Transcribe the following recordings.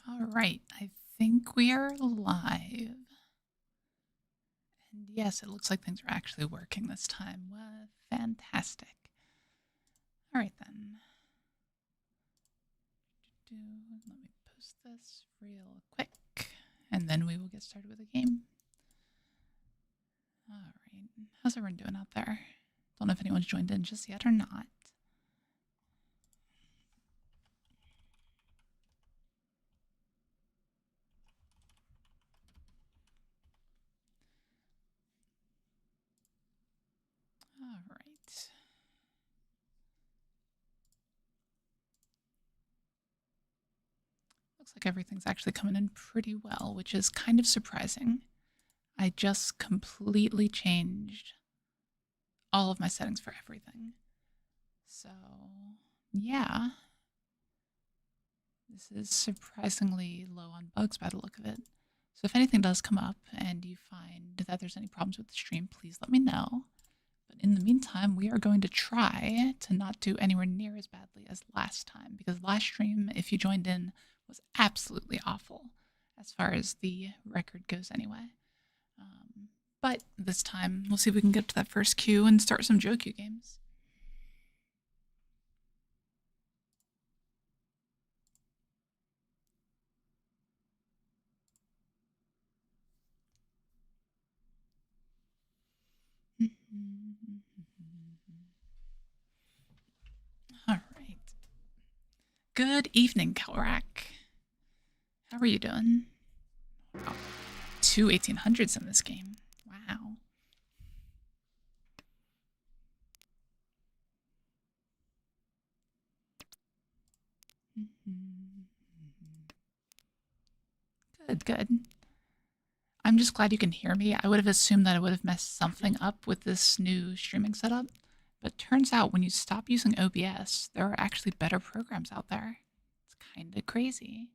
All right, I think we are live. And yes, it looks like things are actually working this time. Fantastic. All right, then. Let me post this real quick, and then we will get started with the game. All right, how's everyone doing out there? Don't know if anyone's joined in just yet or not. All right. Looks like everything's actually coming in pretty well, which is kind of surprising. I just completely changed all of my settings for everything. So, yeah. This is surprisingly low on bugs by the look of it. So if anything does come up and you find that there's any problems with the stream, please let me know. But in the meantime, we are going to try to not do anywhere near as badly as last time, because last stream, if you joined in, was absolutely awful as far as the record goes anyway. But this time, we'll see if we can get to that first queue and start some Joukyuu games. All right. Good evening, Kelrak. How are you doing? Oh, 2 1800s in this game. Wow. Good, good. I'm just glad you can hear me. I would have assumed that I would have messed something up with this new streaming setup, but turns out when you stop using OBS, there are actually better programs out there. It's kind of crazy.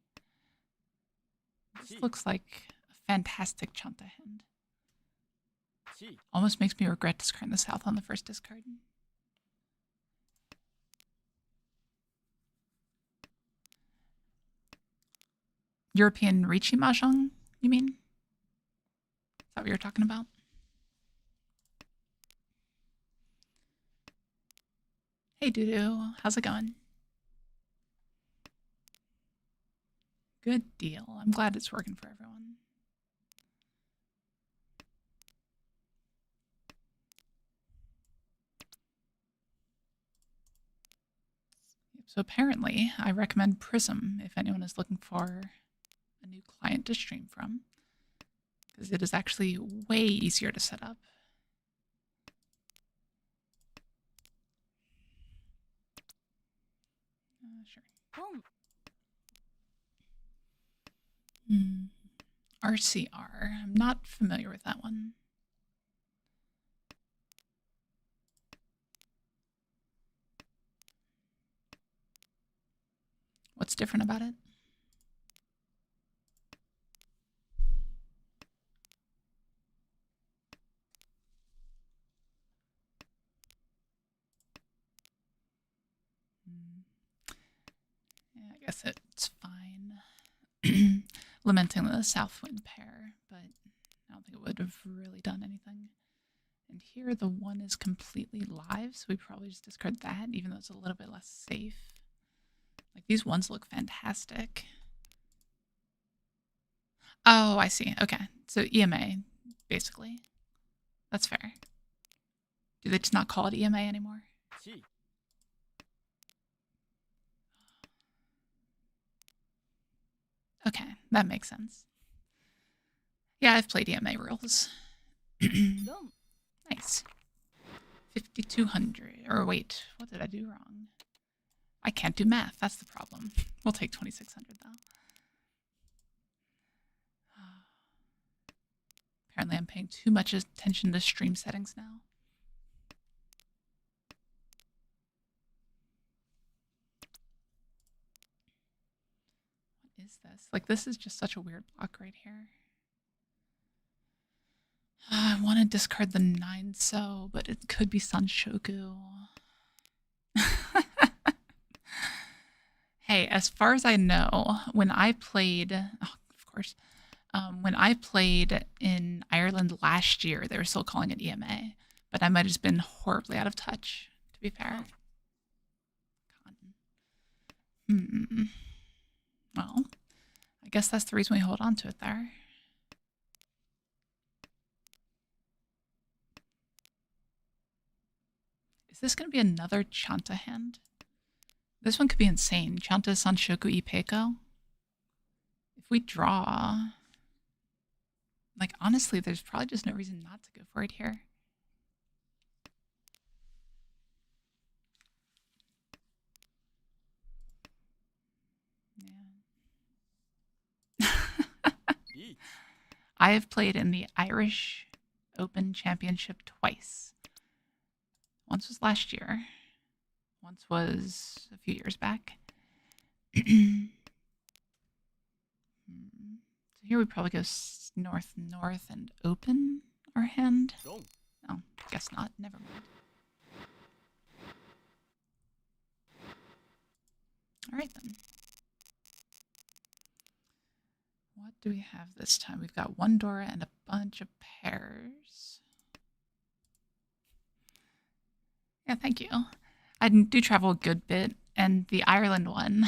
This looks like a fantastic Chanta hand. Almost makes me regret discarding the South on the first discard. European Riichi Mahjong, you mean? Is that what you're talking about? Hey, Doodoo. How's it going? Good deal. I'm glad it's working for everyone. So apparently, I recommend Prism if anyone is looking for a new client to stream from, because it is actually way easier to set up. Sure. RCR. I'm not familiar with that one. What's different about it? Yeah, I guess it's fine. Lamenting the south wind pair, but I don't think it would have really done anything. And here the one is completely live, so we probably just discard that, even though it's a little bit less safe. Like, these ones look fantastic. Oh, I see. Okay. So EMA, basically. That's fair. Do they just not call it EMA anymore? Okay, that makes sense. Yeah, I've played EMA rules. Nice. 5,200. Or wait, what did I do wrong? I can't do math. That's the problem. We'll take 2,600 though. Apparently I'm paying too much attention to stream settings now. What is this? Like, this is just such a weird block right here. I want to discard the 9 so, but it could be Sanshoku. Hey, as far as I know, when I played, oh, of course, when I played in Ireland last year, they were still calling it EMA, but I might have just been horribly out of touch, to be fair. Hmm. Well, I guess that's the reason we hold on to it there. Is this going to be another Chanta hand? This one could be insane. Chanta Sanshoku Ipeko. If we draw... Like, honestly, there's probably just no reason not to go for it here. Yeah. I have played in the Irish Open Championship twice. Once was last year. Once was a few years back. So here we probably go north, north, and open our hand. Oh, guess not. Never mind. All right, then. What do we have this time? We've got one Dora and a bunch of pairs. Yeah, thank you. I do travel a good bit, and the Ireland one,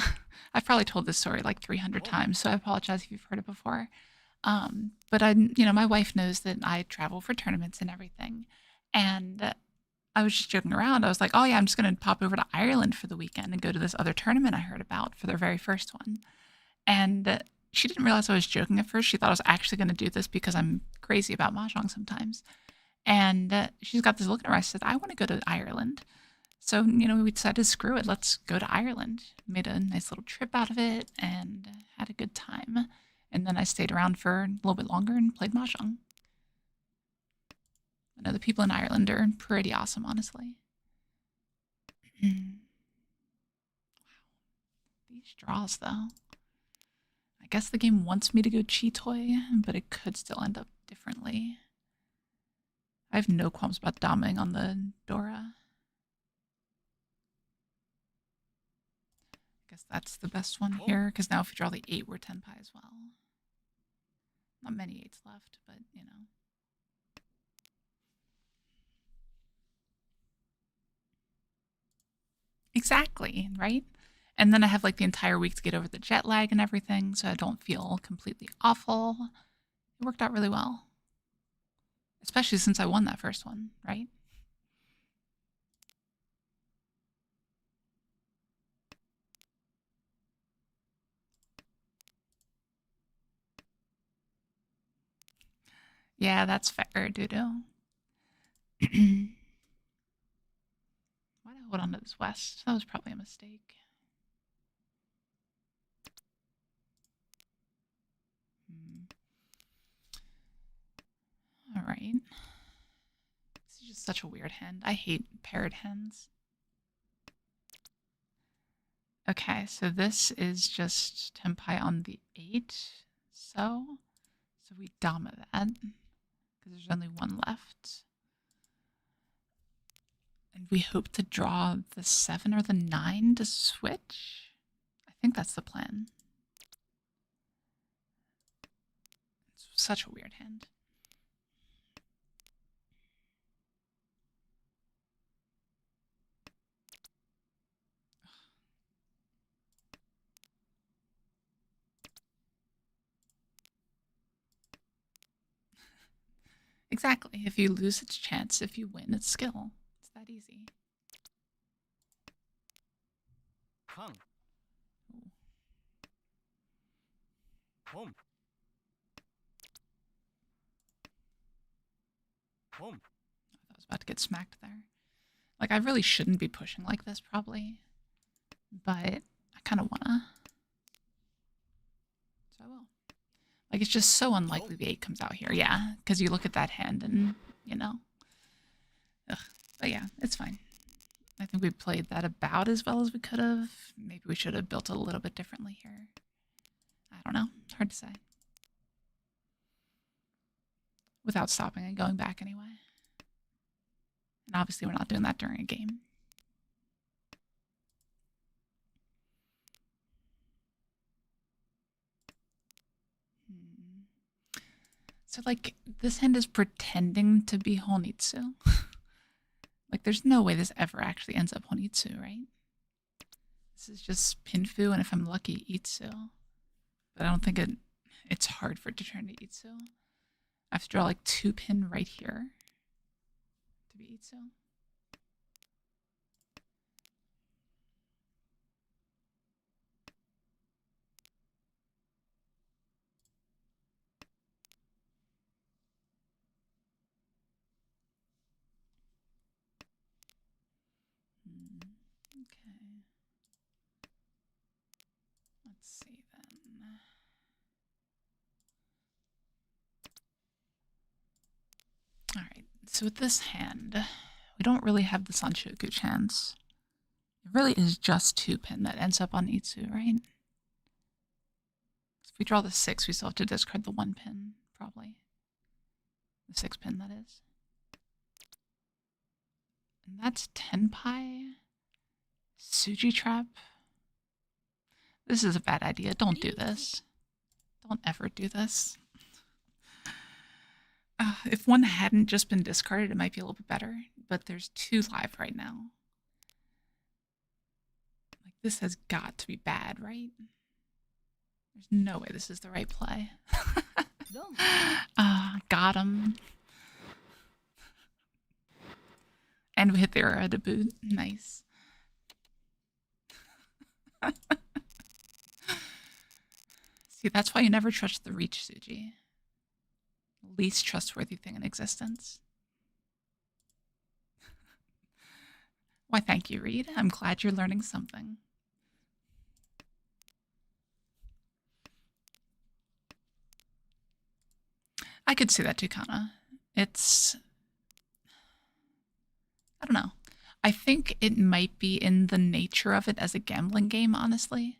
I've probably told this story like 300 times, so I apologize if you've heard it before. But my wife knows that I travel for tournaments and everything, and I was just joking around. I was like, oh yeah, I'm just going to pop over to Ireland for the weekend and go to this other tournament I heard about for their very first one. And she didn't realize I was joking at first. She thought I was actually going to do this because I'm crazy about Mahjong sometimes. And she's got this look in her eyes. Said, I want to go to Ireland. So, we decided, screw it. Let's go to Ireland. Made a nice little trip out of it and had a good time. And then I stayed around for a little bit longer and played Mahjong. I know the people in Ireland are pretty awesome, honestly. Wow. These draws, though. I guess the game wants me to go Chitoy, but it could still end up differently. I have no qualms about doming on the Dora. I guess that's the best one here, because now if we draw the 8, we're Tenpai as well. Not many 8s left, but, Exactly, right? And then I have like the entire week to get over the jet lag and everything, so I don't feel completely awful. It worked out really well. Especially since I won that first one, right? Yeah, that's fair, Doodoo. Why did I hold on to this west? That was probably a mistake. All right. This is just such a weird hand. I hate paired hens. Okay, so this is just Tenpai on the 8. So we Dama that, because there's only one left. And we hope to draw the 7 or the 9 to switch. I think that's the plan. It's such a weird hand. Exactly. If you lose, it's chance. If you win, it's skill. It's that easy. Hum. Hum. Hum. I was about to get smacked there. Like, I really shouldn't be pushing like this, probably. But I kind of wanna. So I will. Like, it's just so unlikely the 8 comes out here. Yeah, because you look at that hand and, Ugh. But yeah, it's fine. I think we played that about as well as we could have. Maybe we should have built it a little bit differently here. I don't know. Hard to say. Without stopping and going back anyway. And obviously we're not doing that during a game. So, like, this hand is pretending to be Honitsu. Like, there's no way this ever actually ends up Honitsu, right? This is just Pinfu, and if I'm lucky, Itsu. But I don't think it's hard for it to turn to Itsu. I have to draw, like, 2 pin right here to be Itsu. Okay. Let's see then. All right. So with this hand, we don't really have this on Joukyuu chance. It really is just 2 pin that ends up on Itsu, right? If we draw the 6, we still have to discard the 1 pin, probably. The 6 pin, that is. And that's Tenpai. Suji Trap. This is a bad idea. Don't do this. Don't ever do this. If one hadn't just been discarded, it might be a little bit better. But there's 2 live right now. Like, this has got to be bad, right? There's no way this is the right play. Got him. And we hit the era to boot. Nice. See, that's why you never trust the Riichi Suji. Least trustworthy thing in existence. Why, thank you, Reed. I'm glad you're learning something. I could see that too, Kana. It's... I don't know. I think it might be in the nature of it as a gambling game, honestly.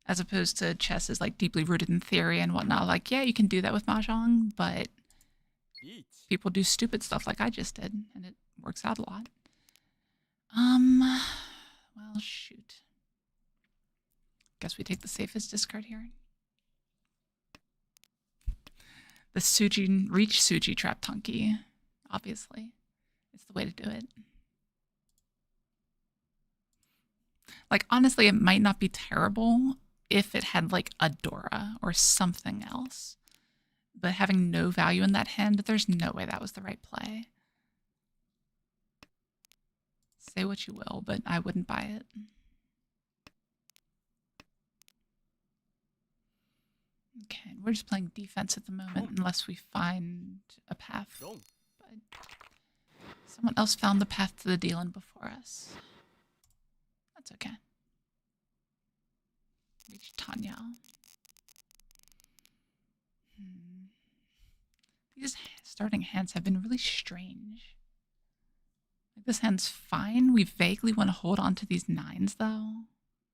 As opposed to chess is like deeply rooted in theory and whatnot. Like, yeah, you can do that with Mahjong, but people do stupid stuff like I just did, and it works out a lot. Well, shoot. Guess we take the safest discard here. The Riichi Suji Trap Tunky, obviously. It's the way to do it. Like, honestly, it might not be terrible if it had, like, a Dora or something else. But having no value in that hand, there's no way that was the right play. Say what you will, but I wouldn't buy it. Okay, we're just playing defense at the moment unless we find a path. But someone else found the path to the deal-in before us. That's okay. Reach Tanya. These starting hands have been really strange. Like, this hand's fine. We vaguely want to hold on to these 9s, though.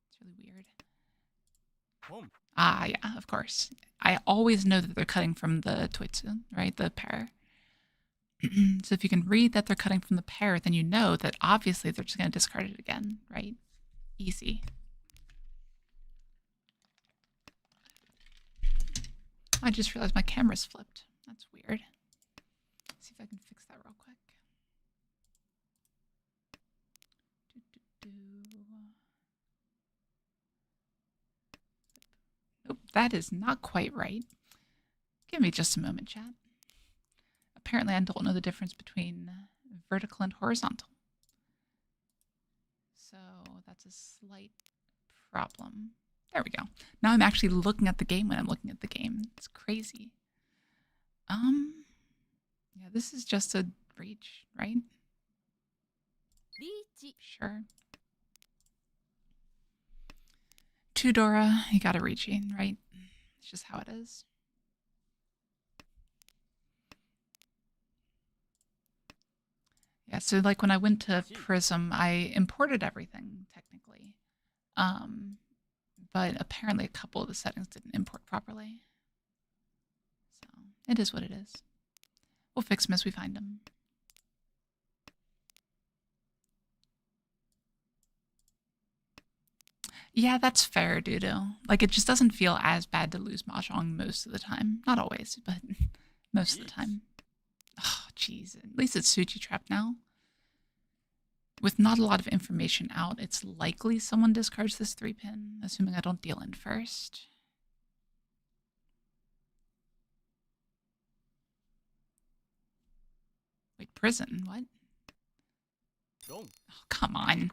It's really weird. Ah, yeah, of course. I always know that they're cutting from the Toitsu, right? The pair. So if you can read that they're cutting from the pair, then you know that obviously they're just going to discard it again, right? Easy. I just realized my camera's flipped. That's weird. Let's see if I can fix that real quick. Nope, that is not quite right. Give me just a moment, chat. Apparently I don't know the difference between vertical and horizontal. So that's a slight problem. There we go. Now I'm actually looking at the game when I'm looking at the game. It's crazy. Yeah, this is just a reach, right? Sure. 2 Dora, you got a Riichi, right? It's just how it is. Yeah, so like when I went to Prism, I imported everything, technically. But apparently a couple of the settings didn't import properly. So it is what it is. We'll fix them as we find them. Yeah, that's fair, Dudo. Like, it just doesn't feel as bad to lose Mahjong most of the time. Not always, but most of the time. Oh, jeez. At least it's Suchi Trap now. With not a lot of information out, it's likely someone discards this 3-pin, assuming I don't deal in first. Wait, prison? What? Oh, come on.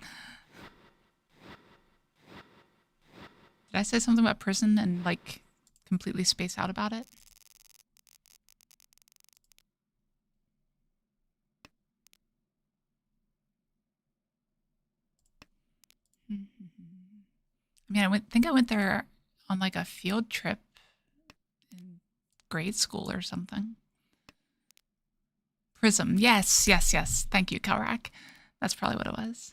Did I say something about prison and, like, completely space out about it? I mean, I think I went there on, like, a field trip in grade school or something. Prism. Yes, yes, yes. Thank you, Kalrak. That's probably what it was.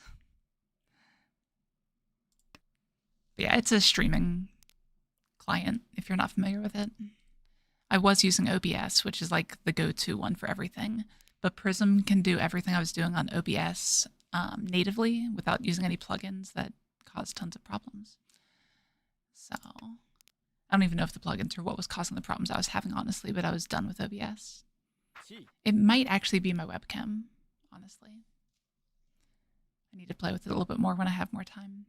But yeah, it's a streaming client, if you're not familiar with it. I was using OBS, which is like the go-to one for everything. But Prism can do everything I was doing on OBS natively without using any plugins that cause tons of problems. So I don't even know if the plugins are what was causing the problems I was having, honestly, but I was done with OBS. It might actually be my webcam, honestly. I need to play with it a little bit more when I have more time.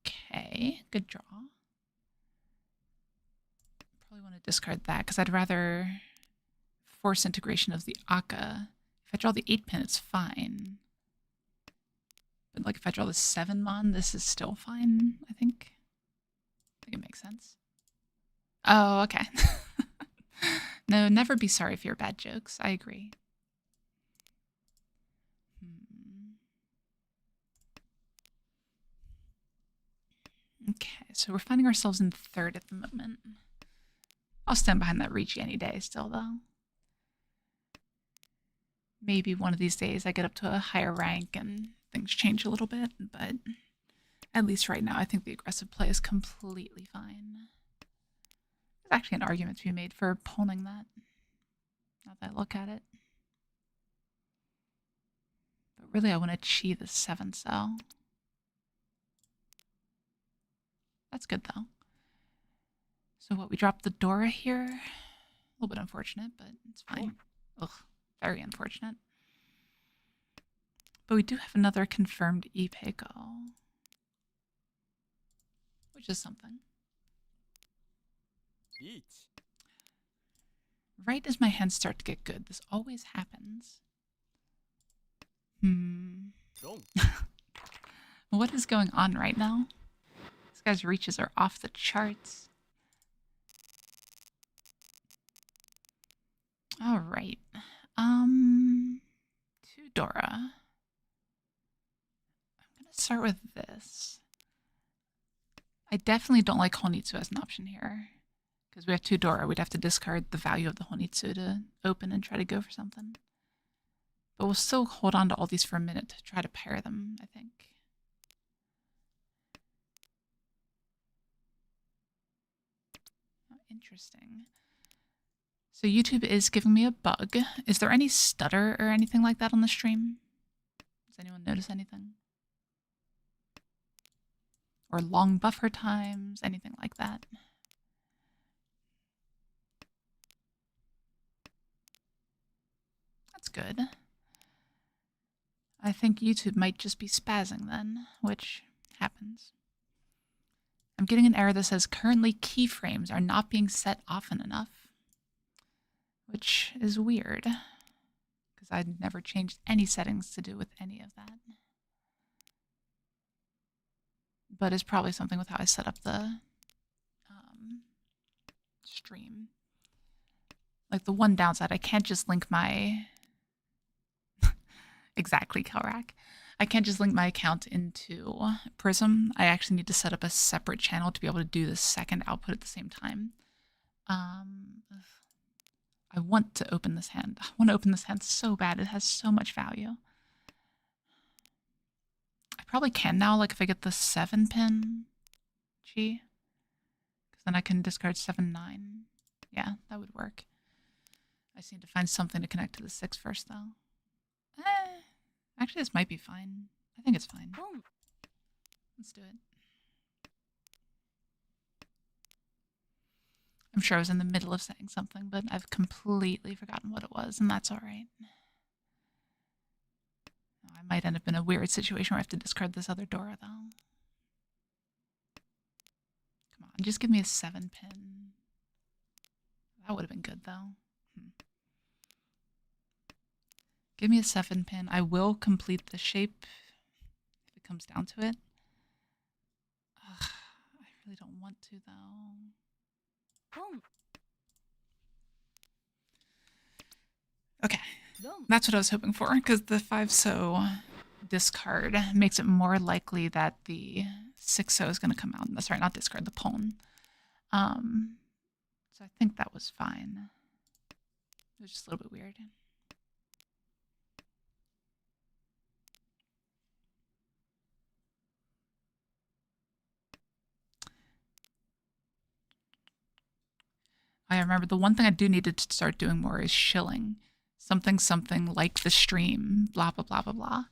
Okay, good draw. Probably want to discard that because I'd rather force integration of the Akka. If I draw the 8-pin, it's fine. But like if I draw the 7-mon, this is still fine, I think. I think it makes sense. Oh, okay. No, never be sorry for your bad jokes. I agree. Okay, so we're finding ourselves in 3rd at the moment. I'll stand behind that Riichi any day still, though. Maybe one of these days I get up to a higher rank and things change a little bit, but at least right now I think the aggressive play is completely fine. There's actually an argument to be made for pawning that, now that I look at it. But really I want to chi the 7 cell. That's good though. So what, we dropped the Dora here? A little bit unfortunate, but it's fine. Ugh, very unfortunate. But we do have another confirmed Ipeiko, which is something. Right as my hands start to get good, this always happens. What is going on right now? This guy's reaches are off the charts. All right. 2 Dora. I'm gonna start with this. I definitely don't like Honitsu as an option here. Because we have 2 Dora, we'd have to discard the value of the Honitsu to open and try to go for something. But we'll still hold on to all these for a minute to try to pair them, I think. Oh, interesting. So YouTube is giving me a bug. Is there any stutter or anything like that on the stream? Does anyone notice anything? Or long buffer times, anything like that? That's good. I think YouTube might just be spazzing then, which happens. I'm getting an error that says currently keyframes are not being set often enough, which is weird because I'd never changed any settings to do with any of that. But it's probably something with how I set up the stream. Like the one downside, I can't just link my... Exactly, Kalrak. I can't just link my account into Prism. I actually need to set up a separate channel to be able to do the second output at the same time. I want to open this hand. I want to open this hand so bad. It has so much value. I probably can now, like if I get the 7-pin Chi. Because then I can discard 7, 9. Yeah, that would work. I just need to find something to connect to the 6 first, though. Actually, this might be fine. I think it's fine. Let's do it. I'm sure I was in the middle of saying something, but I've completely forgotten what it was, and that's all right. I might end up in a weird situation where I have to discard this other door, though. Come on, just give me a 7-pin. That would have been good, though. Give me a 7-pin. I will complete the shape if it comes down to it. Ugh, I really don't want to, though. Okay, that's what I was hoping for, because the 5-so discard makes it more likely that the 6-so is going to come out. That's right, not discard, the pawn. So I think that was fine. It was just a little bit weird. I remember the one thing I do need to start doing more is shilling. Something like the stream, blah, blah, blah, blah, blah.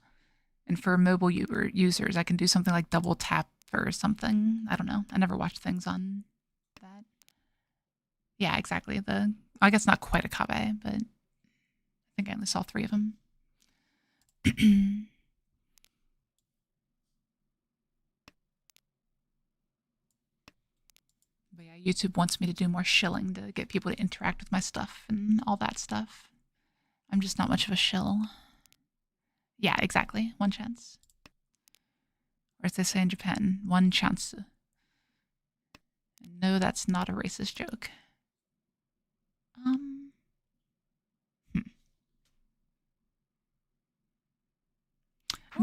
And for mobile users, I can do something like double tap or something. I don't know. I never watched things on that. Yeah, exactly. I guess not quite a kabe, but I think I only saw 3 of them. But yeah, YouTube wants me to do more shilling to get people to interact with my stuff and all that stuff. I'm just not much of a shill. Yeah, exactly. 1 chance. Or as they say in Japan, 1 chance. And no, that's not a racist joke. I'm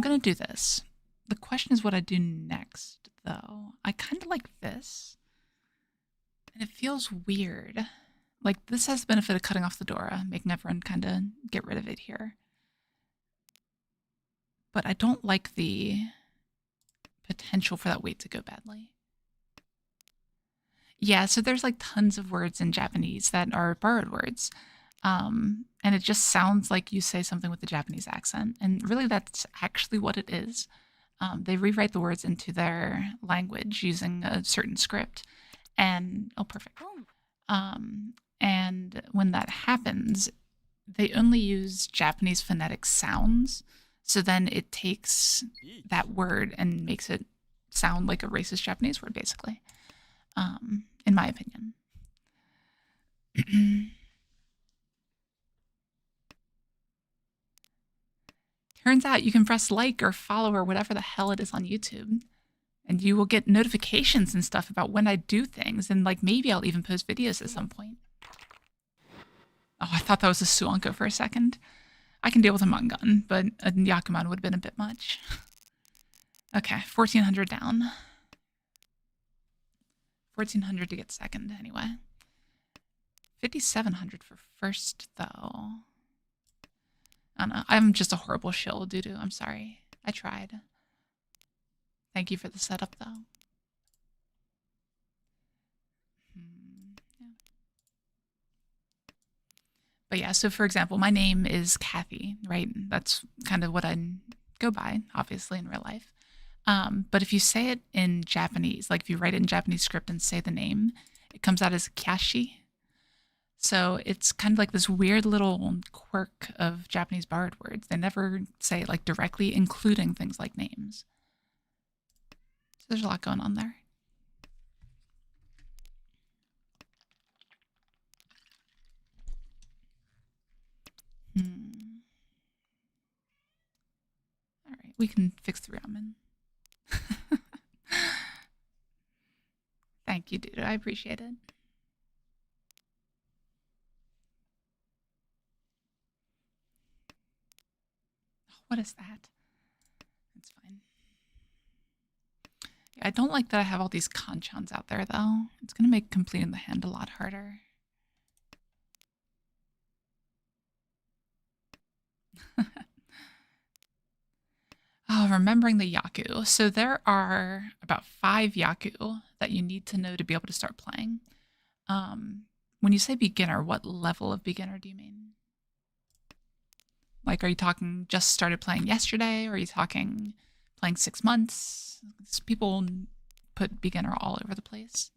gonna do this. The question is what I do next, though. I kind of like this. And it feels weird. Like, this has the benefit of cutting off the Dora, making everyone kind of get rid of it here. But I don't like the potential for that weight to go badly. Yeah, so there's like tons of words in Japanese that are borrowed words. And it just sounds like you say something with a Japanese accent. And really, that's actually what it is. They rewrite the words into their language using a certain script. And, oh, perfect. And when that happens, they only use Japanese phonetic sounds. So then it takes that word and makes it sound like a racist Japanese word, basically, in my opinion. Turns out you can press like or follow or whatever the hell it is on YouTube. And you will get notifications and stuff about when I do things. And like maybe I'll even post videos at some point. Oh, I thought that was a Suanko for a second. I can deal with a Mangan, but a Yakuman would have been a bit much. Okay, 1400 down. 1400 to get second, anyway. 5700 for first, though. I don't know. I'm just a horrible shill, Dudu. I'm sorry. I tried. Thank you for the setup, though. Yeah. But yeah, so for example, my name is Kathy, right? That's kind of what I go by, obviously, in real life. But if you say it in Japanese, like if you write it in Japanese script and say the name, it comes out as Kyashi. So it's kind of like this weird little quirk of Japanese borrowed words. They never say it like directly, including things like names. So there's a lot going on there. All right, we can fix the ramen. Thank you, dude. I appreciate it. What is that? It's fine. Yeah, I don't like that I have all these kanchans out there, though. It's going to make completing the hand a lot harder. Oh, remembering the Joukyuu. So there are about 5 Joukyuu that you need to know to be able to start playing. When you say beginner, what level of beginner do you mean? Like, are you talking just started playing yesterday? Or are you talking playing 6 months? People put beginner all over the place.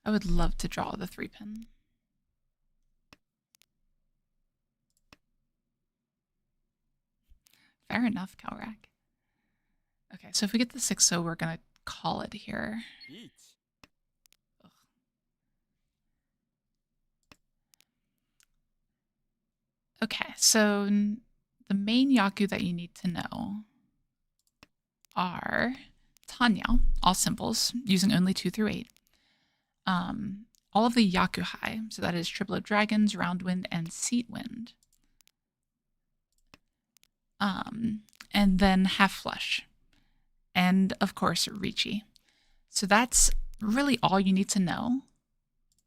I would love to draw the 3-pin. Fair enough, Calrac. Okay, so if we get the 6-0, we're going to call it here. Ugh. Okay, so the main Joukyuu that you need to know are Tanyao, all simples, using only 2 through 8. All of the Yakuhai, so that is Triplet Dragons, Roundwind, and Seatwind. And then Half Flush. And, of course, Riichi. So that's really all you need to know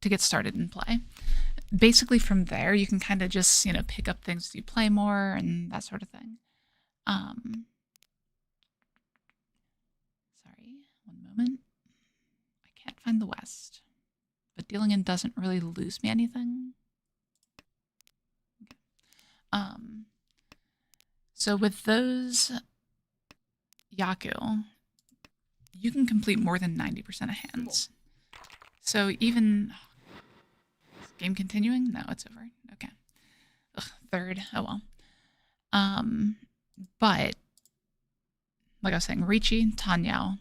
to get started in play. Basically, from there, you can kind of just, pick up things as you play more and that sort of thing. Sorry, one moment. I can't find the West. But dealing in doesn't really lose me anything. Okay. So with those Joukyuu, you can complete more than 90% of hands. So even... Is the game continuing? No, it's over. Okay. Ugh, third. Oh well. But, like I was saying, Riichi, Tanyao,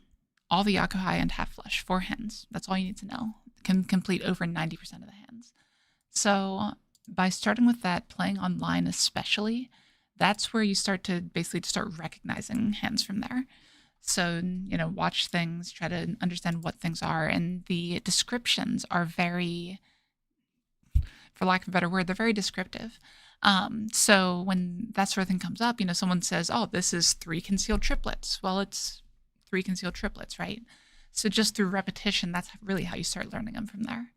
all the Yakuhai, and Half Flush, 4 hands. That's all you need to know. Can complete over 90% of the hands. So by starting with that, playing online especially, that's where you start to basically start recognizing hands from there. So, watch things, try to understand what things are, and the descriptions are very, for lack of a better word, they're very descriptive. So when that sort of thing comes up, someone says, oh, this is 3 concealed triplets. Well, it's 3 concealed triplets, right? So just through repetition, that's really how you start learning them from there.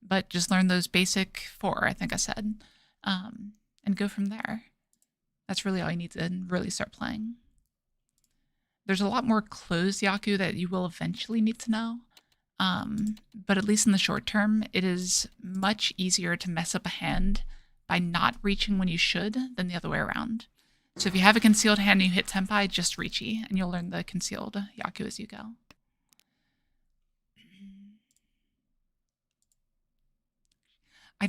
But just learn those basic 4, I think I said, and go from there. That's really all you need to really start playing. There's a lot more closed Joukyuu that you will eventually need to know. But at least in the short term, it is much easier to mess up a hand by not reaching when you should than the other way around. So if you have a concealed hand and you hit Tenpai, just Riichi, and you'll learn the concealed Joukyuu as you go.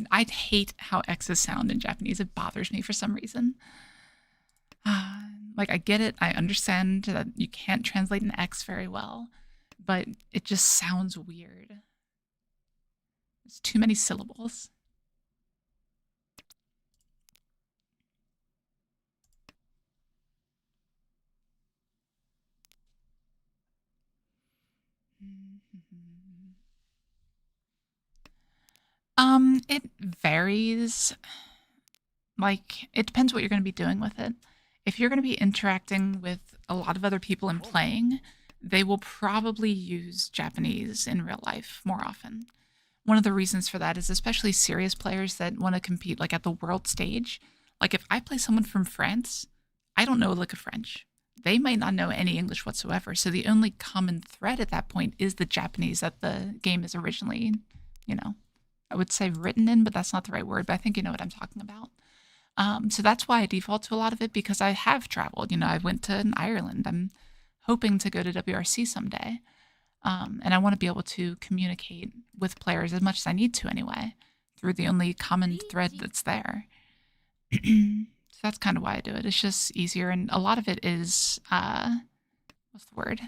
I'd hate how X's sound in Japanese. It bothers me for some reason. Like, I get it. I understand that you can't translate an X very well, but it just sounds weird. There's too many syllables. It varies. Like, it depends what you're going to be doing with it. If you're going to be interacting with a lot of other people and playing, they will probably use Japanese in real life more often. One of the reasons for that is especially serious players that want to compete like at the world stage. Like if I play someone from France, I don't know a lick of French. They might not know any English whatsoever. So the only common thread at that point is the Japanese that the game is originally, I would say written in, but that's not the right word, but I think you know what I'm talking about. So that's why I default to a lot of it, because I have traveled. I went to Ireland. I'm hoping to go to WRC someday. And I want to be able to communicate with players as much as I need to anyway, through the only common thread that's there. So that's kind of why I do it. It's just easier. And a lot of it is, what's the word?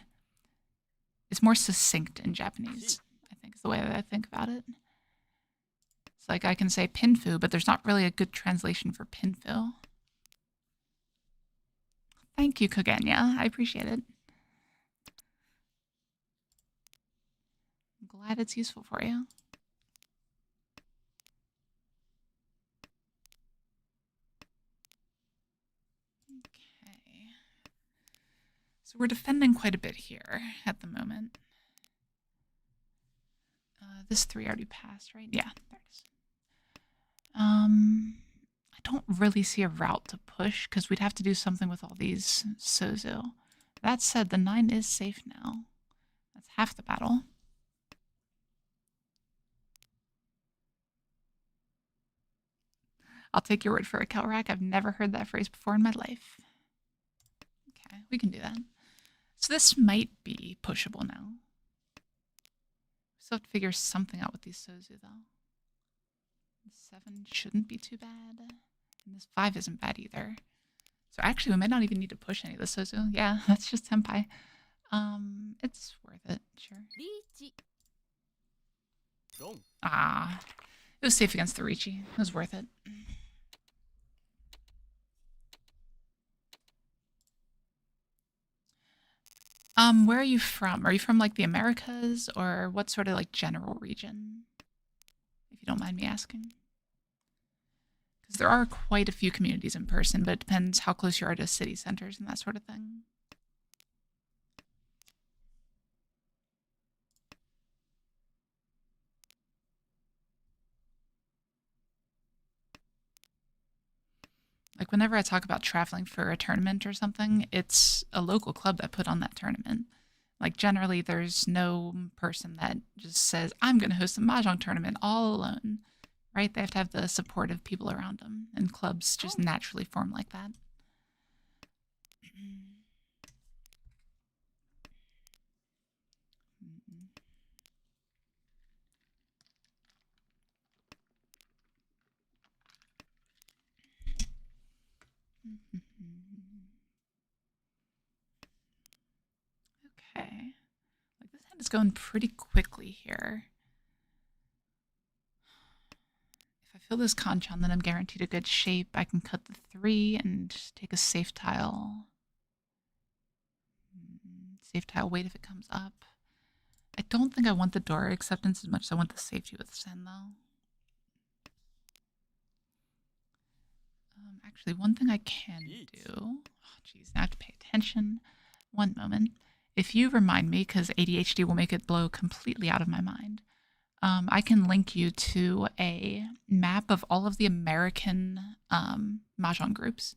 It's more succinct in Japanese, I think is the way that I think about it. It's like I can say pinfu, but there's not really a good translation for pinfu. Thank you, Kogenya. I appreciate it. I'm glad it's useful for you. Okay. So we're defending quite a bit here at the moment. This 3 already passed, right? Yeah, there it is. I don't really see a route to push because we'd have to do something with all these Sozo. That said, the 9 is safe now. That's half the battle. I'll take your word for it, Kelrak. I've never heard that phrase before in my life. Okay, we can do that. So this might be pushable now. Still have to figure something out with these Sozu, though. 7 shouldn't be too bad. And this 5 isn't bad either. So actually, we might not even need to push any of the Sozu. Yeah, that's just Senpai. It's worth it, sure. Ah, it was safe against the Riichi. It was worth it. Where are you from? Are you from like the Americas or what sort of like general region? If you don't mind me asking. Because there are quite a few communities in person, but it depends how close you are to city centers and that sort of thing. Like whenever I talk about traveling for a tournament or something, it's a local club that put on that tournament. Like generally there's no person that just says, I'm going to host a Mahjong tournament all alone, right? They have to have the support of people around them, and clubs just naturally form like that. Okay. Like this hand is going pretty quickly here. If I feel this Kanchan, then I'm guaranteed a good shape. I can cut the 3 and take a safe tile. Safe tile wait if it comes up. I don't think I want the door acceptance as much as I want the safety with Sen, though. Actually, one thing I can do... Oh, geez, now I have to pay attention. One moment. If you remind me, because ADHD will make it blow completely out of my mind, I can link you to a map of all of the American Mahjong groups,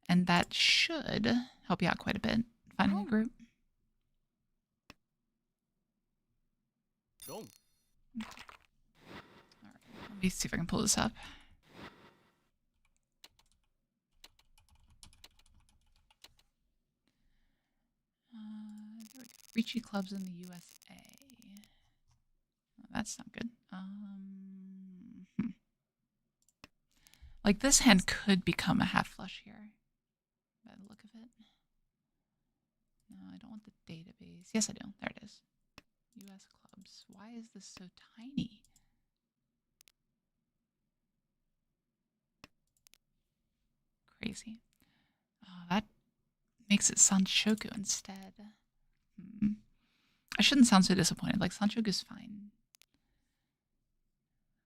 and that should help you out quite a bit finding a group. All right, let me see if I can pull this up. There we go. Riichi clubs in the USA. Oh, that's not good. Like this hand could become a half flush here, by the look of it. No, I don't want the database. Yes, I do. There it is. US clubs. Why is this so tiny? Crazy. Oh, that makes it Sanchoku instead. I shouldn't sound so disappointed. Like, Sanchoku's fine.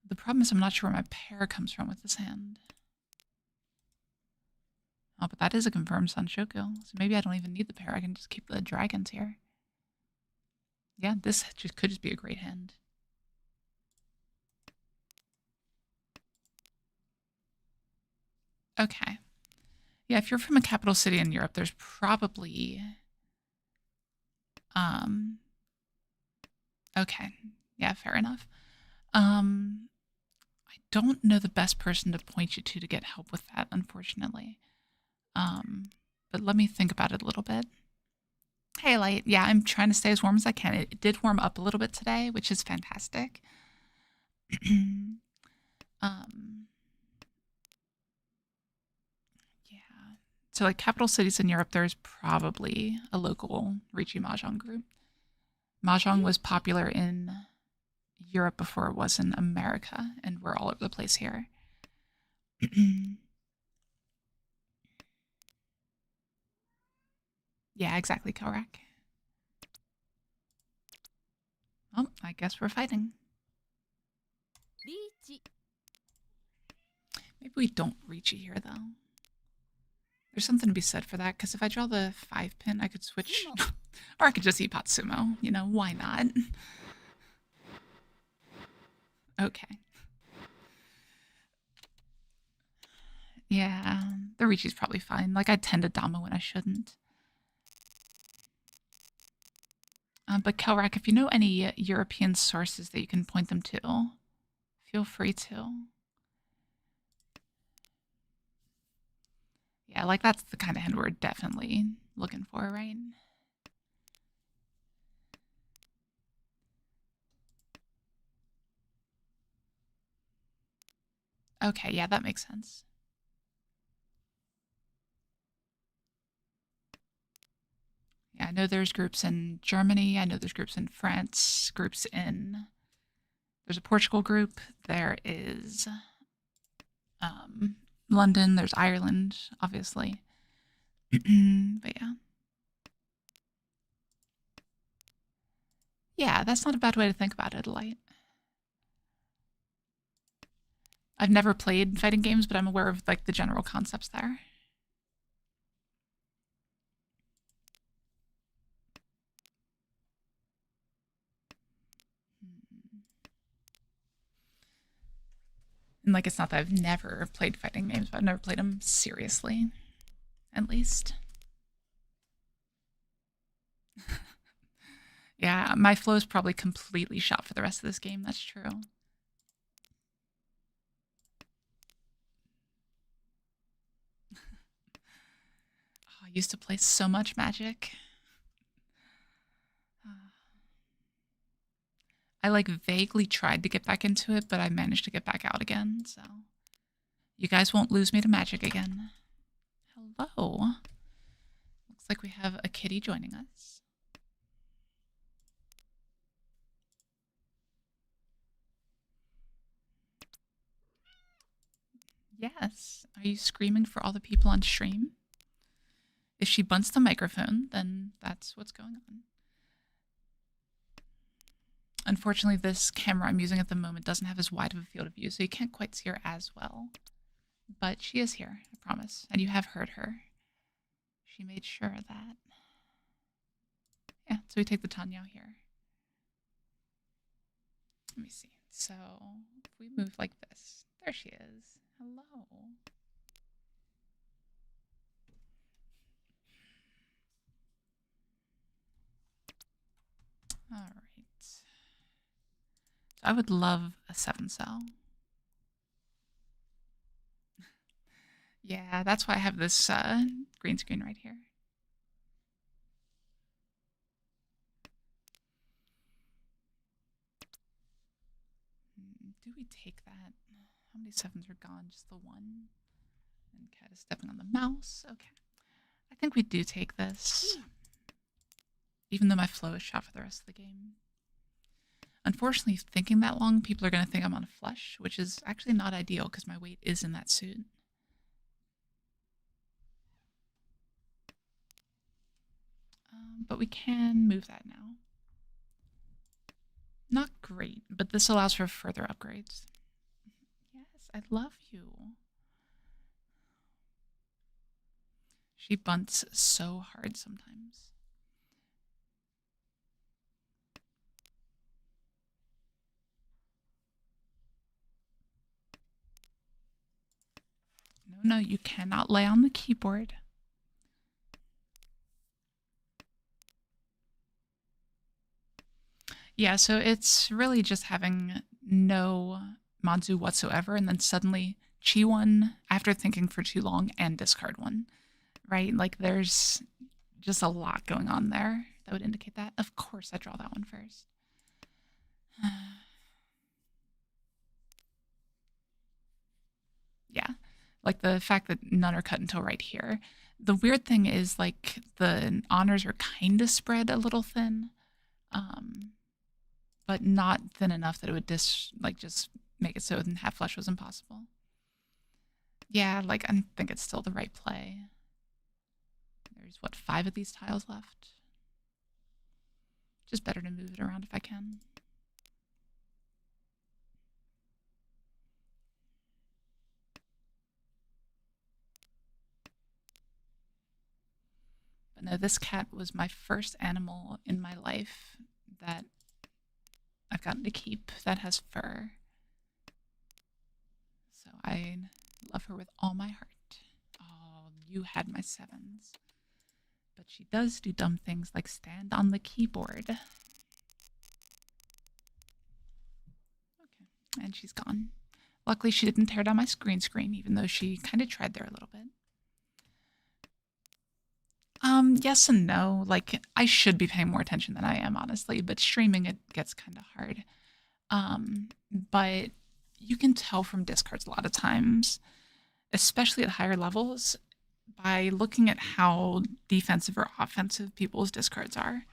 The problem is I'm not sure where my pair comes from with this hand. Oh, but that is a confirmed Sanchoku. So maybe I don't even need the pair. I can just keep the dragons here. Yeah, this could just be a great hand. Okay. Yeah, if you're from a capital city in Europe, there's probably... Okay. Yeah, fair enough. I don't know the best person to point you to get help with that, unfortunately. But let me think about it a little bit. Hey, Light. Yeah, I'm trying to stay as warm as I can. It did warm up a little bit today, which is fantastic. Yeah. So, like, capital cities in Europe, there's probably a local Riichi Mahjong group. Mahjong was popular in Europe before it was in America, and we're all over the place here. Yeah, exactly, Korak. Well, I guess we're fighting. Maybe we don't reach it here, though. There's something to be said for that, because if I draw the 5 pin, I could switch. Or I could just eat Patsumo. You know, why not? Okay. Yeah, the Riichi's probably fine. Like, I tend to Dama when I shouldn't. But Kelrak, if you know any European sources that you can point them to, feel free to. Yeah, like that's the kind of hand we're definitely looking for, right? Okay, yeah, that makes sense. Yeah, I know there's groups in Germany. I know there's groups in France, groups in. There's a Portugal group. There is um, London. There's Ireland, obviously. But yeah. Yeah, that's not a bad way to think about it, Light. I've never played fighting games, but I'm aware of like the general concepts there. And like, it's not that I've never played fighting games, but I've never played them seriously, at least. Yeah, my flow is probably completely shot for the rest of this game. That's true. Oh, I used to play so much Magic. I like vaguely tried to get back into it, but I managed to get back out again, so you guys won't lose me to Magic again. Hello. Looks like we have a kitty joining us. Yes. Are you screaming for all the people on stream? If she bunts the microphone, then that's what's going on. Unfortunately, this camera I'm using at the moment doesn't have as wide of a field of view, so you can't quite see her as well. But she is here, I promise. And you have heard her. She made sure of that. Yeah, so we take the Tanya here. Let me see. So if we move like this, there she is. Hello. All right. So I would love a 7-cell. Yeah, that's why I have this green screen right here. Do we take that? How many 7s are gone? Just the one. And Cat is stepping on the mouse. Okay. I think we do take this. Even though my flow is shot for the rest of the game. Unfortunately, thinking that long, people are going to think I'm on a flush, which is actually not ideal because my weight is in that suit. But we can move that now. Not great, but this allows for further upgrades. Yes, I love you. She bunts so hard sometimes. No, you cannot lay on the keyboard. Yeah, so it's really just having no Manzu whatsoever, and then suddenly Chi one after thinking for too long and discard one, right? Like there's just a lot going on there that would indicate that. Of course, I draw that one first. Yeah, like the fact that none are cut until right here. The weird thing is like the honors are kind of spread a little thin, but not thin enough that it would just make it so half flush was impossible. Yeah, like I think it's still the right play. There's what, 5 of these tiles left. Just better to move it around if I can. But no, this cat was my first animal in my life that I've gotten to keep that has fur. So I love her with all my heart. Oh, you had my 7s. But she does do dumb things like stand on the keyboard. Okay, and she's gone. Luckily, she didn't tear down my screen, even though she kind of tried there a little bit. Yes and no. Like, I should be paying more attention than I am, honestly, but streaming it gets kind of hard. But you can tell from discards a lot of times, especially at higher levels, by looking at how defensive or offensive people's discards are.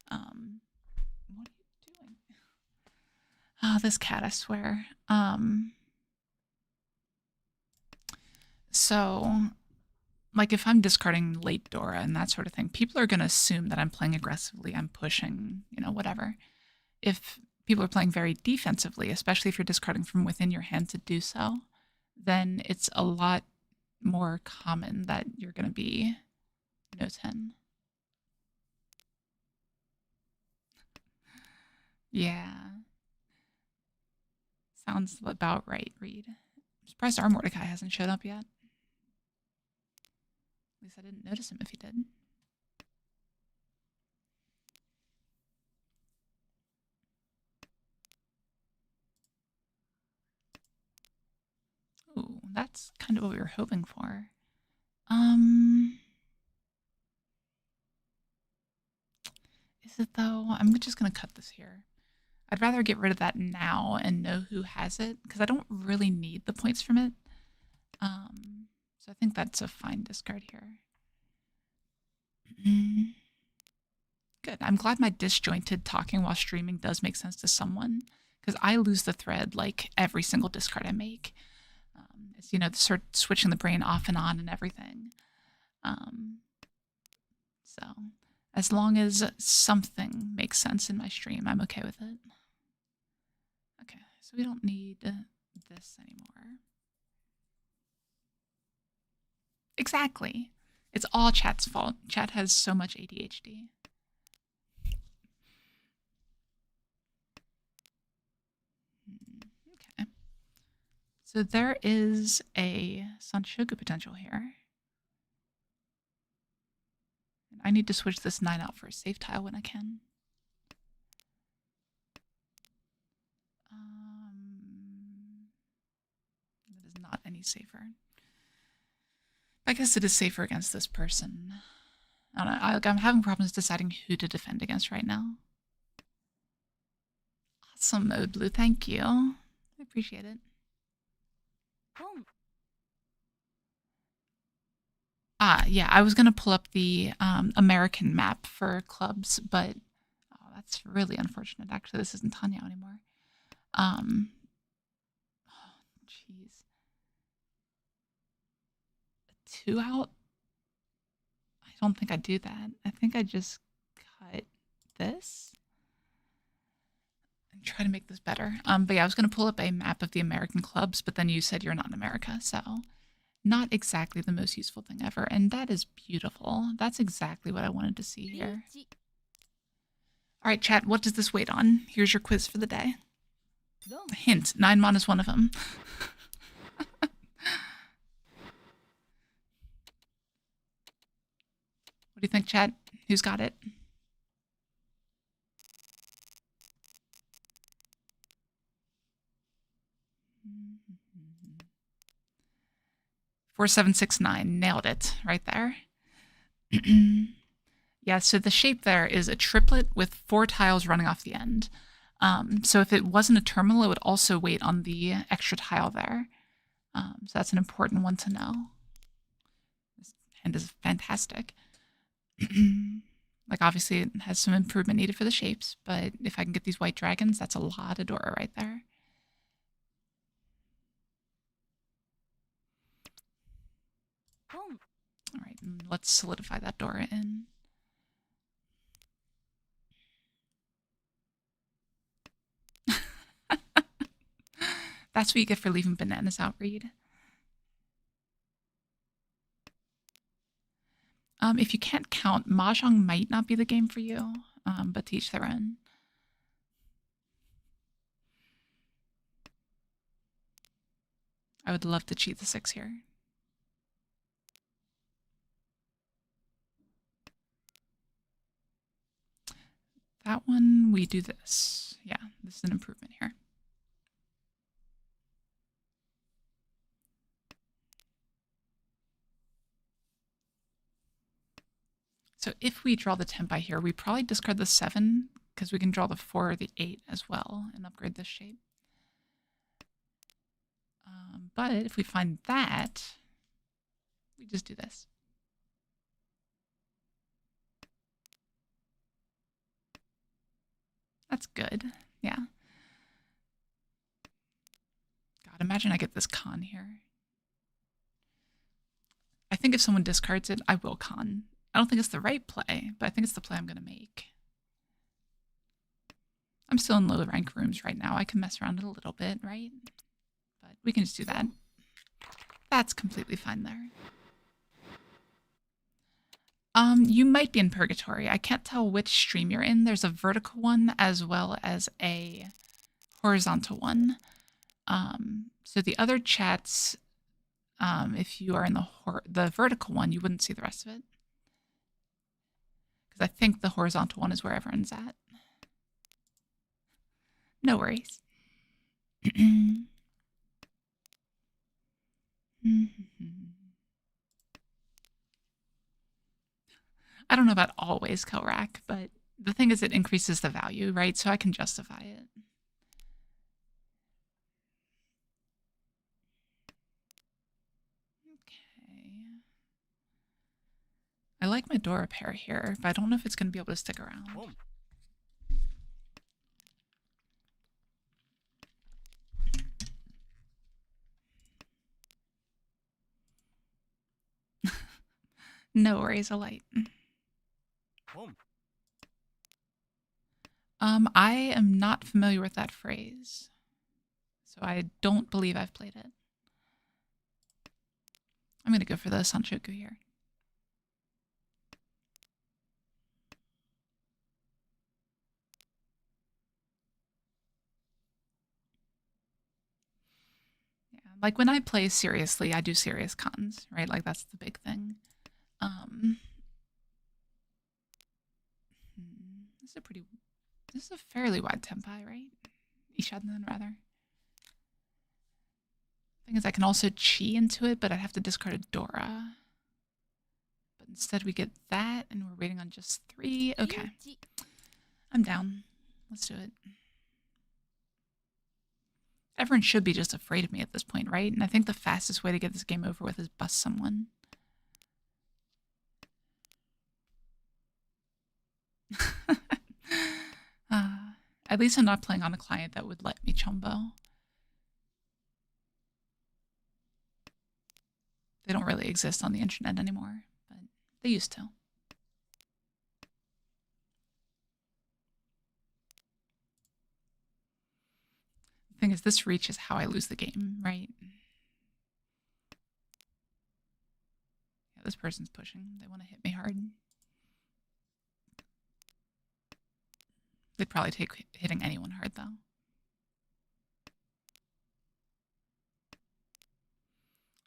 What are you doing? Oh, this cat, I swear. So, like, if I'm discarding late Dora and that sort of thing, people are going to assume that I'm playing aggressively, I'm pushing, whatever. If people are playing very defensively, especially if you're discarding from within your hand to do so, then it's a lot more common that you're going to be no 10. Yeah. Sounds about right, Reed. I'm surprised our Mordecai hasn't showed up yet. At least I didn't notice him if he did. Ooh, that's kind of what we were hoping for. Is it though? I'm just gonna cut this here. I'd rather get rid of that now and know who has it, because I don't really need the points from it. So I think that's a fine discard here. Good. I'm glad my disjointed talking while streaming does make sense to someone, because I lose the thread like every single discard I make. It's, sort of switching the brain off and on and everything. So as long as something makes sense in my stream, I'm okay with it. Okay, so we don't need this anymore. Exactly. It's all chat's fault. Chat has so much ADHD. Okay. So there is a Sanshoku potential here. And I need to switch this 9 out for a safe tile when I can. That is not any safer. I guess it is safer against this person. I don't know. I'm having problems deciding who to defend against right now. Awesome, Mode Blue. Thank you. I appreciate it. Yeah, I was going to pull up the American map for clubs, but that's really unfortunate. Actually, this isn't Tanya anymore. Oh, jeez. 2 out? I don't think I do that. I think I just cut this and try to make this better. But yeah, I was going to pull up a map of the American clubs, but then you said you're not in America, so not exactly the most useful thing ever. And that is beautiful. That's exactly what I wanted to see here. All right, chat, what does this wait on? Here's your quiz for the day. Hint, 9mon is one of them. What do you think, chat? Who's got it? $4769, nailed it right there. Yeah, so the shape there is a triplet with 4 tiles running off the end. So if it wasn't a terminal, it would also wait on the extra tile there. So that's an important one to know. This hand is fantastic. Like, obviously, it has some improvement needed for the shapes, but if I can get these white dragons, that's a lot of Dora right there. All right, let's solidify that Dora in. That's what you get for leaving bananas out, Reed. If you can't count, Mahjong might not be the game for you, but to each their own. I would love to cheat the 6 here. That one, we do this. Yeah, this is an improvement here. So if we draw the Tenpai here, we probably discard the 7 because we can draw the 4 or the 8 as well and upgrade this shape. But if we find that, we just do this. That's good. Yeah. God, imagine I get this con here. I think if someone discards it, I will con. I don't think it's the right play, but I think it's the play I'm going to make. I'm still in low rank rooms right now. I can mess around a little bit, right? But we can just do that. That's completely fine there. You might be in purgatory. I can't tell which stream you're in. There's a vertical one as well as a horizontal one. So the other chats, if you are in the vertical one, you wouldn't see the rest of it. Because I think the horizontal one is where everyone's at. No worries. I don't know about always kill rack, but the thing is it increases the value, right? So I can justify it. Okay. I like my door repair here, but I don't know if it's going to be able to stick around. Oh. No worries, a light. I am not familiar with that phrase, so I don't believe I've played it. I'm going to go for the Joukyuu here. Yeah, like when I play seriously, I do serious cons, right? Like that's the big thing. This is a fairly wide tempai, right? Ishadnan, rather. Thing is, I can also chi into it, but I'd have to discard a Dora. But instead we get that, and we're waiting on just 3. Okay. I'm down. Let's do it. Everyone should be just afraid of me at this point, right? And I think the fastest way to get this game over with is bust someone. At least I'm not playing on a client that would let me chumbo. They don't really exist on the internet anymore, but they used to. The thing is, this reach is how I lose the game, right? Yeah, this person's pushing. They want to hit me hard. They'd probably take hitting anyone hard, though.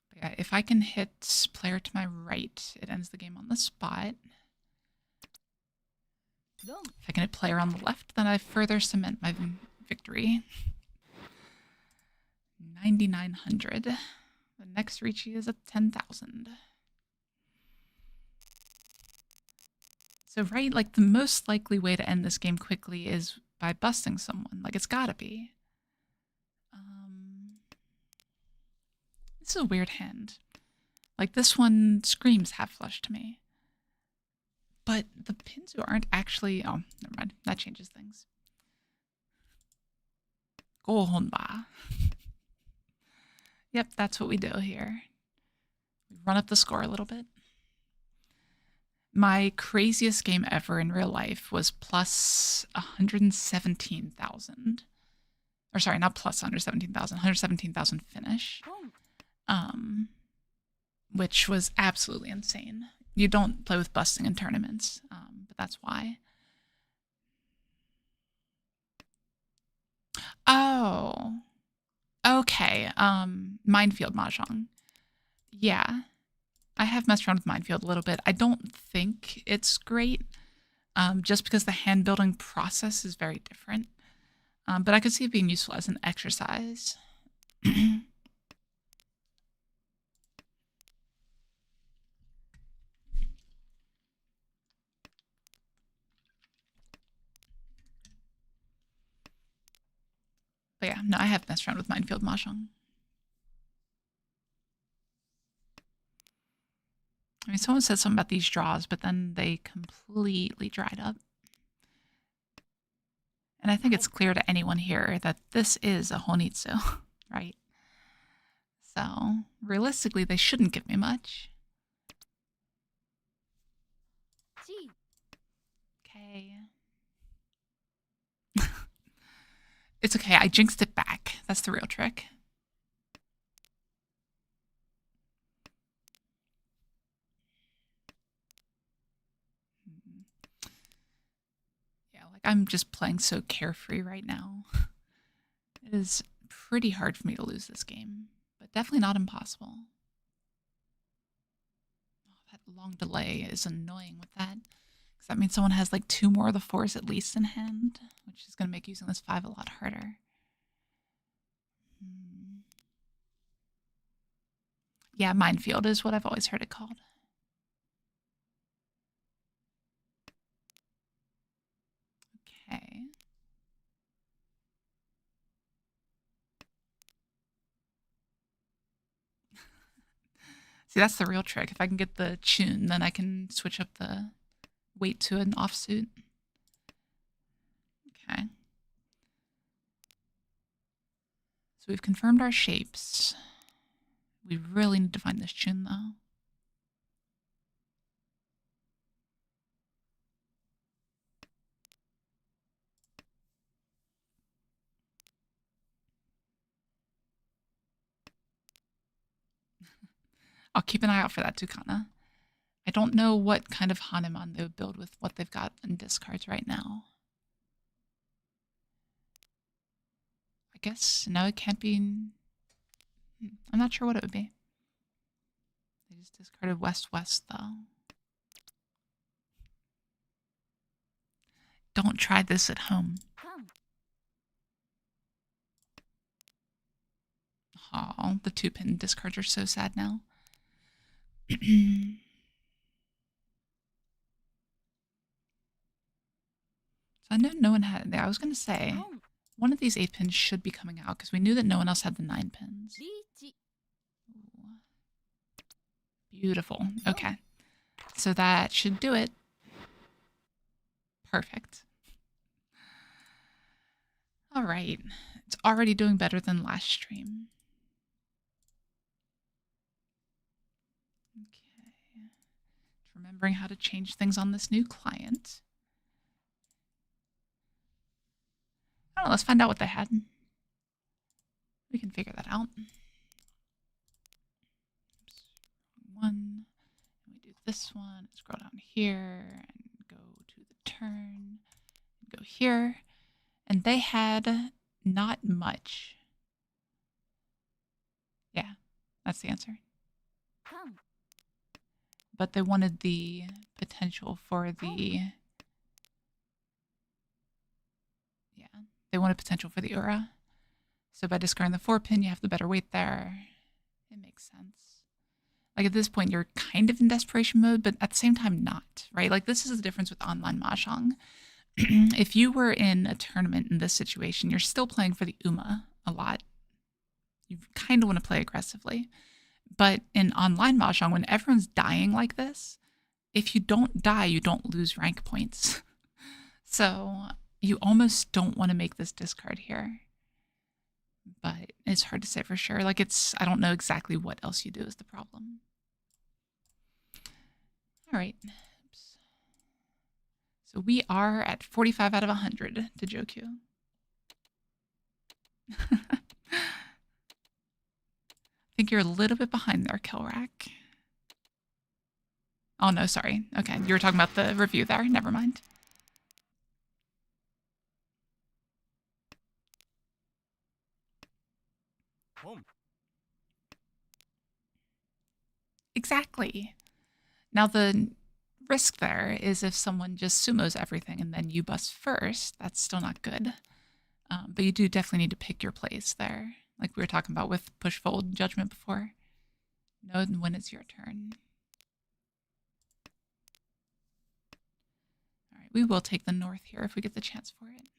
But yeah, if I can hit player to my right, it ends the game on the spot. If I can hit player on the left, then I further cement my victory. 9,900. The next Riichi is at 10,000. So, right, like the most likely way to end this game quickly is by busting someone. Like, it's gotta be. This is a weird hand. Like, this one screams half flush to me. But the Pinzu aren't actually... Oh, never mind. That changes things. Go Honba. Yep, that's what we do here. We run up the score a little bit. My craziest game ever in real life was plus 117,000. Or sorry, not plus 117,000, 117,000 finish. Which was absolutely insane. You don't play with busting in tournaments, but that's why. Oh. Okay, Minefield Mahjong. Yeah. I have messed around with Minefield a little bit. I don't think it's great, just because the hand building process is very different. But I could see it being useful as an exercise. But yeah, no, I have messed around with Minefield Mahjong. I mean, someone said something about these draws, but then they completely dried up. And I think it's clear to anyone here that this is a Honitsu, right? So, realistically, they shouldn't give me much. Okay. It's okay, I jinxed it back. That's the real trick. Yeah, like I'm just playing so carefree right now. It is pretty hard for me to lose this game, but definitely not impossible. Oh, that long delay is annoying with that. Because that means someone has like 2 more of the 4s at least in hand, which is going to make using this 5 a lot harder. Yeah, minefield is what I've always heard it called. Okay. See, that's the real trick. If I can get the tune, then I can switch up the weight to an offsuit. Okay. So we've confirmed our shapes. We really need to find this tune, though. I'll keep an eye out for that Tukana. I don't know what kind of Hanuman they would build with what they've got in discards right now. I guess, no, it can't be... I'm not sure what it would be. They just discarded West-West, though. Don't try this at home. Oh, the 2-pin discards are so sad now. So I know no one had... I was going to say, one of these 8-pins should be coming out, because we knew that no one else had the 9-pins. Beautiful. Okay. So that should do it. Perfect. All right. It's already doing better than last stream. Okay. Remembering how to change things on this new client. I don't know, let's find out what they had. We can figure that out. Oops. One. And we do this one. Scroll down here and go to the turn. Go here. And they had not much. Yeah, that's the answer. But they wanted the potential for the... Yeah, they wanted potential for the Ura. So by discarding the 4-pin, you have the better weight there. It makes sense. Like at this point, you're kind of in desperation mode, but at the same time not, right? Like this is the difference with online Mahjong. If you were in a tournament in this situation, you're still playing for the Uma a lot. You kind of want to play aggressively. But in online Mahjong, when everyone's dying like this, if you don't die, you don't lose rank points. So you almost don't want to make this discard here. But it's hard to say for sure. Like I don't know exactly what else you do is the problem. All right. Oops. So we are at 45 out of 100 to Joukyuu. I think you're a little bit behind there, Kilrack. Oh, no, sorry. Okay, you were talking about the review there. Never mind. Exactly. Now, the risk there is if someone just sumos everything and then you bust first, that's still not good. But you do definitely need to pick your place there, like we were talking about with push-fold judgment before. Know when it's your turn. All right, we will take the north here if we get the chance for it.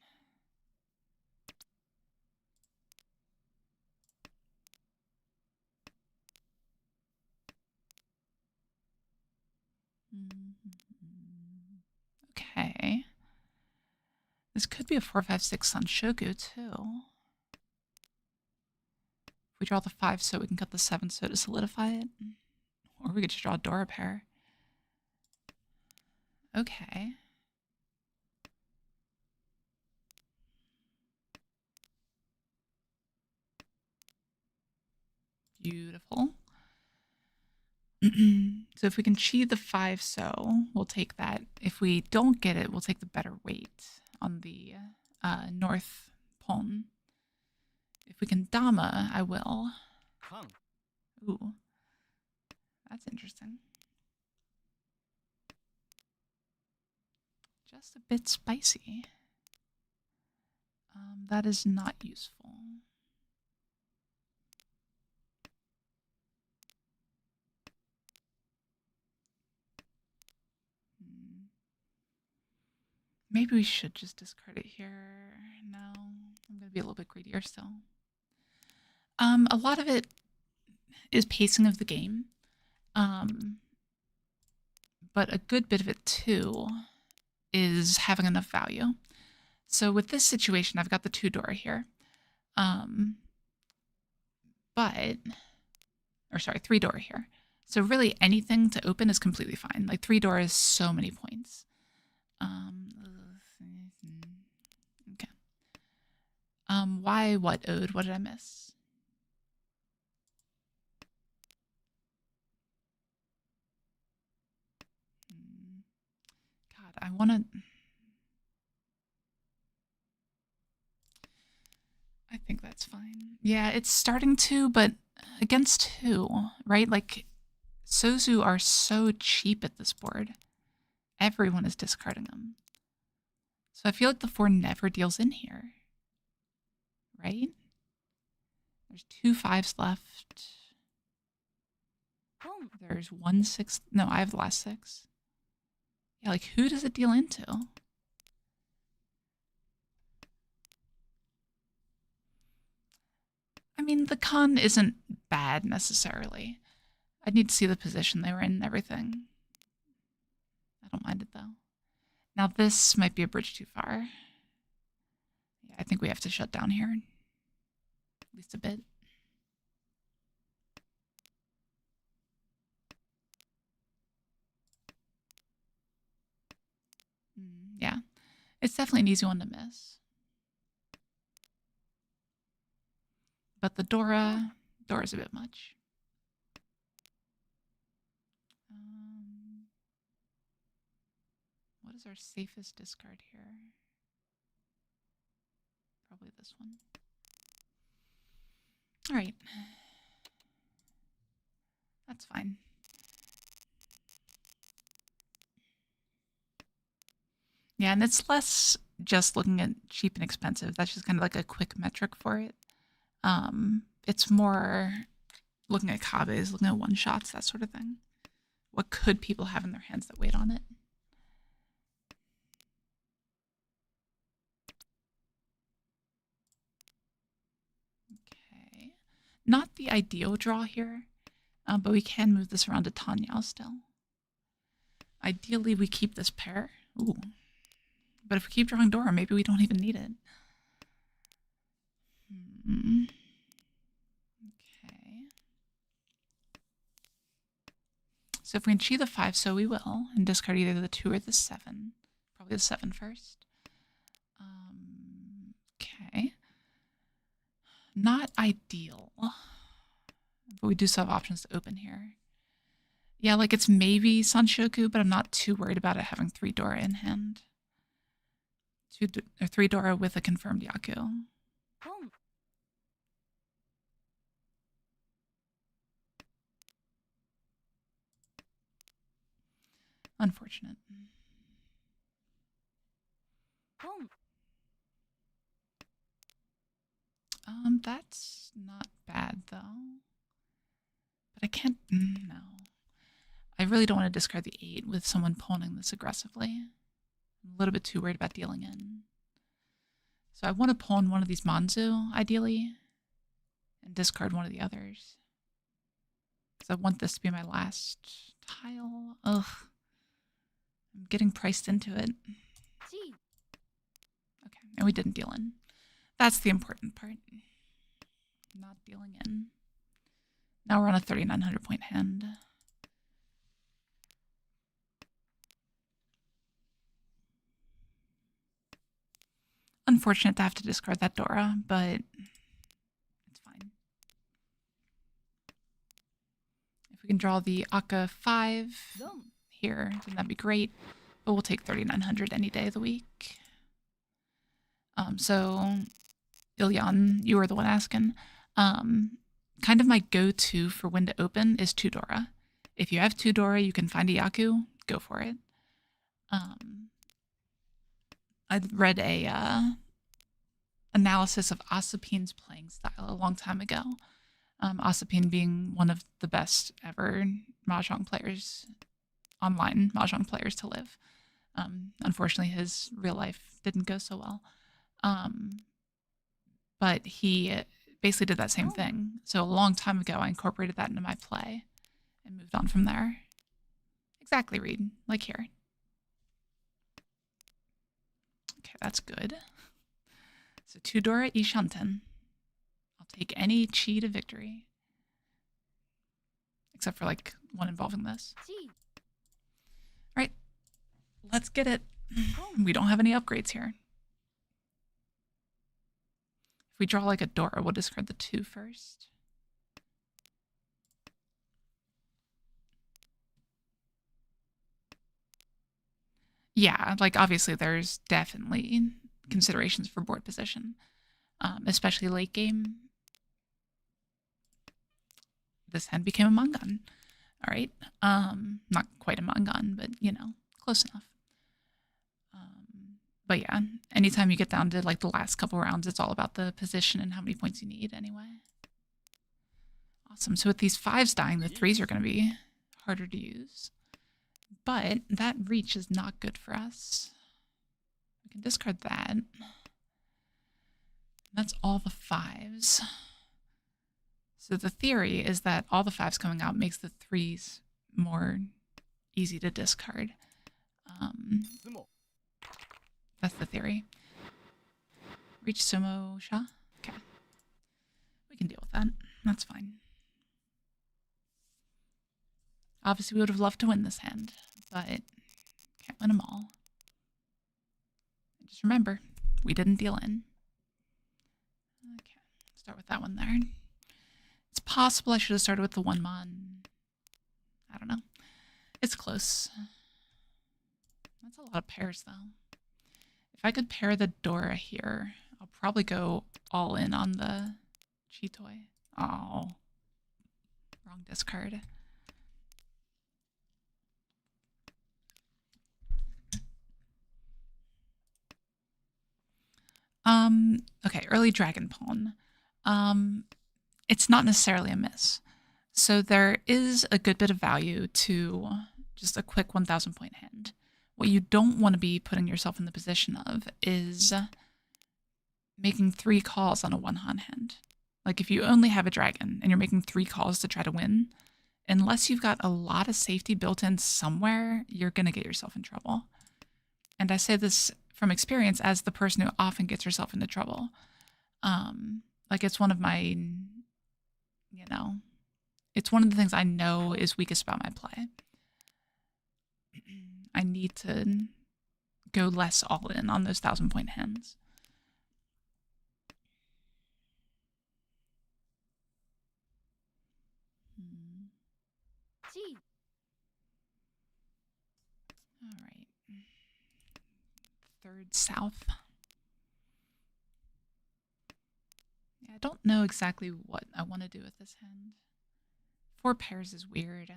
Okay. This could be a 4-5-6 on Shogu, too. If we draw the 5 so we can cut the 7 so to solidify it. Or we could just draw a Dora pair. Okay. Beautiful. So if we can chi the 5 so, we'll take that. If we don't get it, we'll take the better weight on the north pon. If we can dama, I will. Ooh. That's interesting. Just a bit spicy. That is not useful. Maybe we should just discard it here. No, I'm going to be a little bit greedier still. A lot of it is pacing of the game. But a good bit of it too is having enough value. So with this situation, I've got the 2 Dora here. 3 Dora here. So really anything to open is completely fine. Like 3 Dora is so many points. Okay. Why what ode? What did I miss? God, I want to... I think that's fine. Yeah, it's starting to, but against who, right? Like, Sozu are so cheap at this board. Everyone is discarding them. So I feel like the 4 never deals in here. Right? There's 2 5s left. There's 1 6. No, I have the last 6. Yeah, like, who does it deal into? I mean, the con isn't bad necessarily. I'd need to see the position they were in and everything. I don't mind it though. Now this might be a bridge too far. Yeah, I think we have to shut down here. At least a bit. Yeah, it's definitely an easy one to miss. But the Dora's a bit much. What is our safest discard here? Probably this one. All right. That's fine. Yeah, and it's less just looking at cheap and expensive. That's just kind of like a quick metric for it. It's more looking at kabes, looking at one-shots, that sort of thing. What could people have in their hands that wait on it? Okay. Not the ideal draw here, but we can move this around to Tanyao still. Ideally, we keep this pair. Ooh. But if we keep drawing Dora, maybe we don't even need it. Okay. So if we can chi the 5, so we will, and discard either the 2 or the 7. Probably the 7 first. Okay. Not ideal. But we do still have options to open here. Yeah, like it's maybe Sanshoku, but I'm not too worried about it having 3 Dora in hand. 3 Dora with a confirmed Yaku. Unfortunate. That's not bad though. But I can't, no. I really don't want to discard the 8 with someone pawning this aggressively. I'm a little bit too worried about dealing in. So I want to pawn one of these Manzu, ideally, and discard one of the others. Because I want this to be my last tile. Ugh. I'm getting priced into it. Okay, and we didn't deal in. That's the important part. Not dealing in. Now we're on a 3,900 point hand. Unfortunate to have to discard that Dora, but it's fine. If we can draw the Akka 5 here, then that'd be great. But we'll take 3,900 any day of the week. So, Ilyan, you were the one asking. Kind of my go-to for when to open is 2 Dora. If you have 2 Dora, you can find a Yaku, go for it. I read a analysis of Asapin's playing style a long time ago. Asapin being one of the best ever Mahjong players, online Mahjong players to live. Unfortunately, his real life didn't go so well. But he basically did that same thing. So a long time ago, I incorporated that into my play and moved on from there. Exactly, Reed. Like here. Okay, that's good. So 2 Dora Ishanten. I'll take any chi to victory. Except for like one involving this. Alright. Let's get it. We don't have any upgrades here. If we draw like a Dora, we'll discard the 2 first. Yeah, like obviously there's definitely considerations for board position, especially late game. This hand became a Mangan. All right, not quite a Mangan, but you know, close enough. But yeah, anytime you get down to like the last couple rounds, it's all about the position and how many points you need anyway. Awesome. So with these 5s dying, the 3s are going to be harder to use. But that reach is not good for us. We can discard that. That's all the 5s. So the theory is that all the 5s coming out makes the 3s more easy to discard. That's the theory. Reach Sumo Sha? Okay. We can deal with that. That's fine. Obviously, we would have loved to win this hand, but can't win them all. Just remember, we didn't deal in. Okay, start with that one there. It's possible I should have started with the 1 mon. I don't know. It's close. That's a lot of pairs, though. If I could pair the Dora here, I'll probably go all in on the Chitoy. Oh, wrong discard. Okay, early Dragon Pawn. It's not necessarily a miss. So there is a good bit of value to just a quick 1,000 point hand. What you don't want to be putting yourself in the position of is making 3 calls on a 1-han hand. Like if you only have a dragon and you're making 3 calls to try to win, unless you've got a lot of safety built in somewhere, you're going to get yourself in trouble. And I say this from experience as the person who often gets herself into trouble. Like it's one of my, you know, it's one of the things I know is weakest about my play. I need to go less all in on those 1,000 point hands. All right. 3rd south. Yeah, I don't know exactly what I want to do with this hand. 4 pairs is weird.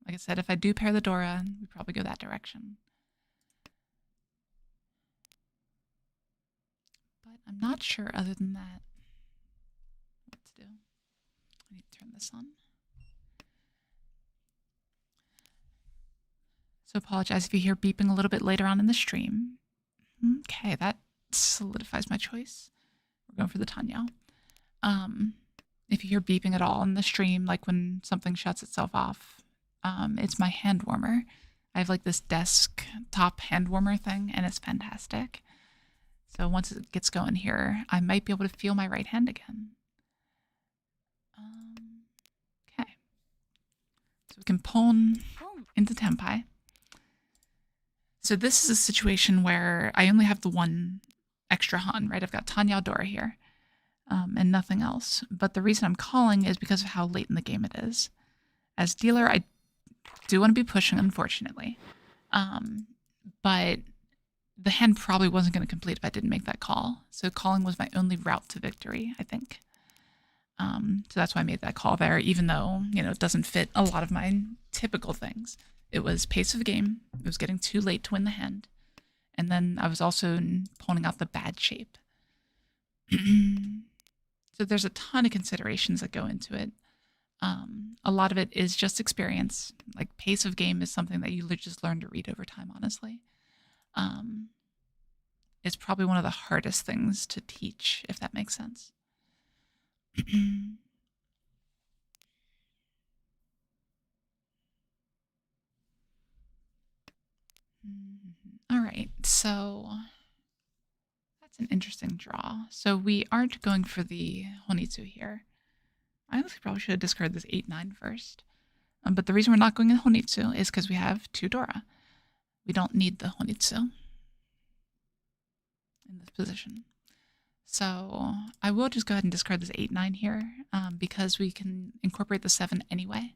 Like I said, if I do pair the Dora, we probably go that direction. But I'm not sure other than that what to do. I need to turn this on. So apologize if you hear beeping a little bit later on in the stream. Okay, that solidifies my choice. We're going for the Tanya. If you hear beeping at all in the stream, like when something shuts itself off, it's my hand warmer. I have like this desktop hand warmer thing, and it's fantastic. So once it gets going here, I might be able to feel my right hand again. Okay. So we can pawn into Tempai. So this is a situation where I only have the one extra Han, right? I've got Tanyao Dora here, and nothing else. But the reason I'm calling is because of how late in the game it is. As dealer, I do want to be pushing, unfortunately. But the hand probably wasn't going to complete if I didn't make that call. So calling was my only route to victory, I think. So that's why I made that call there, even though, it doesn't fit a lot of my typical things. It was pace of game. It was getting too late to win the hand. And then I was also pulling out the bad shape. So there's a ton of considerations that go into it. A lot of it is just experience. Like pace of game is something that you just learn to read over time, honestly. It's probably one of the hardest things to teach, if that makes sense. All right, so that's an interesting draw. So we aren't going for the Honitsu here. I honestly probably should have discarded this 8-9 first. But the reason we're not going in Honitsu is because we have 2 Dora. We don't need the Honitsu in this position. So I will just go ahead and discard this 8-9 here because we can incorporate the 7 anyway.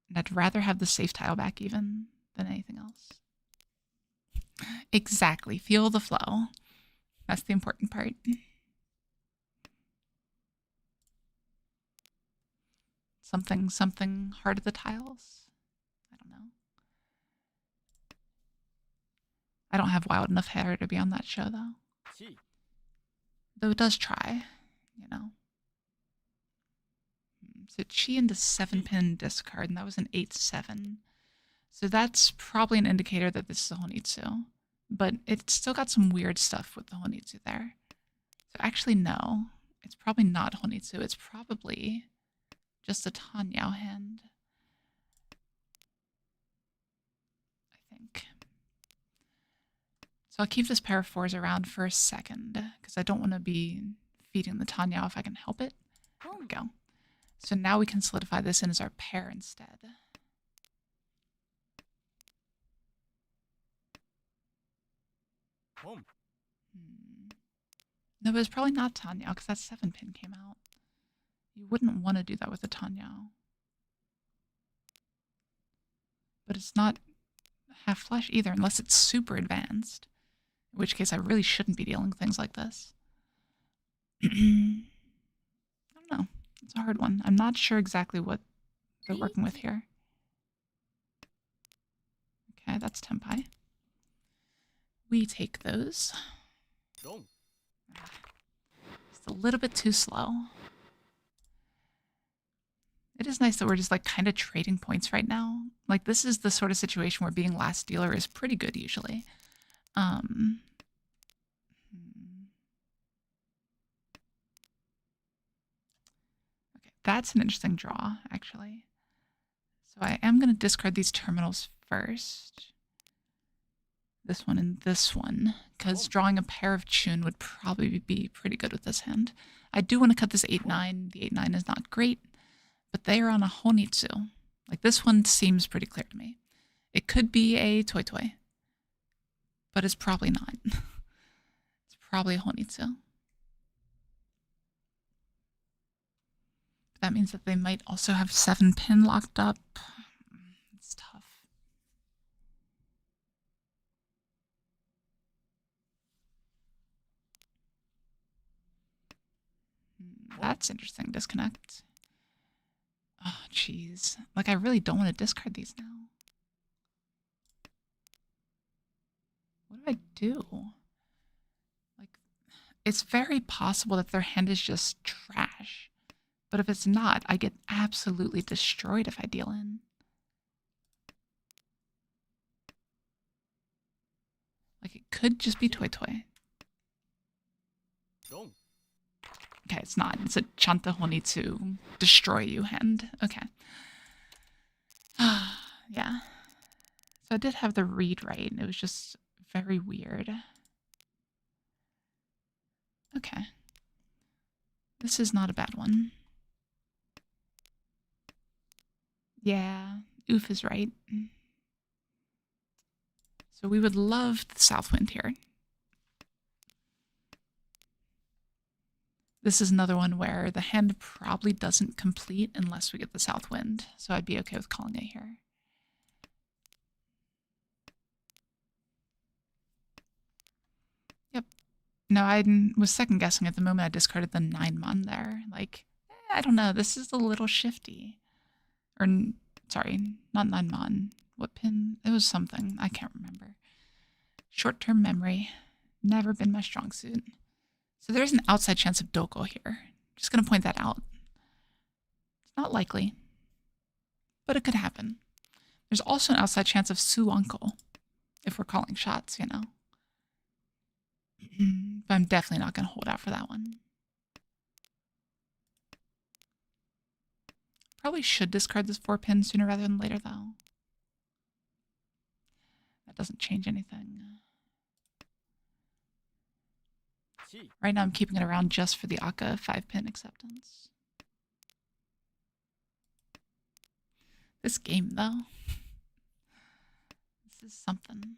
And I'd rather have the safe tile back even than anything else. Exactly. Feel the flow. That's the important part. Something heart of the tiles? I don't know. I don't have wild enough hair to be on that show, though. Though it does try, So chi into 7-pin discard, and that was an 8-7. So that's probably an indicator that this is a Honitsu. But it's still got some weird stuff with the Honitsu there. So actually, no. It's probably not Honitsu. It's probably just a Tanyao hand. I think. So I'll keep this pair of 4s around for a second, because I don't want to be feeding the Tanyao if I can help it. There we go. So now we can solidify this in as our pair instead. No, but it's probably not Tanyao, because that 7-pin came out. You wouldn't want to do that with a Tanyao. But it's not half flush either, unless it's super advanced. In which case I really shouldn't be dealing with things like this. I don't know. It's a hard one. I'm not sure exactly what they're working with here. Okay, that's Tempai. We take those. Just a little bit too slow. It is nice that we're just like kind of trading points right now. Like this is the sort of situation where being last dealer is pretty good usually. Okay, that's an interesting draw actually. So I am going to discard these terminals first. This one and this one, because drawing a pair of Chun would probably be pretty good with this hand. I do want to cut this 8-9. The 8-9 is not great, but they are on a Honitsu. Like this one seems pretty clear to me. It could be a Toy Toy, but it's probably not. It's probably a Honitsu. That means that they might also have 7-pin locked up. It's tough. That's interesting. Disconnect. Oh, jeez. Like, I really don't want to discard these now. What do I do? Like, it's very possible that their hand is just trash. But if it's not, I get absolutely destroyed if I deal in. Like, it could just be Toy Toy. Okay, it's not. It's a Chanta Honitsu destroy you hand. Okay. Yeah. So I did have the read right, and it was just very weird. Okay. This is not a bad one. Yeah, oof is right. So we would love the south wind here. This is another one where the hand probably doesn't complete unless we get the south wind. So I'd be okay with calling it here. Yep. No, I was second guessing at the moment I discarded the 9 mon there. Like, I don't know. This is a little shifty. Or, sorry, not 9 mon. What pin? It was something. I can't remember. Short-term memory. Never been my strong suit. So there's an outside chance of Doko here. Just going to point that out. It's not likely, but it could happen. There's also an outside chance of Su Uncle, if we're calling shots, you know. But I'm definitely not going to hold out for that one. Probably should discard this 4 pin sooner rather than later, though. That doesn't change anything. Right now I'm keeping it around just for the Akka 5 pin acceptance. This game, though. This is something.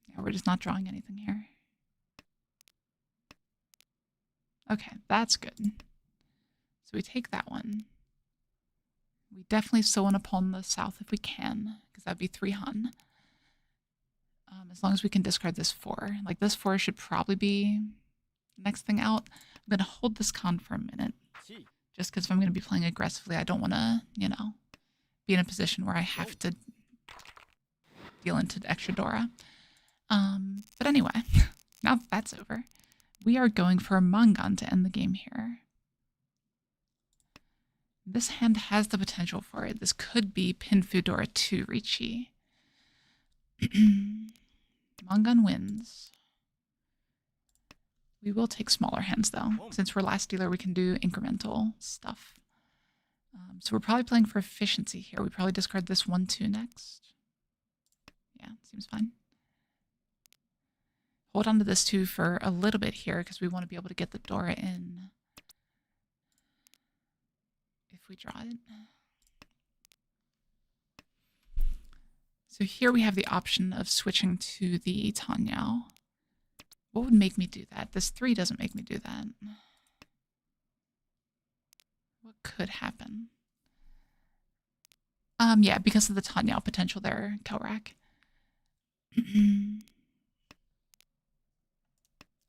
Yeah, we're just not drawing anything here. Okay, that's good. So we take that one. We definitely still want to pawn the south if we can, because that'd be 3 hun. As long as we can discard this 4. Like, this 4 should probably be the next thing out. I'm going to hold this con for a minute. Just because if I'm going to be playing aggressively, I don't want to, you know, be in a position where I have to deal into the extra Dora. But anyway, now that that's over, we are going for a Mangan to end the game here. This hand has the potential for it. This could be Pin Fudora 2 Riichi. Mangan wins. We will take smaller hands, though. Since we're last dealer, we can do incremental stuff. So we're probably playing for efficiency here. We probably discard this 1-2 next. Yeah, seems fine. Hold on to this 2 for a little bit here, because we want to be able to get the Dora in if we draw it. So here we have the option of switching to the Tanyao. What would make me do that? This 3 doesn't make me do that. What could happen? Yeah, because of the Tanyao potential there, Kelrak.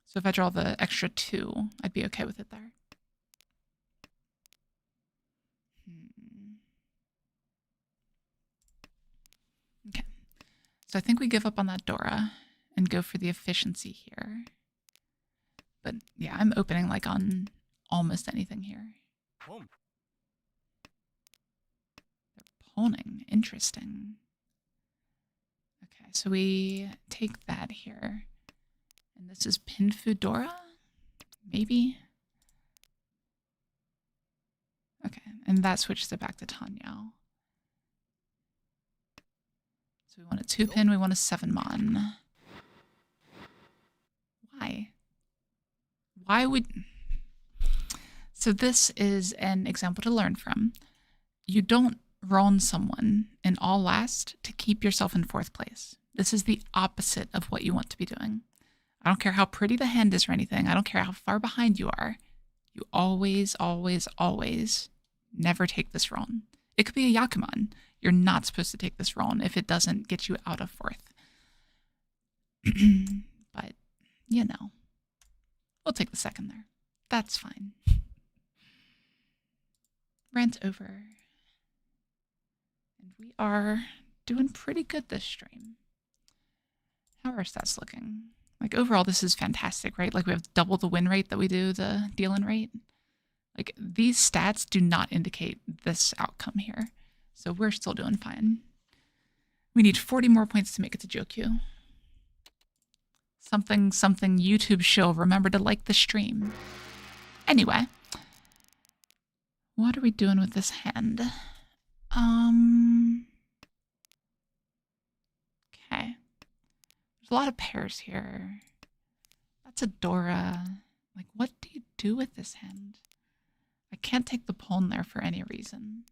So if I draw the extra 2, I'd be okay with it there. Okay. So I think we give up on that Dora and go for the efficiency here. But yeah, I'm opening like on almost anything here. They're pawning. Interesting. Okay, so we take that here. And this is Pin Fudora? Maybe? Okay, and that switches it back to Tanyao. So we want a 2 pin, we want a 7 mon. Why? Why would... So this is an example to learn from. You don't wrong someone in all last to keep yourself in 4th place. This is the opposite of what you want to be doing. I don't care how pretty the hand is or anything. I don't care how far behind you are. You always, always, always never take this wrong. It could be a Yakuman. You're not supposed to take this wrong if it doesn't get you out of 4th. But, you know, we'll take the 2nd there. That's fine. Rant over. And we are doing pretty good this stream. How are our stats looking? Like, overall, this is fantastic, right? Like, we have double the win rate that we do the deal-in rate. Like, these stats do not indicate this outcome here. So we're still doing fine. We need 40 more points to make it to Joukyuu. Something YouTube shill. Remember to like the stream. Anyway, What are we doing with this hand? Okay. There's a lot of pairs here. That's a Dora. Like, what do you do with this hand? I can't take the pawn there for any reason.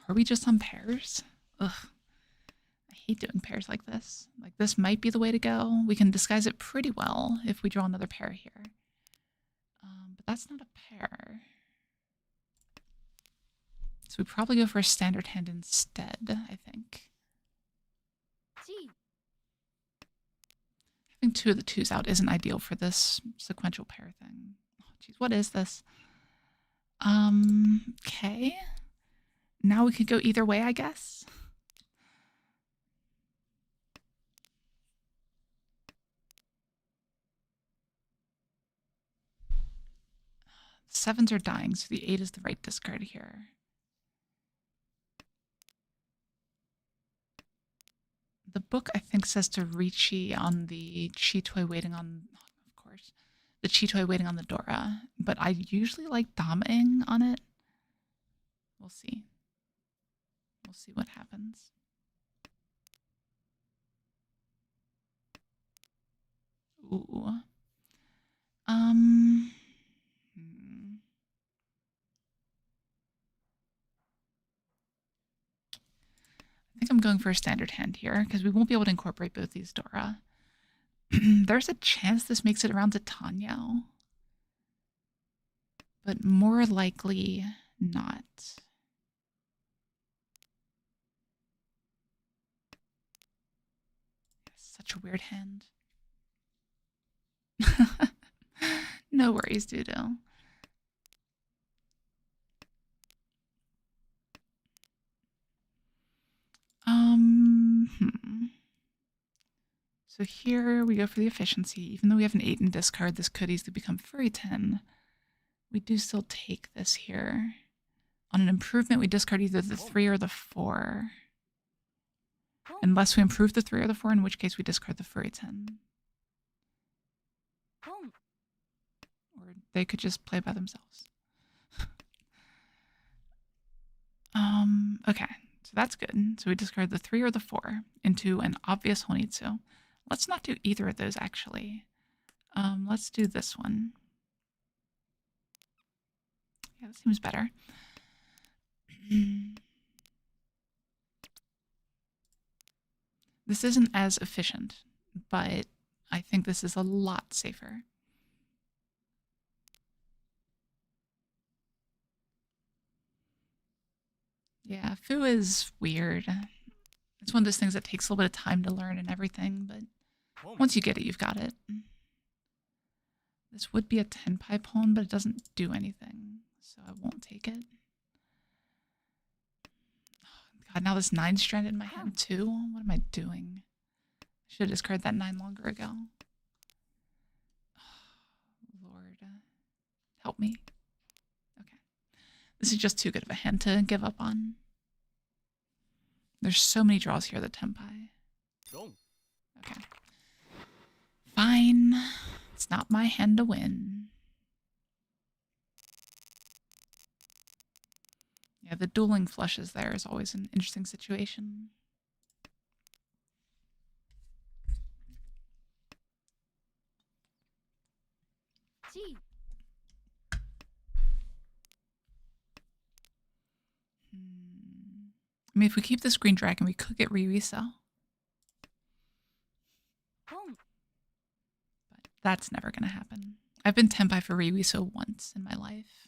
Are we just on pairs? Ugh. I hate doing pairs like this. Like, this might be the way to go. We can disguise it pretty well if we draw another pair here. But that's not a pair. So we probably go for a standard hand instead, I think. Having two of the twos out isn't ideal for this sequential pair thing. Oh, jeez, what is this? Okay. Now we could go either way, I guess. Sevens are dying, so the 8 is the right discard here. The book, I think, says to Riichi on the Chitoi waiting on, of course, the Chitoi waiting on the Dora, but I usually like Damaing on it. We'll see. We'll see what happens. Ooh. I think I'm going for a standard hand here because we won't be able to incorporate both these Dora. There's a chance this makes it around to Tanyao, but more likely not. Such a weird hand. No worries, Doodle. So here we go for the efficiency. Even though we have an 8 in discard, this could easily become furry 10. We do still take this here. On an improvement, we discard either the 3 or the 4. Unless we improve the 3 or the 4, in which case we discard the furry 10. Or they could just play by themselves. Okay, so that's good. So we discard the 3 or the 4 into an obvious Honitsu. Let's not do either of those, actually. Let's do this one. Yeah, that seems better. This isn't as efficient, but I think this is a lot safer. Yeah, Fu is weird. It's one of those things that takes a little bit of time to learn and everything, but once you get it, you've got it. This would be a Tenpai pawn, but it doesn't do anything, so I won't take it. God, now this 9 stranded in my hand too? What am I doing? I should have discarded that 9 longer ago. Lord. Help me. Okay. This is just too good of a hand to give up on. There's so many draws here, the Tenpai. Okay. Fine. It's not my hand to win. Yeah, the dueling flushes there is always an interesting situation. I mean, if we keep this green dragon, we could get Riichi. But that's never going to happen. I've been Tenpai for Riichi once in my life.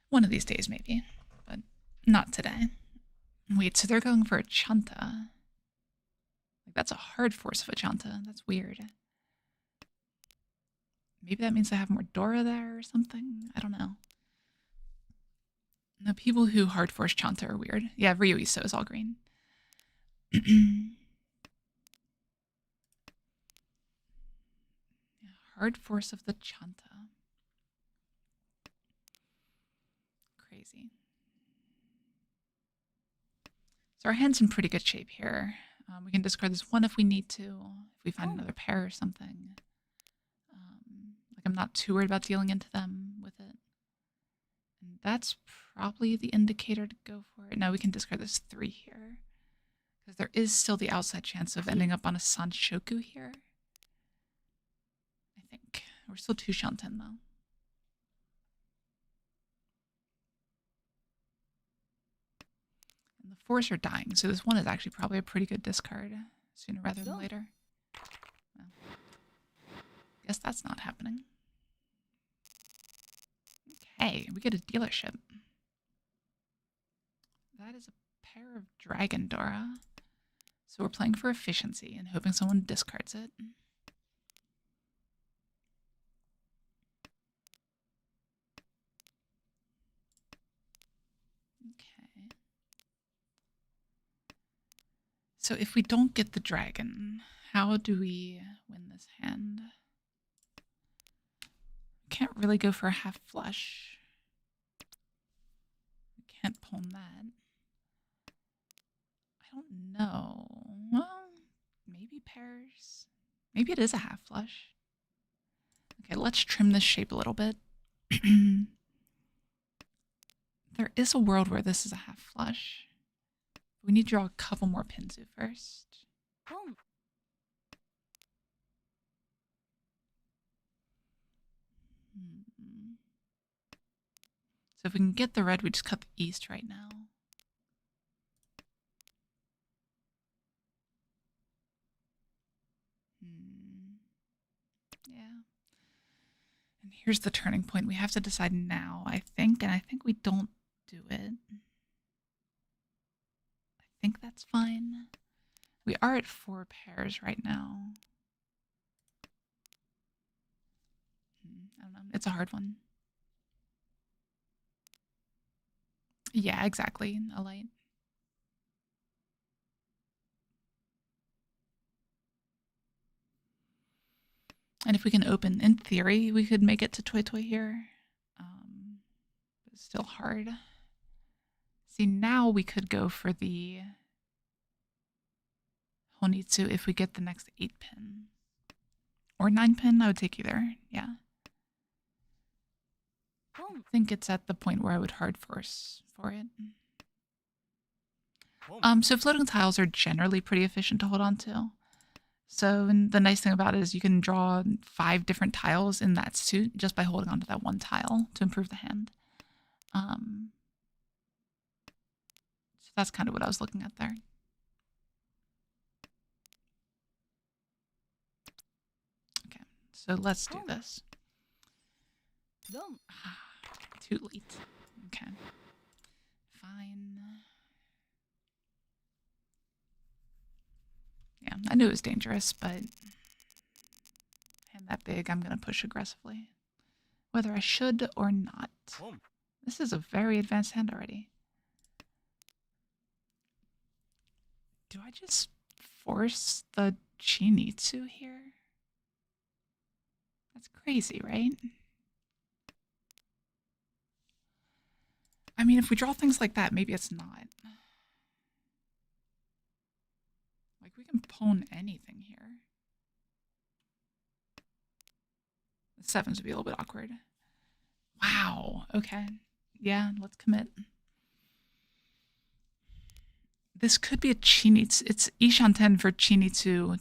One of these days, maybe. But not today. Wait, so they're going for a Chanta. Like, that's a hard force of a Chanta. That's weird. Maybe that means I have more Dora there or something? I don't know. No, people who hard force Chanta are weird. Yeah, Ryuiso is all green. Yeah, hard force of the Chanta. Crazy. So our hand's in pretty good shape here. We can discard this 1 if we need to, if we find another pair or something. Like I'm not too worried about dealing into them with it. And that's probably the indicator to go for it. Now we can discard this 3 here. Because there is still the outside chance of ending up on a Sanshoku here. I think. We're still 2 Shanten though. And the 4s are dying, so this 1 is actually probably a pretty good discard sooner rather than later. Well, guess that's not happening. Okay, we get a dealership. That is a pair of Dragon Dora. So we're playing for efficiency and hoping someone discards it. Okay. So if we don't get the dragon, how do we win this hand? Can't really go for a half flush. We can't palm that. I don't know. Well, maybe pairs. Maybe it is a half flush. Okay, let's trim this shape a little bit. There is a world where this is a half flush. We need to draw a couple more Pinzu first. So if we can get the red, we just cut the east right now. Yeah. And here's the turning point. We have to decide now, I think, and I think we don't do it. I think that's fine. We are at 4 pairs right now. I don't know. It's a hard one. Yeah, exactly. A light. And if we can open, in theory, we could make it to Toy Toy here. But it's still hard. See, now we could go for the Honitsu if we get the next 8 pin. Or 9 pin, I would take either. Yeah. I think it's at the point where I would hard force for it. So floating tiles are generally pretty efficient to hold on to. So and the nice thing about it is you can draw 5 different tiles in that suit just by holding on to that one tile to improve the hand. So that's kind of what I was looking at there. Okay, so let's do this. Too late. Okay. Fine. Yeah, I knew it was dangerous, but hand that big, I'm going to push aggressively. Whether I should or not. This is a very advanced hand already. Do I just force the Chinitsu here? That's crazy, right? I mean, if we draw things like that, maybe it's not. Like, we can pawn anything here. The 7s would be a little bit awkward. Wow, okay. Yeah, let's commit. This could be a Chinitsu. It's Ishanten for Chinitsu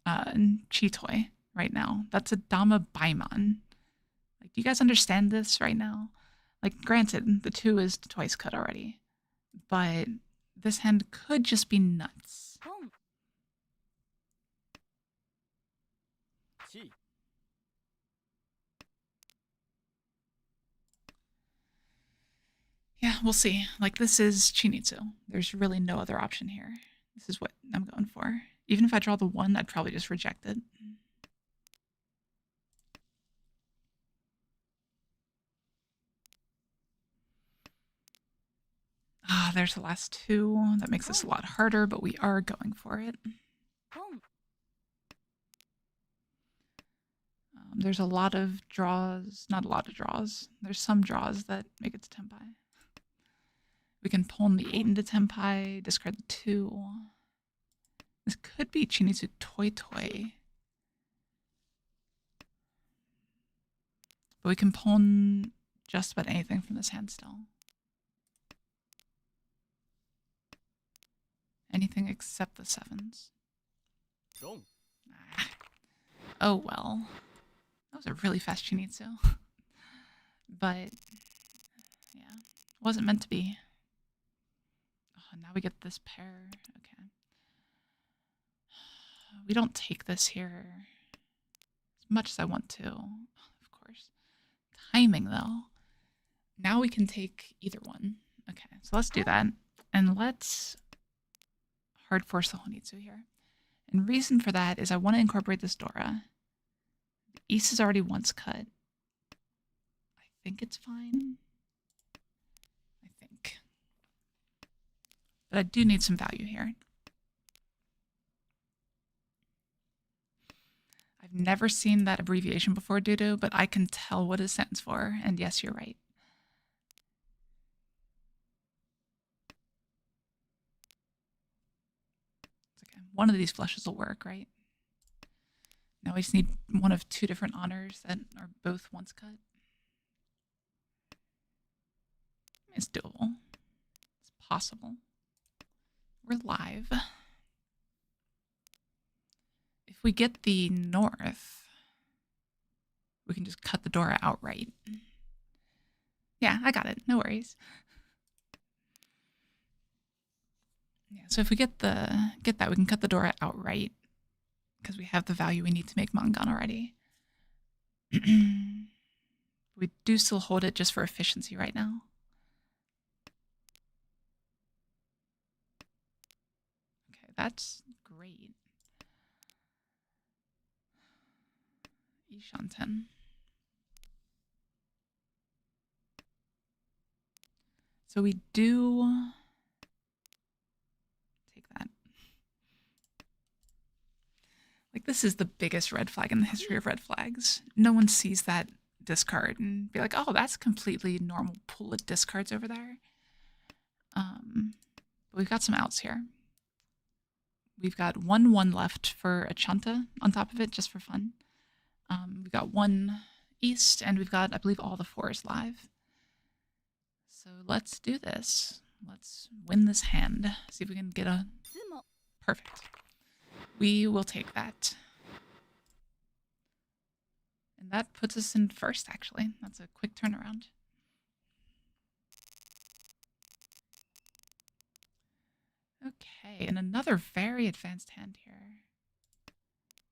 Chitoi right now. That's a Dama Baiman. Like, do you guys understand this right now? Like, granted, the 2 is twice cut already. But this hand could just be nuts. Yeah, we'll see. Like, this is Chinitsu. There's really no other option here. This is what I'm going for. Even if I draw the 1, I'd probably just reject it. Ah, there's the last 2. That makes this a lot harder, but we are going for it. There's a lot of draws. Not a lot of draws. There's some draws that make it to Tenpai. We can pawn the 8 into Tenpai, discard the 2. This could be Chinitsu Toy Toy. But we can pawn just about anything from this hand still. Anything except the sevens. Ah. Oh well. That was a really fast Chinitsu. But, yeah, wasn't meant to be. Oh, now we get this pair. Okay. We don't take this here as much as I want to, of course. Timing, though. Now we can take either one. Okay, so let's do that. And let's hard force the Honitsu here. And reason for that is I want to incorporate this Dora. The East is already once cut. I think it's fine. I think. But I do need some value here. I've never seen that abbreviation before, Dudu, but I can tell what it stands for. And yes, you're right. It's okay. One of these flushes will work, right? Now we just need one of two different honors that are both once cut. It's doable. It's possible. We're live. If we get the north, we can just cut the Dora outright. Yeah, I got it. No worries. Yeah, so if we get that, we can cut the Dora outright because we have the value we need to make Mangan already. We do still hold it just for efficiency right now. Okay, that's great. Ishanten. So we do take that. Like, this is the biggest red flag in the history of red flags. No one sees that discard and be like, oh, that's completely normal pool of discards over there. But we've got some outs here. We've got 1/1 left for a Chanta on top of it, just for fun. We've got 1 east, and we've got, I believe, all the 4s live. So let's do this. Let's win this hand. See if we can get a... Perfect. We will take that. And that puts us in first, actually. That's a quick turnaround. Okay, and another very advanced hand here.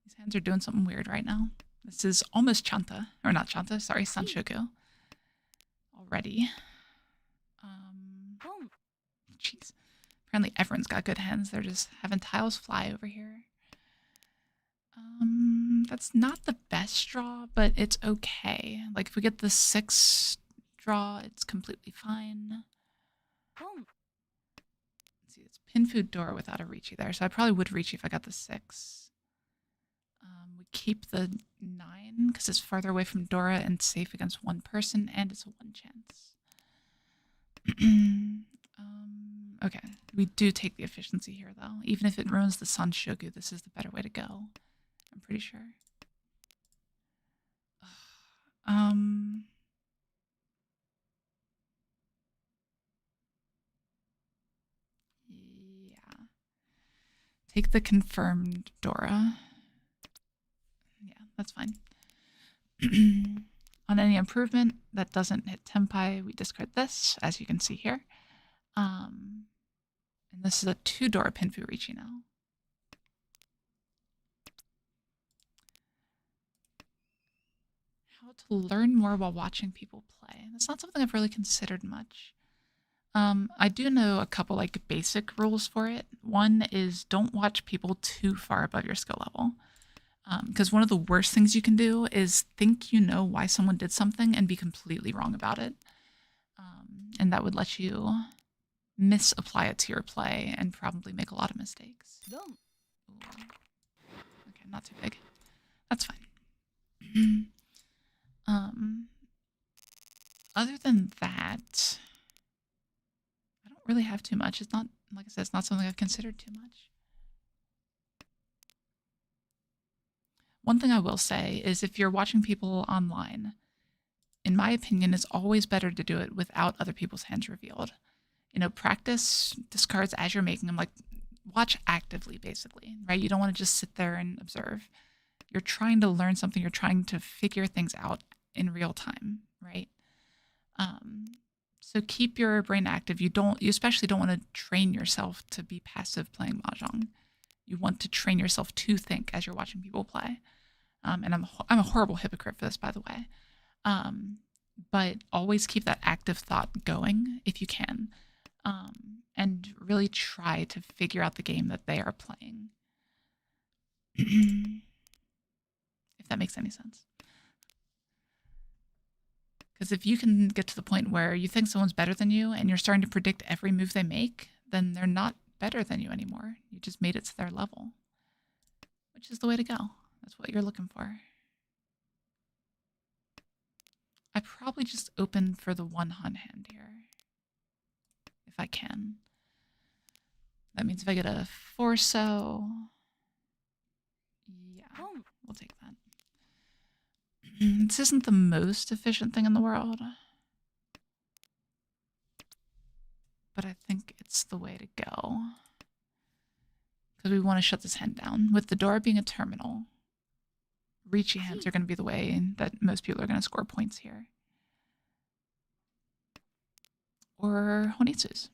These hands are doing something weird right now. This is almost Chanta, or not Chanta, sorry, Sanshoku. Already. Jeez. Apparently everyone's got good hands. They're just having tiles fly over here. That's not the best draw, but it's okay. Like, if we get the 6 draw, it's completely fine. Let's see, it's Pinfu Dora without a Riichi there, so I probably would Riichi if I got the 6. We keep the 9 because it's farther away from Dora and safe against one person, and it's a 1 chance. Okay, we do take the efficiency here, though. Even if it ruins the Sanshoku, this is the better way to go. I'm pretty sure. Yeah. Take the confirmed Dora. Yeah, that's fine. On any improvement that doesn't hit Tenpai, we discard this, as you can see here. And this is a 2 Dora Pinfu Riichi now. How to learn more while watching people play. That's not something I've really considered much. I do know a couple like basic rules for it. One is don't watch people too far above your skill level. Because one of the worst things you can do is think you know why someone did something and be completely wrong about it. And that would let you misapply it to your play and probably make a lot of mistakes. Ooh. Okay, not too big. That's fine. Other than that, I don't really have too much. It's not, like I said, it's not something I've considered too much. One thing I will say is if you're watching people online, in my opinion, it's always better to do it without other people's hands revealed. You know, practice discards as you're making them, like watch actively, basically, right? You don't want to just sit there and observe. You're trying to learn something, you're trying to figure things out in real time, right? So keep your brain active. You especially don't want to train yourself to be passive playing Mahjong. You want to train yourself to think as you're watching people play. And I'm a horrible hypocrite for this, by the way. But always keep that active thought going if you can. And really try to figure out the game that they are playing. If that makes any sense. Because if you can get to the point where you think someone's better than you and you're starting to predict every move they make, then they're not better than you anymore. You just made it to their level, which is the way to go. That's what you're looking for. I probably just open for the 1 Hun hand here, if I can. That means if I get a 4-so, yeah, we'll take that. This isn't the most efficient thing in the world, but I think it's the way to go. Because we want to shut this hand down. With the door being a terminal, Riichi hands are going to be the way that most people are going to score points here. Or Honitsus.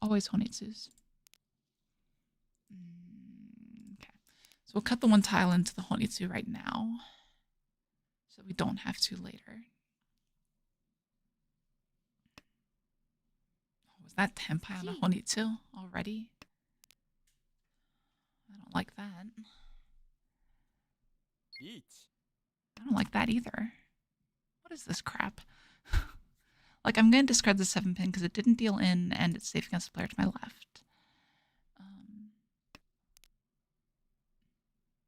Always Honitsus. Okay. So we'll cut the 1 tile into the Honitsu right now, so we don't have to later. Oh, was that Tenpai on a Honitsu already? I don't like that. I don't like that either. What is this crap? Like, I'm going to discard the 7-pin because it didn't deal in and it's safe against the player to my left.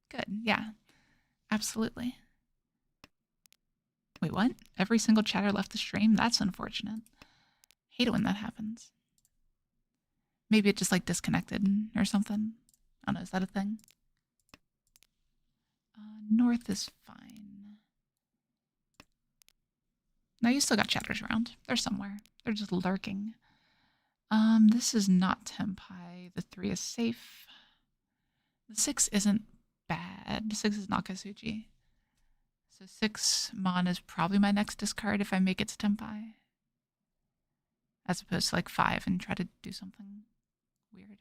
Good, yeah. Absolutely. Wait, what? Every single chatter left the stream? That's unfortunate. Hate it when that happens. Maybe it just, like, disconnected or something. I don't know, is that a thing? North is fine. Now you still got chatters around. They're somewhere. They're just lurking. This is not Tenpai. The 3 is safe. The 6 isn't bad. 6 is Nakasuchi. So 6 Mon is probably my next discard if I make it to Tenpai. As opposed to like 5 and try to do something weird.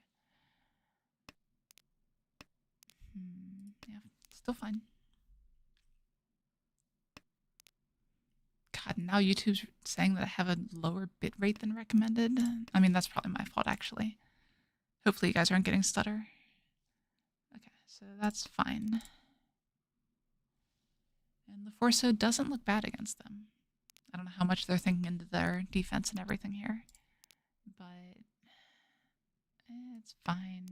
Yeah, still fine. God, now YouTube's saying that I have a lower bit rate than recommended. I mean, that's probably my fault, actually. Hopefully you guys aren't getting stutter. Okay, so that's fine. And the 4-so doesn't look bad against them. I don't know how much they're thinking into their defense and everything here, but it's fine.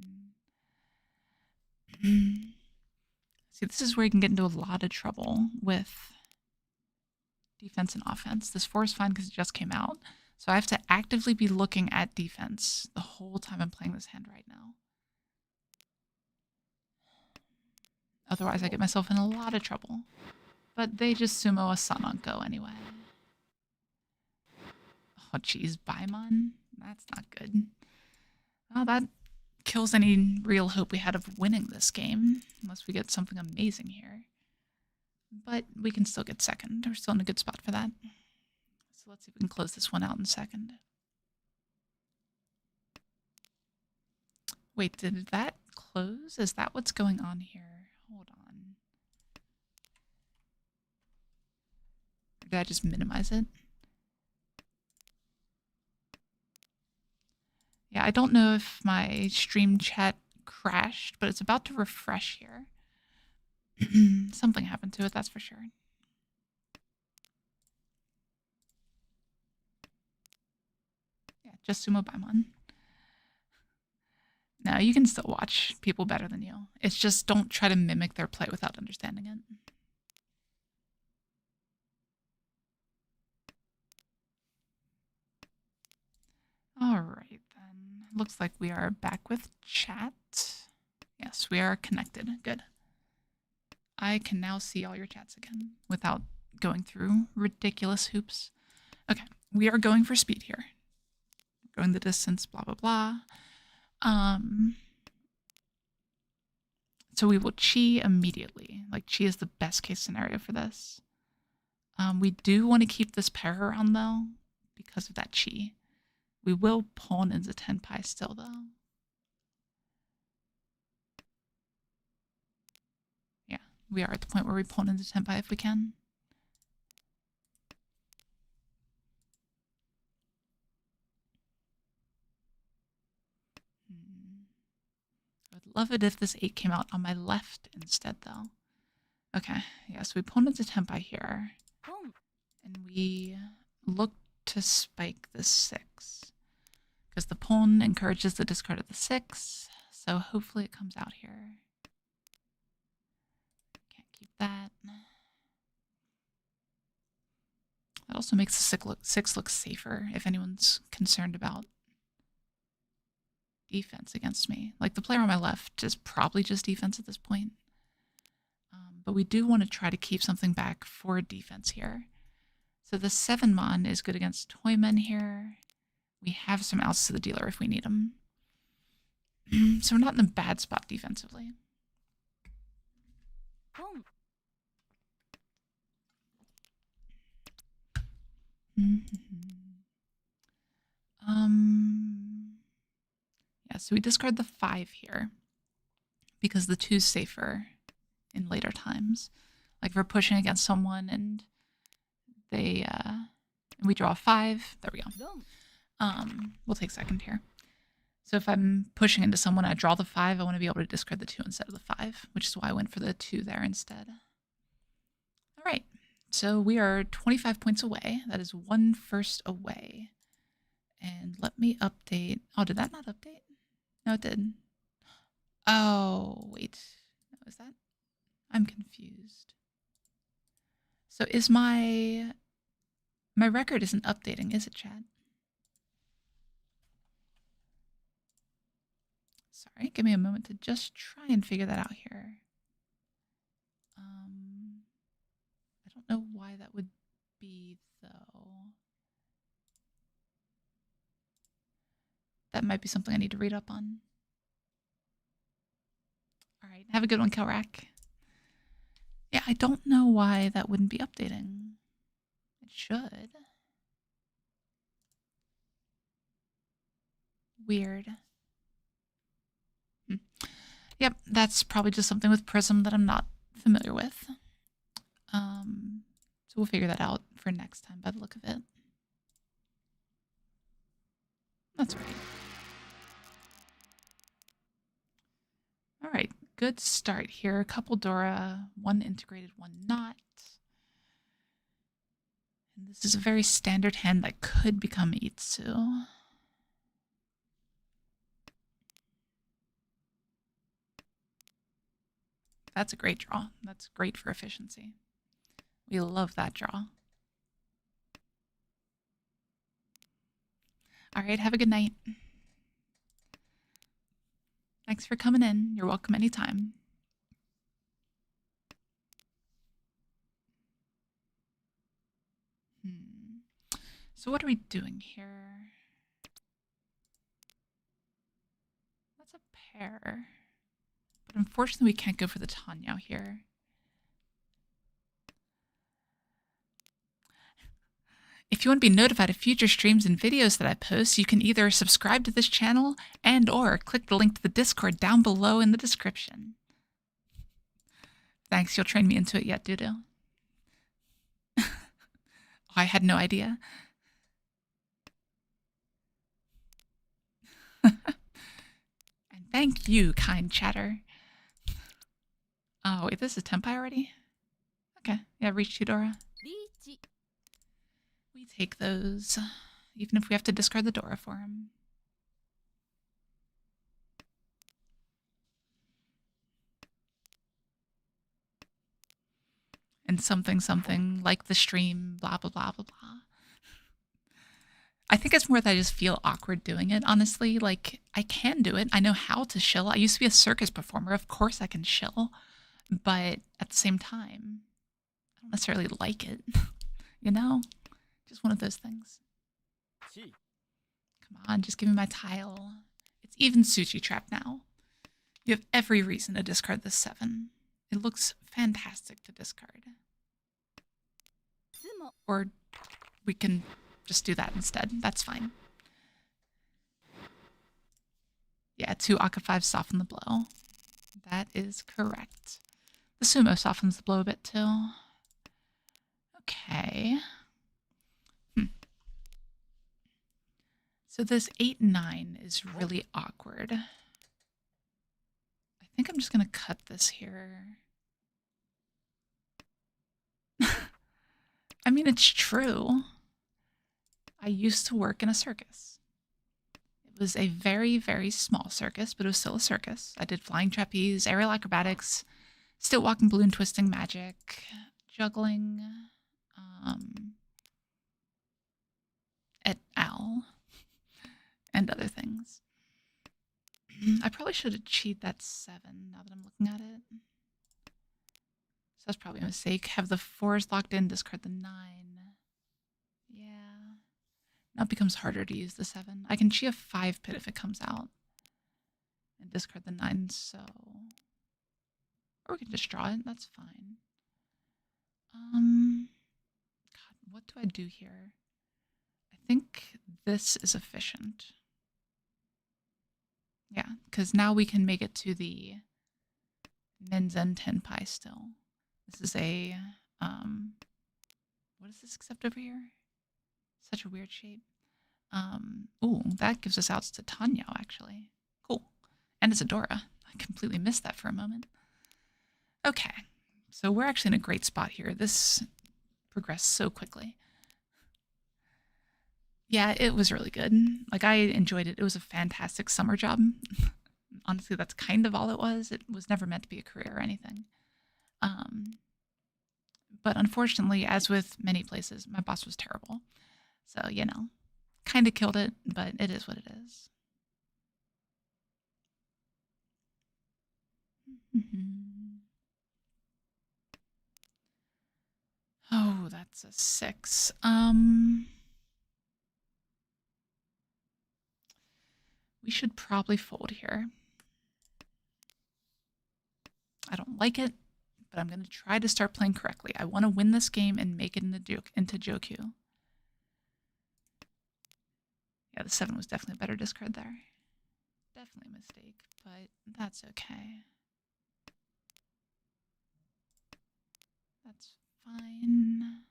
See, this is where you can get into a lot of trouble with defense and offense. This 4 is fine because it just came out. So I have to actively be looking at defense the whole time I'm playing this hand right now. Otherwise, I get myself in a lot of trouble. But they just sumo a Sun on go anyway. Oh, geez, Baimon? That's not good. Well, that kills any real hope we had of winning this game, unless we get something amazing here. But we can still get second. We're still in a good spot for that. So let's see if we can close this one out in second. Wait, did that close? Is that what's going on here? Hold on. Or did I just minimize it? Yeah, I don't know if my stream chat crashed, but it's about to refresh here. Something happened to it, that's for sure. Yeah, just sumo Baimon. No, you can still watch people better than you. It's just don't try to mimic their play without understanding it. All right, then. Looks like we are back with chat. Yes, we are connected. Good. I can now see all your chats again without going through ridiculous hoops. Okay, we are going for speed here. Going the distance, blah, blah, blah. So we will chi immediately. Like, chi is the best case scenario for this. We do want to keep this pair around, though, because of that chi. We will pawn into tenpai still, though. Yeah, we are at the point where we pawn into tenpai if we can. I would love it if this 8 came out on my left instead, though. Okay, yeah, so we pawn into tenpai here. And we look to spike the 6. Because the pawn encourages the discard of the 6. So hopefully it comes out here. Can't keep that. That also makes the 6 look safer if anyone's concerned about defense against me. Like, the player on my left is probably just defense at this point. But we do want to try to keep something back for defense here. So the 7 mon is good against toymen here. We have some outs to the dealer if we need them. So we're not in a bad spot defensively. Yeah, so we discard the 5 here because the 2's safer in later times. Like, if we're pushing against someone and they we draw a 5, there we go. We'll take second here. So if I'm pushing into someone, I draw the 5, I want to be able to discard the 2 instead of the 5, which is why I went for the 2 there instead. All right, so we are 25 points away. That is 1 first away. And let me update. Oh, did that not update? No, it did. Oh, wait. Is that? I'm confused. So is my record isn't updating, is it, Chad? Sorry, give me a moment to just try and figure that out here. I don't know why that would be, though. That might be something I need to read up on. All right, have a good one, Kelrak. Yeah, I don't know why that wouldn't be updating. It should. Weird. Yep, that's probably just something with Prism that I'm not familiar with. So we'll figure that out for next time by the look of it. That's right. All right, good start here. A couple Dora, 1 integrated, 1 not. And this is a very standard hand that could become Itsu. That's a great draw. That's great for efficiency. We love that draw. All right, have a good night. Thanks for coming in. You're welcome anytime. So what are we doing here? That's a pair. But unfortunately, we can't go for the Tanyao here. If you want to be notified of future streams and videos that I post, you can either subscribe to this channel and/or click the link to the Discord down below in the description. Thanks, you'll train me into it yet, Doodoo. I had no idea. And thank you, kind chatter. Oh, wait, this is Tenpai already? Okay, yeah, Riichi Dora. We take those, even if we have to discard the Dora for him. And something like the stream, blah, blah, blah, blah, blah. I think it's more that I just feel awkward doing it, honestly. Like, I can do it. I know how to shill. I used to be a circus performer. Of course I can shill. But at the same time, I don't necessarily like it, you know? Just one of those things. Come on, just give me my tile. It's even Sushi Trap now. You have every reason to discard this 7. It looks fantastic to discard. Or we can just do that instead. That's fine. Yeah, 2 Aka 5 soften the blow. That is correct. The Sumo softens the blow a bit too. Okay. So this 8-9 is really awkward. I think I'm just going to cut this here. I mean, it's true. I used to work in a circus. It was a very, very small circus, but it was still a circus. I did flying trapeze, aerial acrobatics, stilt walking, balloon twisting, magic, juggling, et al., and other things. I probably should have cheated that 7 now that I'm looking at it. So that's probably a mistake. Have the 4s locked in, discard the 9. Yeah. Now it becomes harder to use the 7. I can chi a 5 pit if it comes out. And discard the 9, so... Or we can just draw it, that's fine. God, what do I do here? I think this is efficient. Yeah, because now we can make it to the Menzen Tenpai still. This is a, what does this accept over here? Such a weird shape. Ooh, that gives us outs to Tanyo, actually. Cool. And it's Adora. I completely missed that for a moment. Okay, so we're actually in a great spot here. This progressed so quickly. Yeah, it was really good. Like, I enjoyed it. It was a fantastic summer job. Honestly, that's kind of all it was. It was never meant to be a career or anything. But unfortunately, as with many places, my boss was terrible. So, you know, kind of killed it, but it is what it is. Oh, that's a 6. We should probably fold here. I don't like it, but I'm going to try to start playing correctly. I want to win this game and make it into Joukyuu. Yeah, the 7 was definitely a better discard there. Definitely a mistake, but that's okay. That's fine.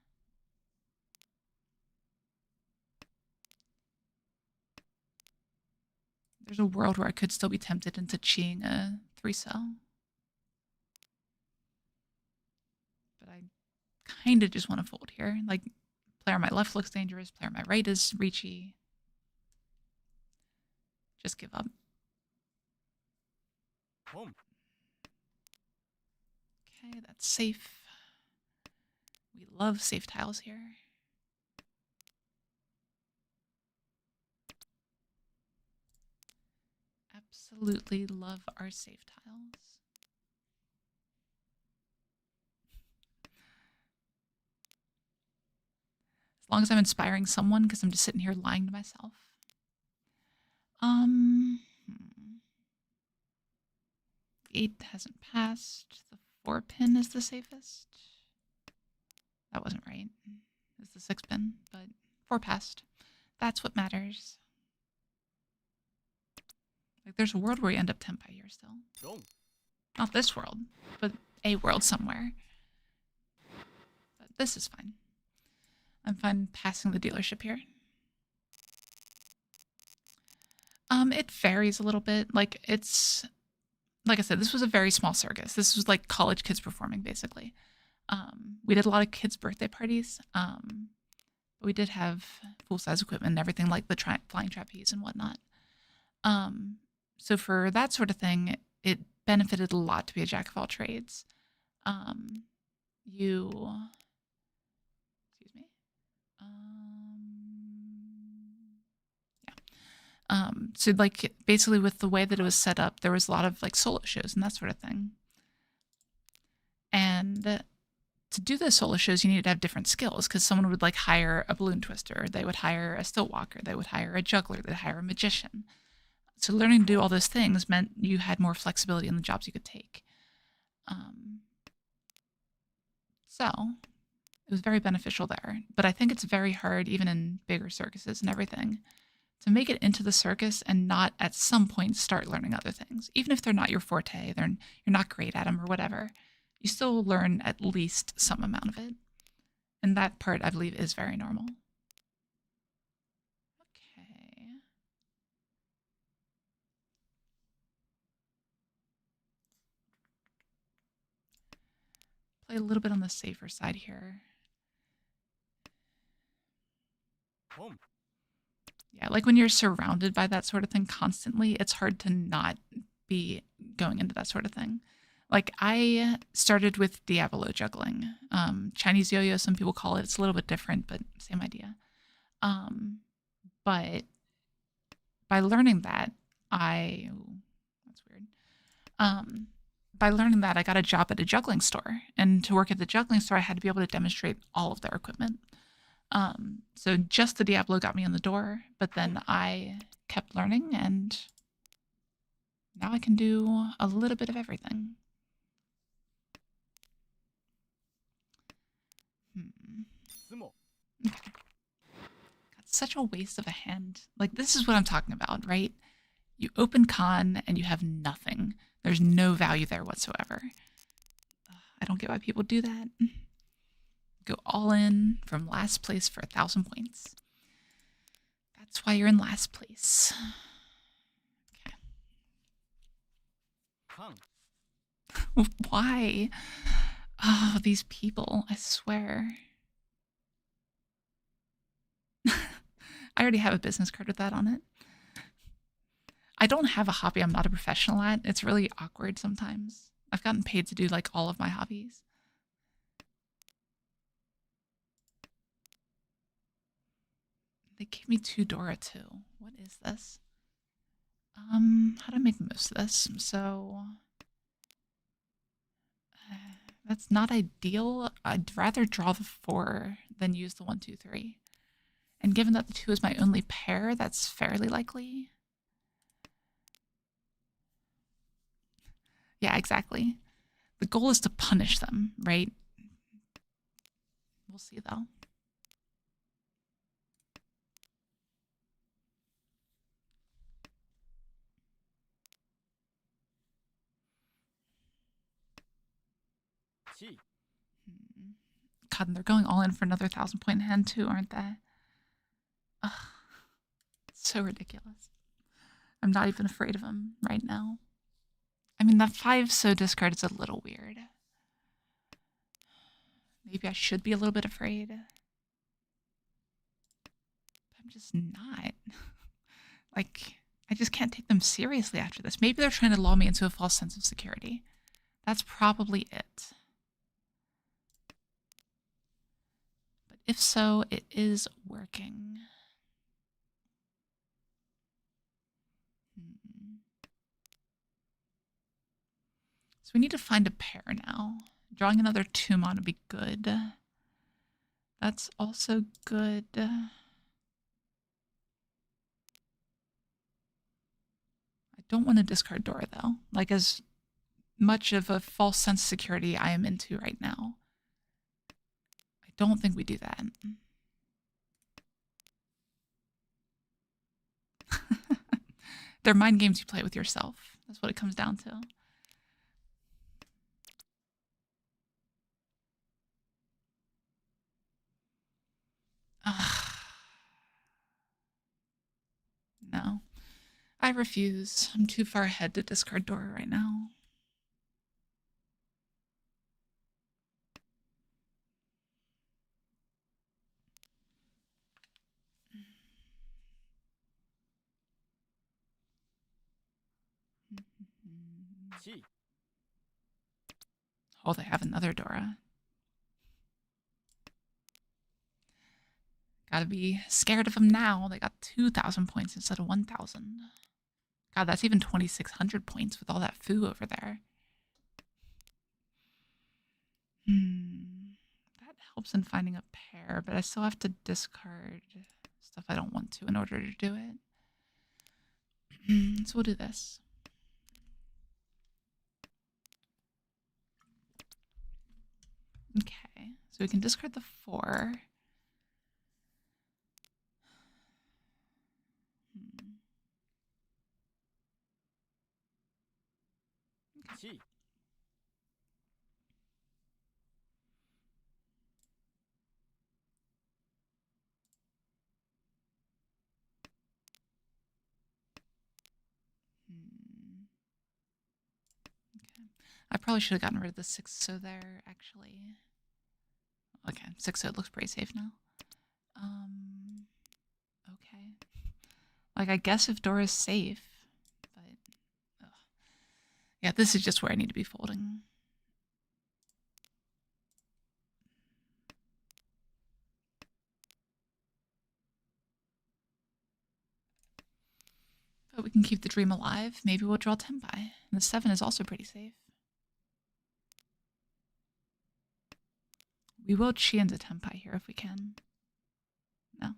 There's a world where I could still be tempted into cheating a 3-cell. But I kind of just want to fold here. Like, player on my left looks dangerous, player on my right is Riichi. Just give up. Okay, that's safe. We love safe tiles here. Absolutely love our safe tiles. As long as I'm inspiring someone, because I'm just sitting here lying to myself. 8 hasn't passed. The 4 pin is the safest. That wasn't right. It's the 6 pin, but 4 passed. That's what matters. Like, there's a world where you end up Tenpai here still. Not this world, but a world somewhere. But this is fine. I'm fine passing the dealership here. It varies a little bit. Like, it's... Like I said, this was a very small circus. This was like college kids performing, basically. We did a lot of kids' birthday parties. But we did have full-size equipment and everything, like the flying trapeze and whatnot. So for that sort of thing, it benefited a lot to be a jack of all trades. So like basically with the way that it was set up, there was a lot of like solo shows and that sort of thing. And to do the solo shows, you needed to have different skills because someone would like hire a balloon twister, they would hire a stilt walker, they would hire a juggler, they'd hire a magician. So learning to do all those things meant you had more flexibility in the jobs you could take. So it was very beneficial there. But I think it's very hard, even in bigger circuses and everything, to make it into the circus and not at some point start learning other things. Even if they're not your forte, you're not great at them or whatever, you still learn at least some amount of it. And that part, I believe, is very normal. Okay. Play a little bit on the safer side here. Yeah, like when you're surrounded by that sort of thing constantly, it's hard to not be going into that sort of thing. Like I started with Diabolo juggling. Chinese yo-yo, some people call it. It's a little bit different, but same idea. But by learning that, that's weird. By learning that, I got a job at a juggling store. And to work at the juggling store, I had to be able to demonstrate all of their equipment. So just the Diablo got me in the door, but then I kept learning and now I can do a little bit of everything. Okay. That's such a waste of a hand. Like, this is what I'm talking about, right? You open con and you have nothing. There's no value there whatsoever. I don't get why people do that. Go all in from last place for 1,000 points. That's why you're in last place. Okay. Why? Oh, these people, I swear. I already have a business card with that on it. I don't have a hobby I'm not a professional at. It's really awkward sometimes. I've gotten paid to do like all of my hobbies. They gave me 2 Dora too. What is this? How do I make the most of this? So that's not ideal. I'd rather draw the 4 than use the 1, 2, 3. And given that the 2 is my only pair, that's fairly likely. Yeah, exactly. The goal is to punish them, right? We'll see though. God, they're going all in for another 1,000-point hand too, aren't they? Ugh, it's so ridiculous. I'm not even afraid of them right now. I mean, that 5 so discard is a little weird. Maybe I should be a little bit afraid. But I'm just not. Like, I just can't take them seriously after this. Maybe they're trying to lull me into a false sense of security. That's probably it. But if so, it is working. So we need to find a pair now. Drawing another 2-mon would be good. That's also good. I don't want to discard Dora though. Like, as much of a false sense of security I am into right now, I don't think we do that. They're mind games you play with yourself. That's what it comes down to. No. I refuse. I'm too far ahead to discard Dora right now. Oh, they have another Dora. Gotta be scared of them now. They got 2,000 points instead of 1,000. God, that's even 2,600 points with all that foo over there. helps in finding a pair, but I still have to discard stuff I don't want to in order to do it. So we'll do this. Okay, so we can discard the 4. Okay. Okay. I probably should have gotten rid of the 6 so there, actually. Okay, 6 so it looks pretty safe now. Okay. Like, I guess if Dora's safe, but... Ugh. Yeah, this is just where I need to be folding. But we can keep the dream alive. Maybe we'll draw Tenpai. And the 7 is also pretty safe. We will chi into Tenpai here if we can. No.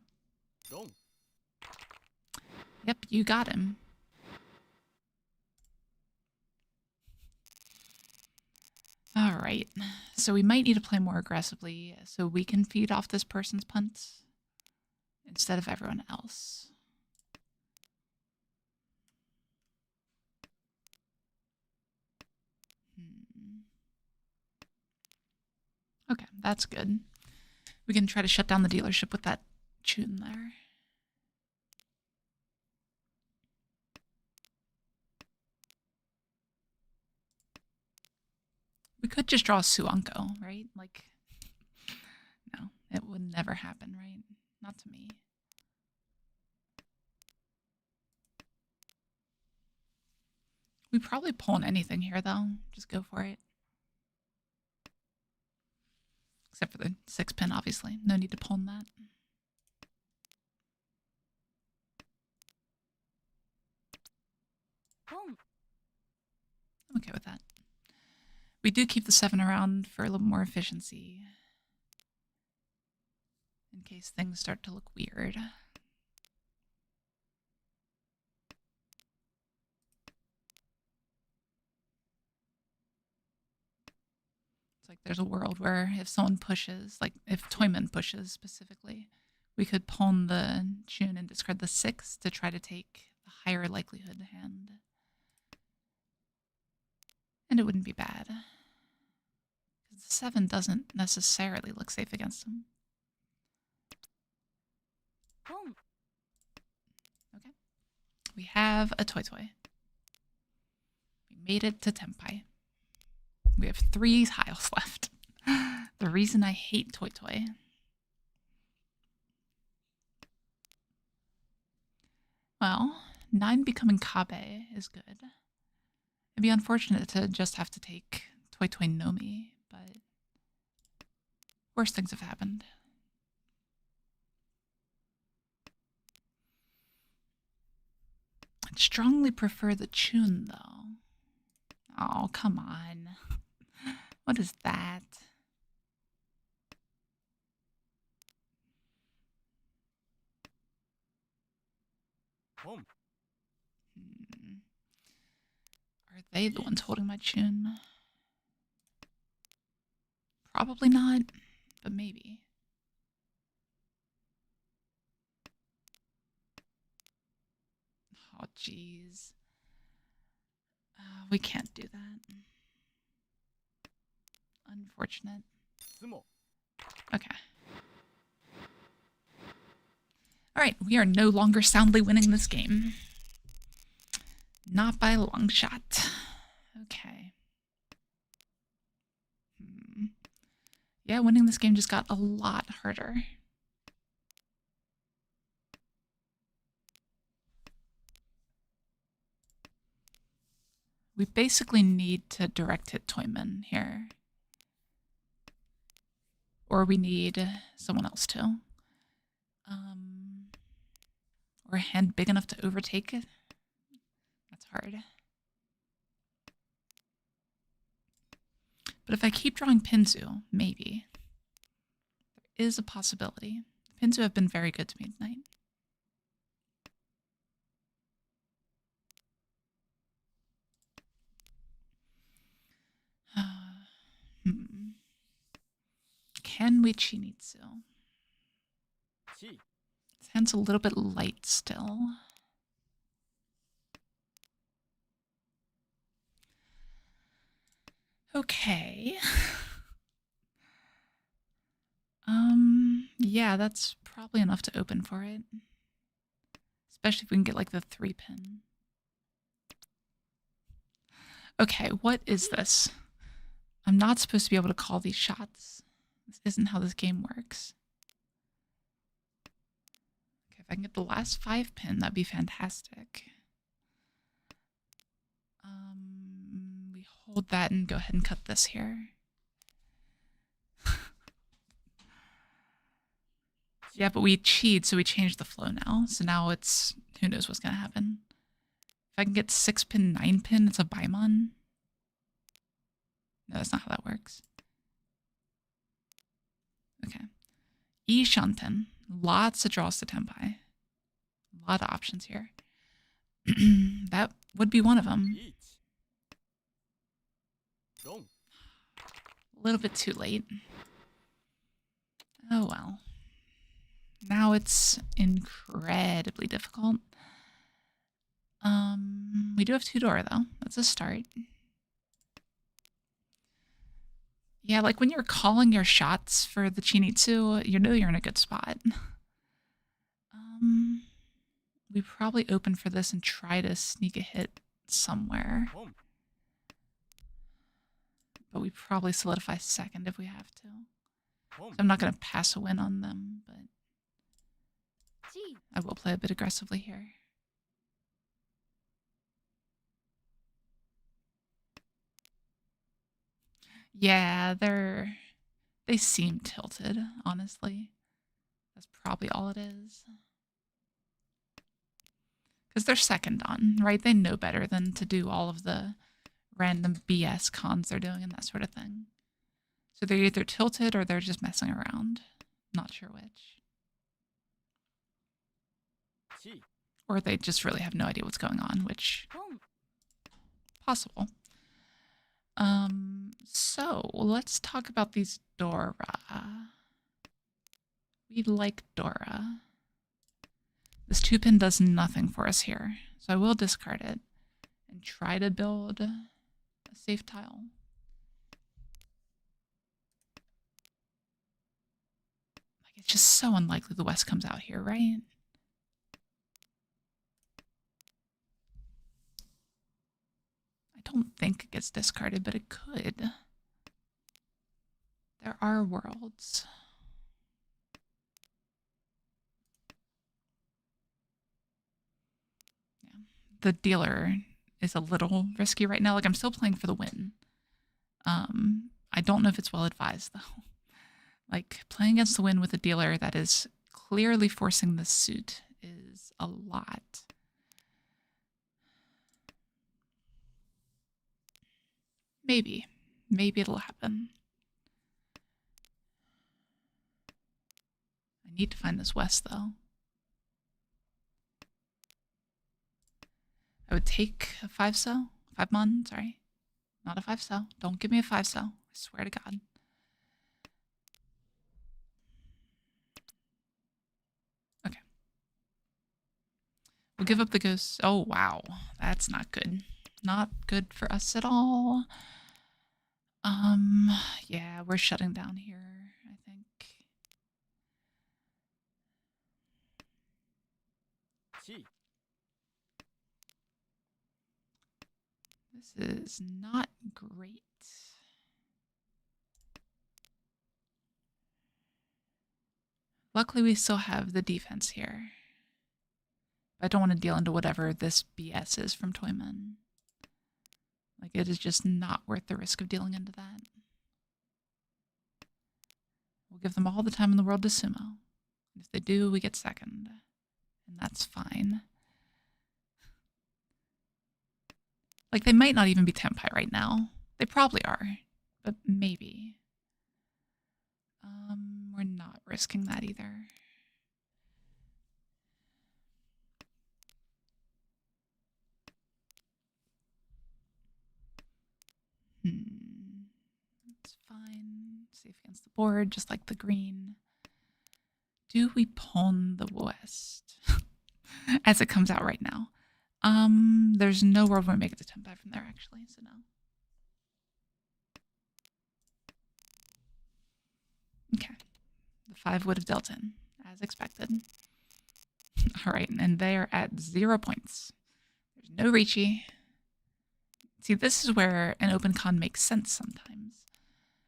Yep, you got him. Alright, so we might need to play more aggressively so we can feed off this person's punts instead of everyone else. Okay, that's good. We can try to shut down the dealership with that tune there. We could just draw a Suanko, right? Like, no, it would never happen, right? Not to me. We probably pawn anything here, though. Just go for it. Except for the 6 pin, obviously. No need to pawn that. I'm okay with that. We do keep the 7 around for a little more efficiency. In case things start to look weird. It's like there's a world where if someone pushes, like if Toyman pushes specifically, we could pawn the Chun and discard the 6 to try to take the higher likelihood hand. And it wouldn't be bad. Because the 7 doesn't necessarily look safe against him. Okay. We have a Toy Toy. We made it to Tenpai. We have 3 tiles left. The reason I hate Toy Toy. Well, 9 becoming Kabe is good. It'd be unfortunate to just have to take Toy Toy Nomi, but worse things have happened. I'd strongly prefer the Chun, though. Oh, come on. What is that? Are they the ones holding my Chun? Probably not, but maybe. Oh, jeez. We can't do that. Unfortunate. Okay. Alright, we are no longer soundly winning this game. Not by a long shot. Okay. Yeah, winning this game just got a lot harder. We basically need to direct hit Toyman here. Or we need someone else to. Or a hand big enough to overtake it. That's hard. But if I keep drawing Pinzu, maybe. is a possibility. The Pinzu have been very good to me tonight. Can we Chinitsu? His hand's a little bit light still. Okay. Yeah, that's probably enough to open for it. Especially if we can get like the 3-pin. Okay, what is this? I'm not supposed to be able to call these shots. This isn't how this game works. Okay, if I can get the last 5-pin, that'd be fantastic. We hold that and go ahead and cut this here. Yeah, but we cheat, so we changed the flow now. So now it's, who knows what's going to happen. If I can get 6-pin, 9-pin, it's a Baimon. No, that's not how that works. Okay. E Shanten. Lots of draws to Tenpai. A lot of options here. That would be one of them. A little bit too late. Oh well. Now it's incredibly difficult. We do have 2-door though. That's a start. Yeah, like when you're calling your shots for the Chinitsu, you know you're in a good spot. We probably open for this and try to sneak a hit somewhere. But we probably solidify second if we have to. So I'm not going to pass a win on them, but I will play a bit aggressively here. Yeah, they seem tilted, honestly. That's probably all it is. Because they're second on, right? They know better than to do all of the random BS cons they're doing and that sort of thing. So they're either tilted or they're just messing around. Not sure which. Or they just really have no idea what's going on, which possible. So let's talk about these Dora. We like Dora. This 2-pin does nothing for us here, so I will discard it and try to build a safe tile. Like, it's just so unlikely the West comes out here, right? I don't think it gets discarded, but it could. There are worlds. Yeah. The dealer is a little risky right now. Like, I'm still playing for the win. I don't know if it's well advised, though. Like, playing against the win with a dealer that is clearly forcing the suit is a lot. Maybe. Maybe it'll happen. I need to find this West, though. I would take a 5-so. 5-mon, sorry. Not a 5-so. Don't give me a 5-so. I swear to God. Okay. We'll give up the ghost. Oh, wow. That's not good. Not good for us at all. Yeah, we're shutting down here, I think. This is not great. Luckily, we still have the defense here. I don't want to deal into whatever this BS is from Toyman. Like, it is just not worth the risk of dealing into that. We'll give them all the time in the world to sumo. If they do, we get second. And that's fine. Like, they might not even be Tenpai right now. They probably are. But maybe. We're not risking that either. That's fine. Safe against the board, just like the green. Do we pawn the west? As it comes out right now. There's no world where we make it to 10-5 from there, actually, so no. Okay. The 5 would have dealt in, as expected. All right, and they are at 0 points. There's no Riichi. See, this is where an open con makes sense sometimes.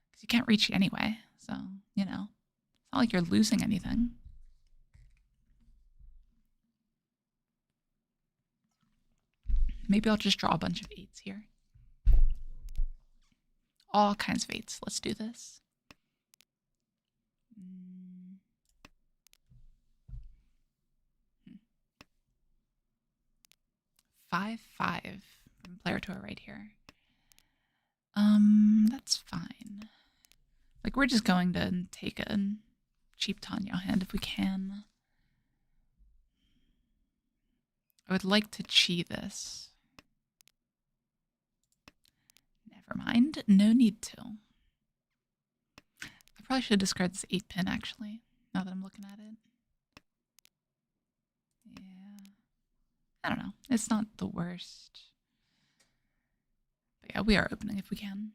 Because you can't Riichi anyway, so, you know. It's not like you're losing anything. Maybe I'll just draw a bunch of 8s here. All kinds of 8s. Let's do this. 5-5 from player to a right here. That's fine. Like, we're just going to take a cheap Tanya hand if we can. I would like to chi this. Never mind. No need to. I probably should discard this 8-pin, actually, now that I'm looking at it. Yeah. I don't know. It's not the worst. But yeah, we are opening if we can.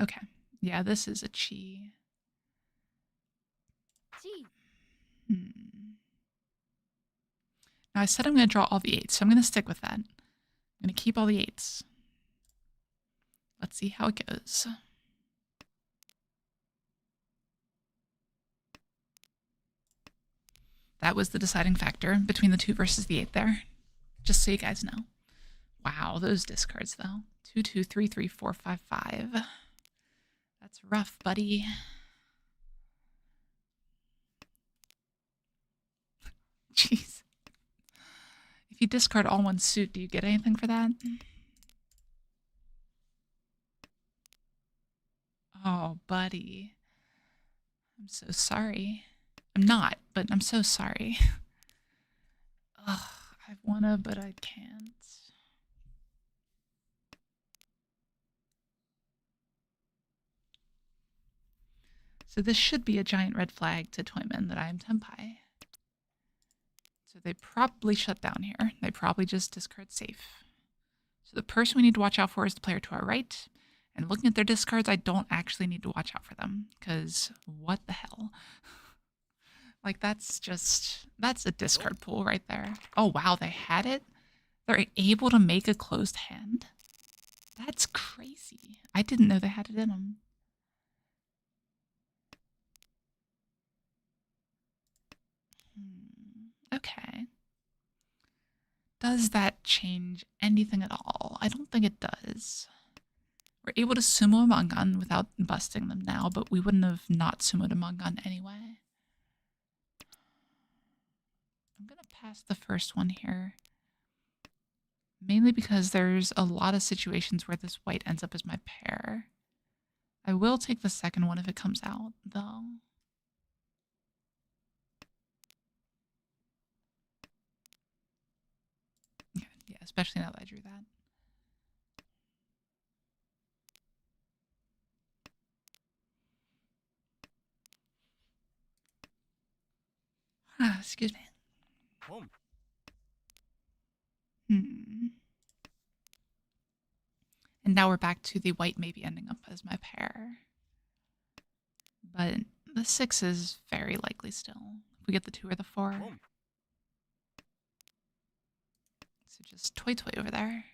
Okay. Yeah, this is a chi. Now I said I'm going to draw all the 8s, so I'm going to stick with that. I'm going to keep all the 8s. Let's see how it goes. That was the deciding factor between the 2 versus the 8 there. Just so you guys know. Wow, those discards though. 2, 2, 3, 3, 4, 5, 5. That's rough, buddy. Jeez. If you discard all one suit, do you get anything for that? Oh, buddy. I'm so sorry. I'm not, but I'm so sorry. Ugh, I wanna, but I can't. So this should be a giant red flag to Toyman that I am Tenpai. So they probably shut down here. They probably just discard safe. So the person we need to watch out for is the player to our right. And looking at their discards, I don't actually need to watch out for them. Because what the hell? Like, that's a discard pool right there. Oh, wow, they had it? They're able to make a closed hand? That's crazy. I didn't know they had it in them. Okay. Does that change anything at all? I don't think it does. We're able to sumo a Mangan without busting them now, but we wouldn't have not sumoed a Mangan anyway. I'm going to pass the first one here. Mainly because there's a lot of situations where this white ends up as my pair. I will take the second one if it comes out, though. Yeah, especially now that I drew that. Excuse me. And now we're back to the white maybe ending up as my pair. But the 6 is very likely still. If we get the 2 or the 4. So just toy over there.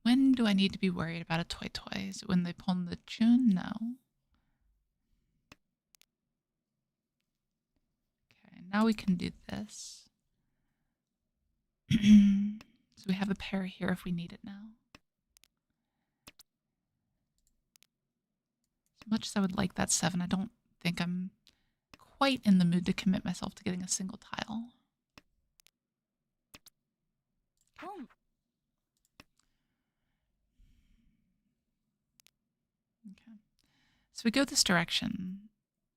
When do I need to be worried about a toy? Is it when they pull the June? No. Okay, now we can do this. So we have a pair here if we need it now. As much as I would like that 7, I don't think I'm quite in the mood to commit myself to getting a single tile. Okay. So we go this direction.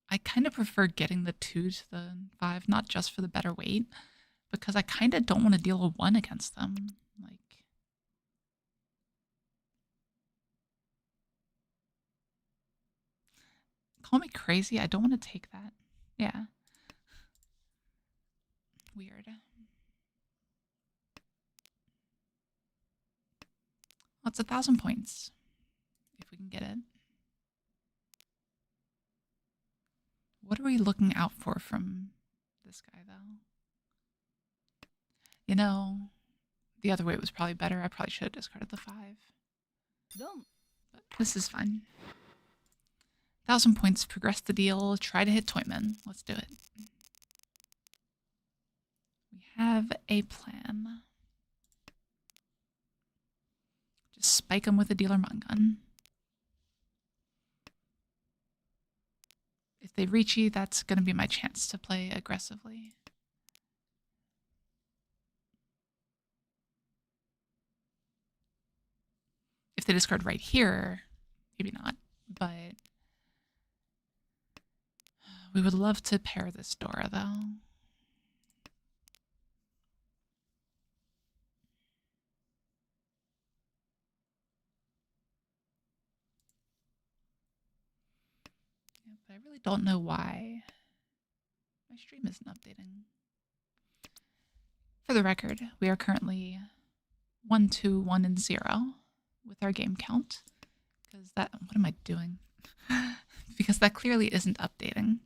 I kind of prefer getting the 2 to the 5, not just for the better weight, because I kind of don't want to deal a 1 against them. Like, call me crazy, I don't want to take that. Yeah. Weird. Well, it's 1,000 points, if we can get it. What are we looking out for from this guy, though? You know, the other way was probably better. I probably should have discarded the 5. But this is fine. 1,000 points, progress the deal, try to hit Toyman. Let's do it. We have a plan. Just spike him with a dealer mung gun. If they Riichi, that's going to be my chance to play aggressively. If they discard right here, maybe not, but we would love to pair this Dora, though. Yeah, but I really don't know why my stream isn't updating. For the record, we are currently 1, 2, 1, and 0 with our game count. Because that, what am I doing? Because that clearly isn't updating.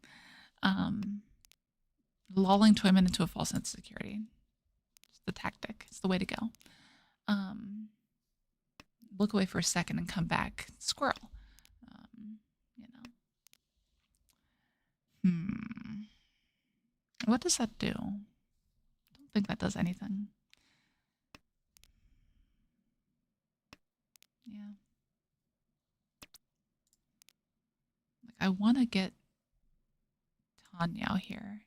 Lulling Toyman into a false sense of security. It's the tactic. It's the way to go. Look away for a second and come back. Squirrel. You know. What does that do? I don't think that does anything. Yeah. Like, I want to get Tanyao here.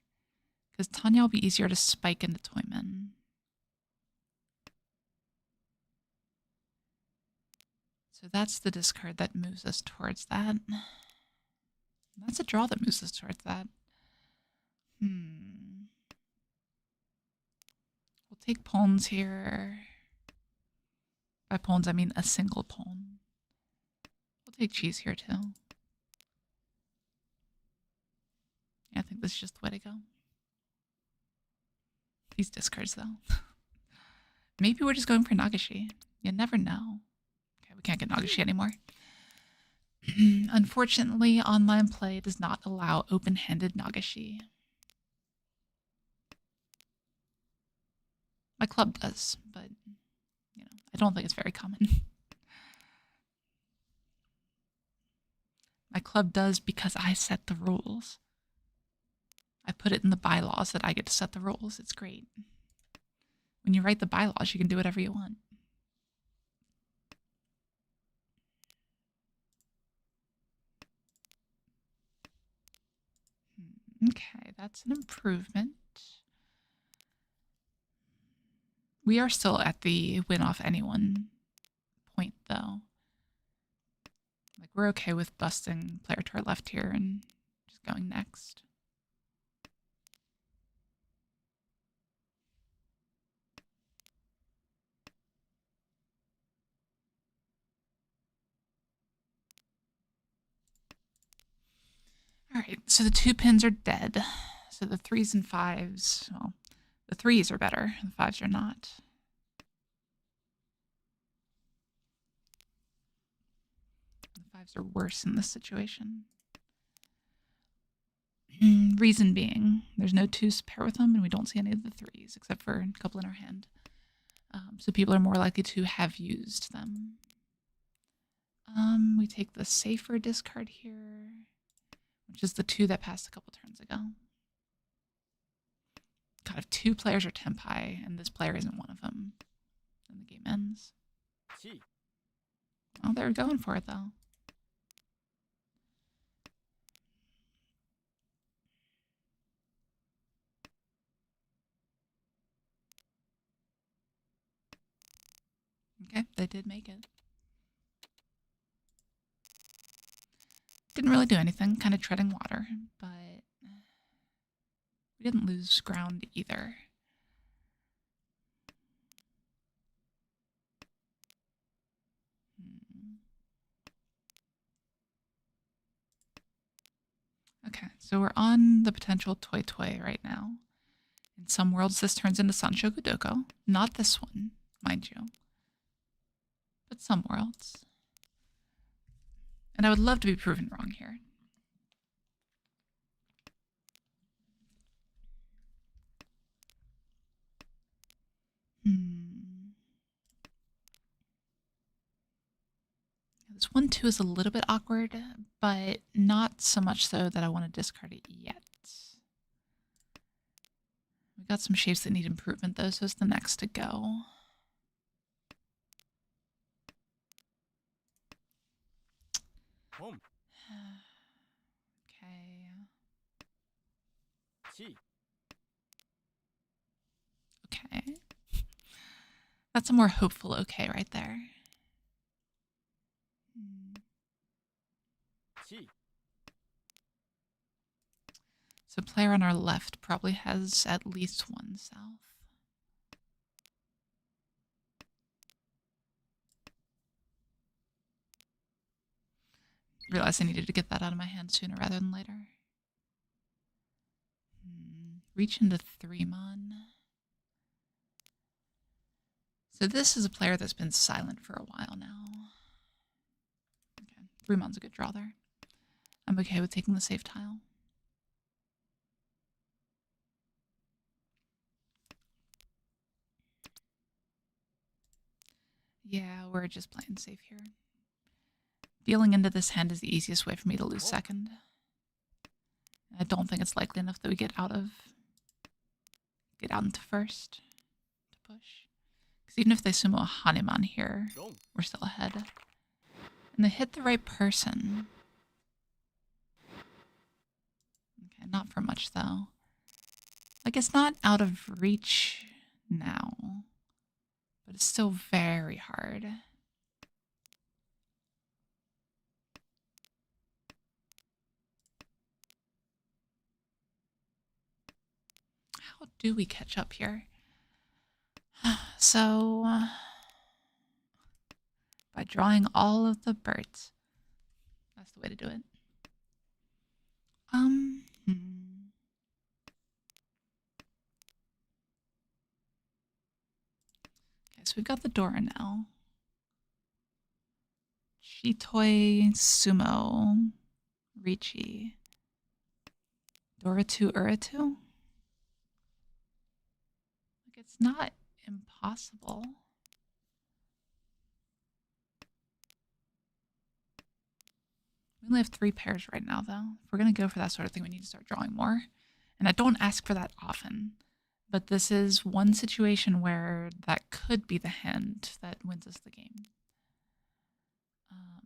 Because Tanyao will be easier to spike into Toyman. So that's the discard that moves us towards that. That's a draw that moves us towards that. We'll take pawns here. By pawns, I mean a single pawn. We'll take cheese here too. Yeah, I think this is just the way to go. These discards, though. Maybe we're just going for Nagashi. You never know. Okay, we can't get Nagashi anymore. Unfortunately, online play does not allow open-handed Nagashi. My club does, but you know, I don't think it's very common. My club does because I set the rules. I put it in the bylaws that I get to set the rules. It's great. When you write the bylaws, you can do whatever you want. Okay, that's an improvement. We are still at the win off anyone point, though. Like, we're okay with busting player to our left here and just going next. All right, so the 2 pins are dead. So the 3s and 5s, well, the 3s are better, the 5s are not. The 5s are worse in this situation. Reason being, there's no 2s to pair with them, and we don't see any of the 3s, except for a couple in our hand. So people are more likely to have used them. We take the safer discard here, which is the 2 that passed a couple turns ago. God, if 2 players are temp high, and this player isn't one of them, then the game ends. Oh, they're going for it, though. Okay, they did make it. Didn't really do anything, kind of treading water, but we didn't lose ground either. Okay, so we're on the potential Toy Toy right now. In some worlds, this turns into Sanshoku Doko. Not this one, mind you, but some worlds. And I would love to be proven wrong here. This one, too, is a little bit awkward, but not so much so that I want to discard it yet. We got some shapes that need improvement, though, so it's the next to go. Home. Okay. Okay. That's a more hopeful okay right there. So player on our left probably has at least one south. Realized I needed to get that out of my hand sooner rather than later. Reach into 3-mon. So this is a player that's been silent for a while now. Okay, 3-mon's a good draw there. I'm okay with taking the safe tile. Yeah, we're just playing safe here. Dealing into this hand is the easiest way for me to lose second. I don't think it's likely enough that we get out into first to push. Because even if they sumo a Hanuman here, we're still ahead. And they hit the right person. Okay, not for much though. Like, it's not out of reach now, but it's still very hard. How do we catch up here? So, by drawing all of the birds. That's the way to do it. Okay, so we've got the Dora now. Chitoi, Sumo, Riichi. Dora 2, Ura 2? Like, it's not impossible. We only have 3 pairs right now, though. If we're going to go for that sort of thing, we need to start drawing more. And I don't ask for that often. But this is one situation where that could be the hand that wins us the game. Or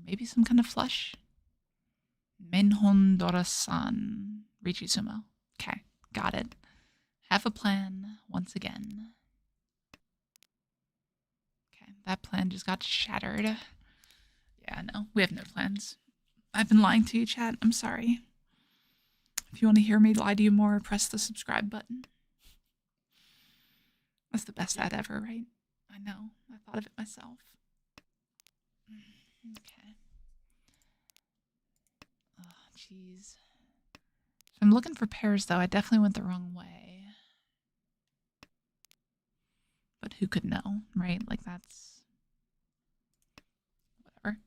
maybe some kind of flush. Menhon Dora-san. Riichi Sumo. Okay, got it. Have a plan once again. Okay, that plan just got shattered. Yeah, no, we have no plans. I've been lying to you, chat. I'm sorry. If you want to hear me lie to you more, press the subscribe button. That's the best ad ever, right? I know. I thought of it myself. Okay. Oh, jeez. If I'm looking for pairs, though, I definitely went the wrong way. But who could know, right? Like, that's... whatever.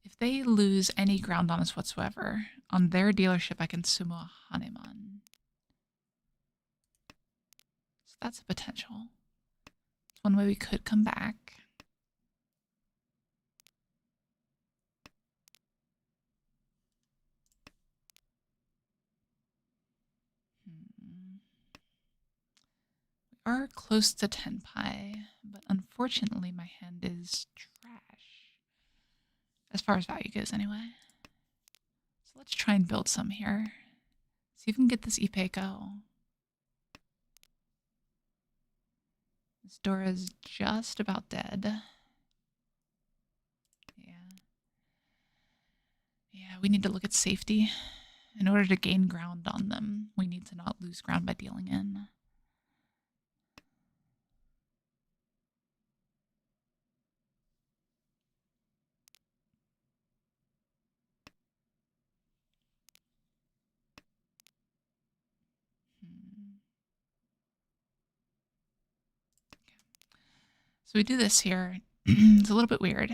If they lose any ground on us whatsoever, on their dealership, I can sumo a Hanuman. So that's a potential. It's one way we could come back. We are close to Tenpai, but unfortunately my hand is trash. As far as value goes, anyway. So Let's try and build some here. See if we can get this Ipe go. This door is just about dead. Yeah, we need to look at safety. In order to gain ground on them, we need to not lose ground by dealing in. So we do this here. It's a little bit weird.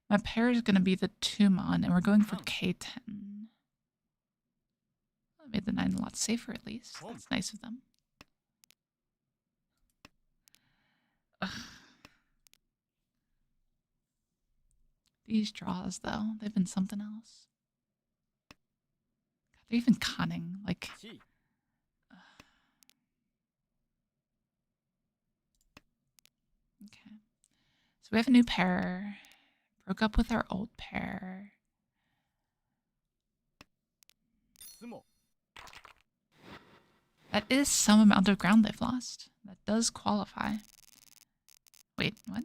My pair is going to be the Tumon, and we're going for K10. Well, I made the 9 a lot safer, at least. That's nice of them. Ugh. These draws, though, they've been something else. God, they're even conning. Like, okay. So we have a new pair. Broke up with our old pair. That is some amount of ground they've lost. That does qualify. Wait, what?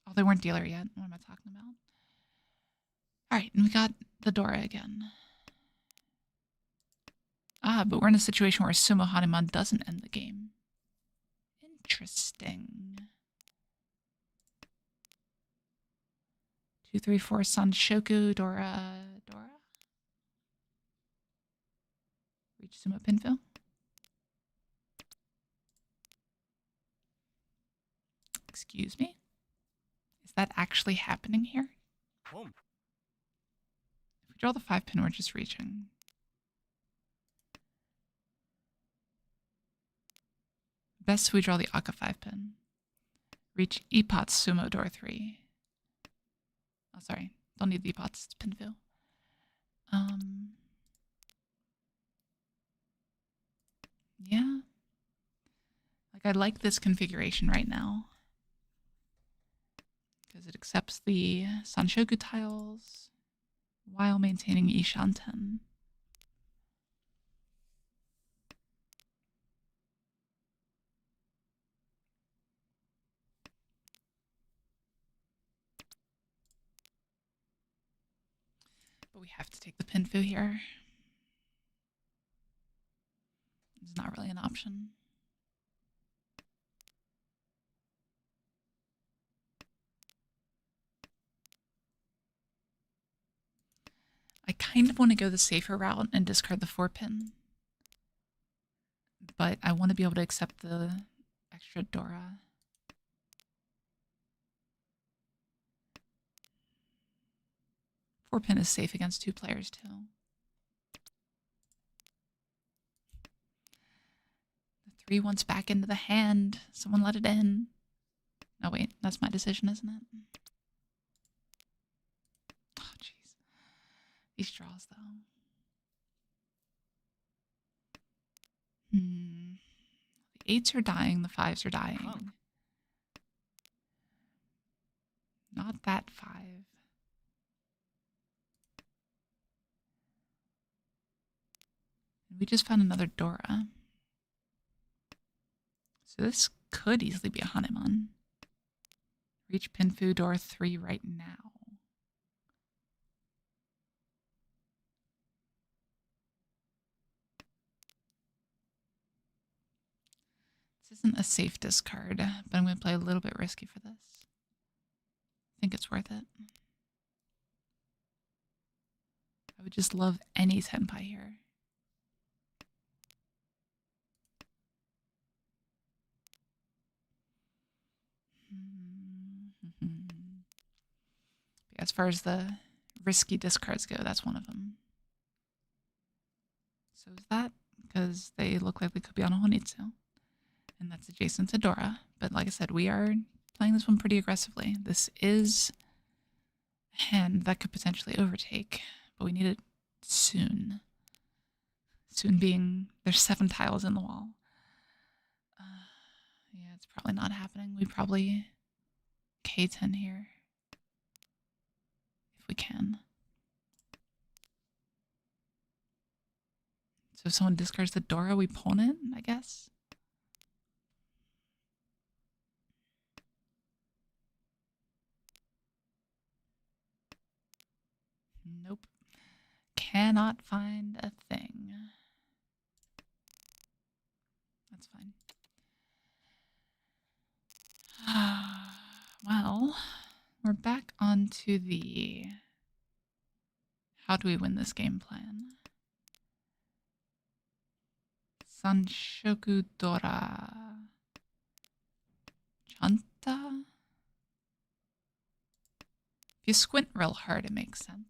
Oh, they weren't dealer yet. What am I talking about? Alright, and we got the Dora again. Ah, but we're in a situation where Sumo Hanuman doesn't end the game. Interesting. 2, 3, 4, Sanshoku, Dora. Reach Sumo Pinfill. Excuse me? Is that actually happening here? If we draw the 5 pin, we're just reaching. Best if we draw the Aka 5 pin. Reach Epot's Sumo Door 3. Oh, sorry. Don't need the Epot's Pinfill. Yeah. Like, I like this configuration right now. Because it accepts the Sanshoku tiles while maintaining Ishanten. But we have to take the Pinfu here. It's not really an option. I kind of want to go the safer route and discard the 4 pin. But I want to be able to accept the extra Dora. Four pin is safe against 2 players too. The 3 wants back into the hand. Someone let it in. Oh wait, that's my decision, isn't it? Oh jeez. These draws though. The 8s are dying, the 5s are dying. Not that 5. And we just found another Dora. So this could easily be a Hanuman. Reach Pinfu Door 3 right now. This isn't a safe discard, but I'm going to play a little bit risky for this. I think it's worth it. I would just love any Senpai here. As far as the risky discards go, that's one of them. So is that because they look like they could be on a Honitsu. And that's adjacent to Dora. But like I said, we are playing this one pretty aggressively. This is a hand that could potentially overtake, but we need it soon. Soon being, there's 7 tiles in the wall. Yeah, it's probably not happening. We probably K10 here. If we can. So if someone discards the Dora, we pawn it, I guess. Nope. Cannot find a thing. That's fine. Well, we're back onto the how do we win this game plan. Sanshoku Dora. Chanta? If you squint real hard, it makes sense.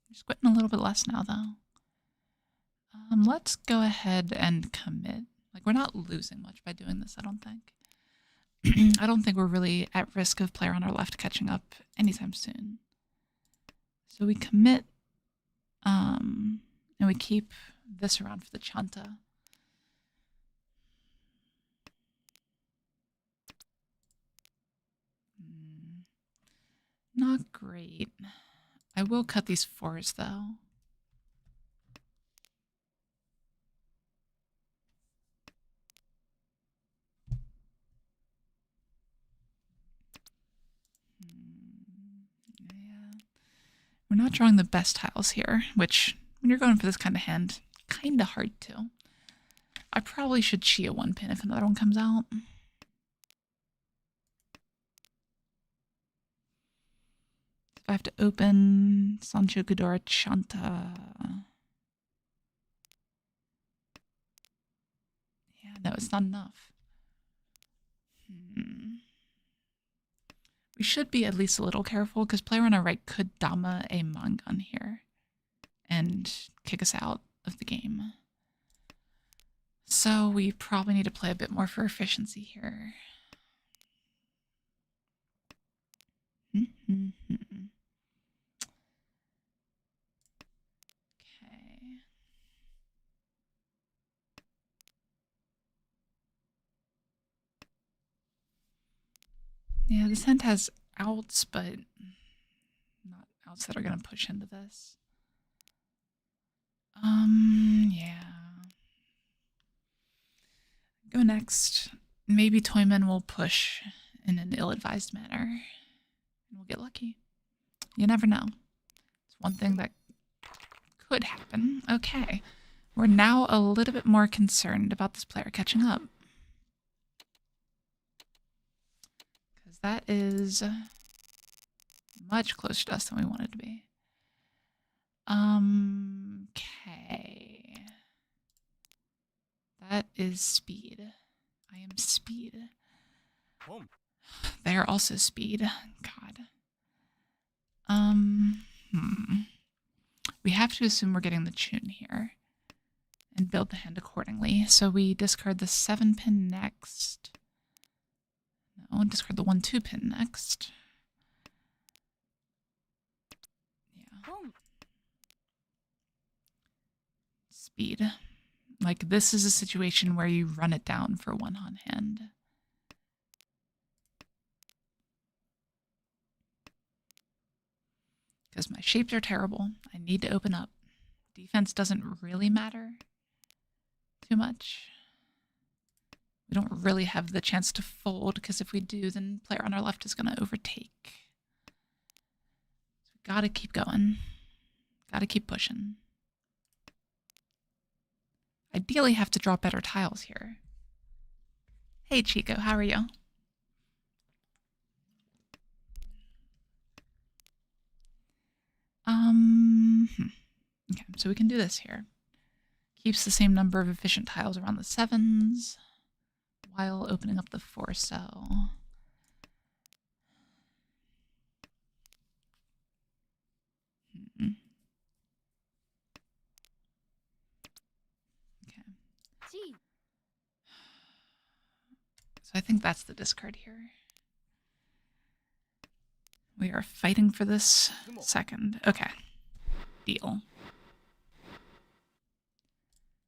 You're squinting a little bit less now, though. Let's go ahead and commit. Like, we're not losing much by doing this, I don't think. I don't think we're really at risk of player on our left catching up anytime soon. So we commit, and we keep this around for the Chanta. Not great. I will cut these fours, though. Yeah. We're not drawing the best tiles here, which, when you're going for this kind of hand, kind of hard to. I probably should Chia one pin if another one comes out. I have to open Sanshoku Dora Chanta. Yeah, no, it's not enough. We should be at least a little careful, because player on our right could Dama a Mangan here and kick us out of the game. So we probably need to play a bit more for efficiency here. Okay. Yeah, this hand has outs, but not outs that are going to push into this. Yeah. Go next. Maybe Toyman will push in an ill-advised manner, and we'll get lucky. You never know. It's one thing that could happen. Okay. We're now a little bit more concerned about this player catching up. Because that is much closer to us than we wanted to be. Okay. That is speed. I am speed. Boom. They are also speed. God. We have to assume we're getting the tune here and build the hand accordingly. So we discard the 7-pin next. No, discard the 1-2 pin next. Yeah. Boom. Speed. Like, this is a situation where you run it down for one on hand. Because my shapes are terrible. I need to open up. Defense doesn't really matter too much. We don't really have the chance to fold, because if we do, then player on our left is going to overtake. So we gotta keep going. Gotta keep pushing. Ideally have to draw better tiles here. Hey Chico, how are you? Okay, so we can do this here. Keeps the same number of efficient tiles around the 7s while opening up the 4-cell. Okay. So I think that's the discard here. We are fighting for this second. Okay. Deal.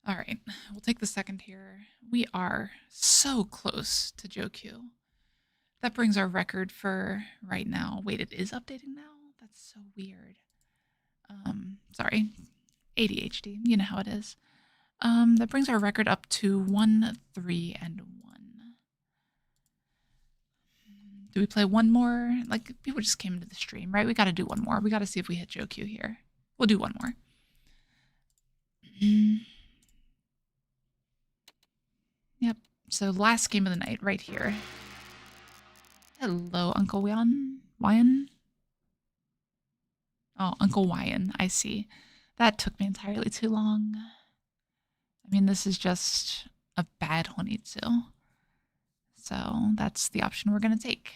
All right. We'll take the second here. We are so close to Joukyuu. That brings our record for right now. Wait, it is updating now? That's so weird. Sorry. ADHD. You know how it is. That brings our record up to 1, 3, and 1. Do we play one more? Like, people just came into the stream, right? We got to do one more. We got to see if we hit Joukyuu here. We'll do one more. Yep. So last game of the night right here. Hello, Uncle Wyan. Oh, Uncle Wyan. I see. That took me entirely too long. I mean, this is just a bad Honitsu. So that's the option we're going to take.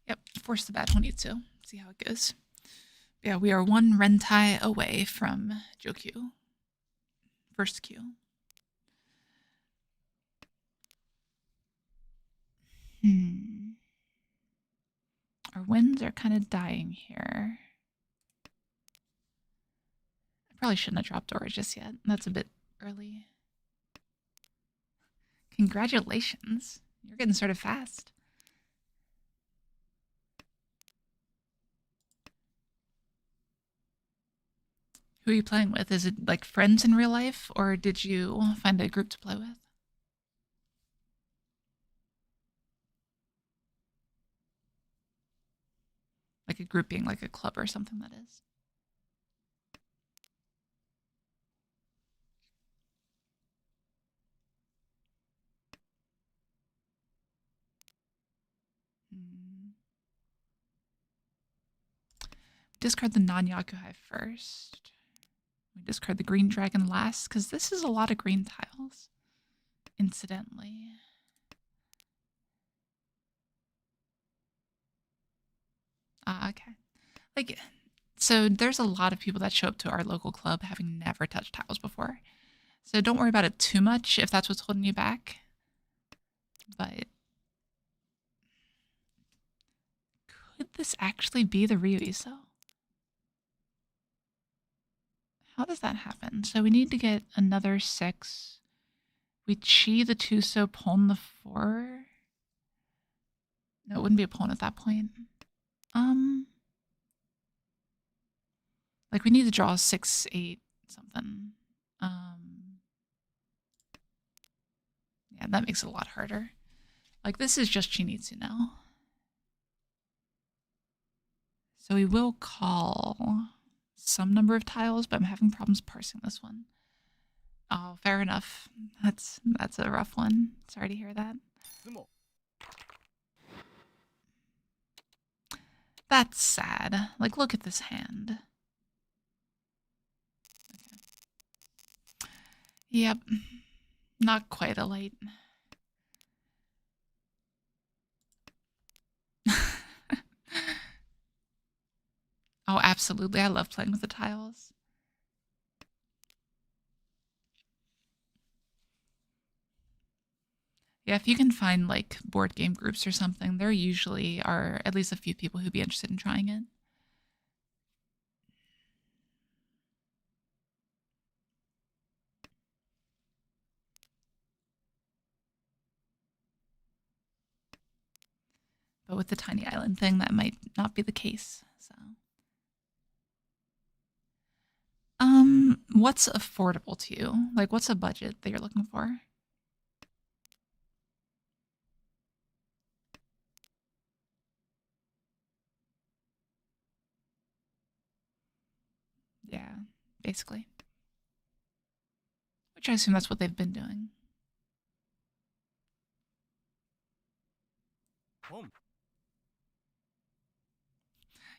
Yep, force the bad Honitsu. See how it goes. Yeah, we are 1 Rentai away from Joukyuu. First queue. Our wins are kind of dying here. I probably shouldn't have dropped Dora just yet. That's a bit early. Congratulations. You're getting started fast. Who are you playing with? Is it like friends in real life, or did you find a group to play with? Like a group being like a club or something, that is. Discard the non-Yakuhai first. We discard the green dragon last, because this is a lot of green tiles, incidentally. Okay. Like, so there's a lot of people that show up to our local club having never touched tiles before. So don't worry about it too much if that's what's holding you back. But could this actually be the Ryuiso? How does that happen? So we need to get another 6. We chi the 2, so pawn the 4. No, it wouldn't be a pawn at that point. Like we need to draw 6, 8, something. Yeah, that makes it a lot harder. Like this is just Chinitsu now. So we will call some number of tiles, but I'm having problems parsing this one. Oh, fair enough. That's a rough one. Sorry to hear that. That's sad. Like, look at this hand. Okay. Yep. Not quite a light. Oh, absolutely. I love playing with the tiles. Yeah, if you can find like board game groups or something, there usually are at least a few people who'd be interested in trying it. But with the tiny island thing, that might not be the case. So, what's affordable to you? Like, what's a budget that you're looking for? Yeah, basically. Which I assume that's what they've been doing. Home.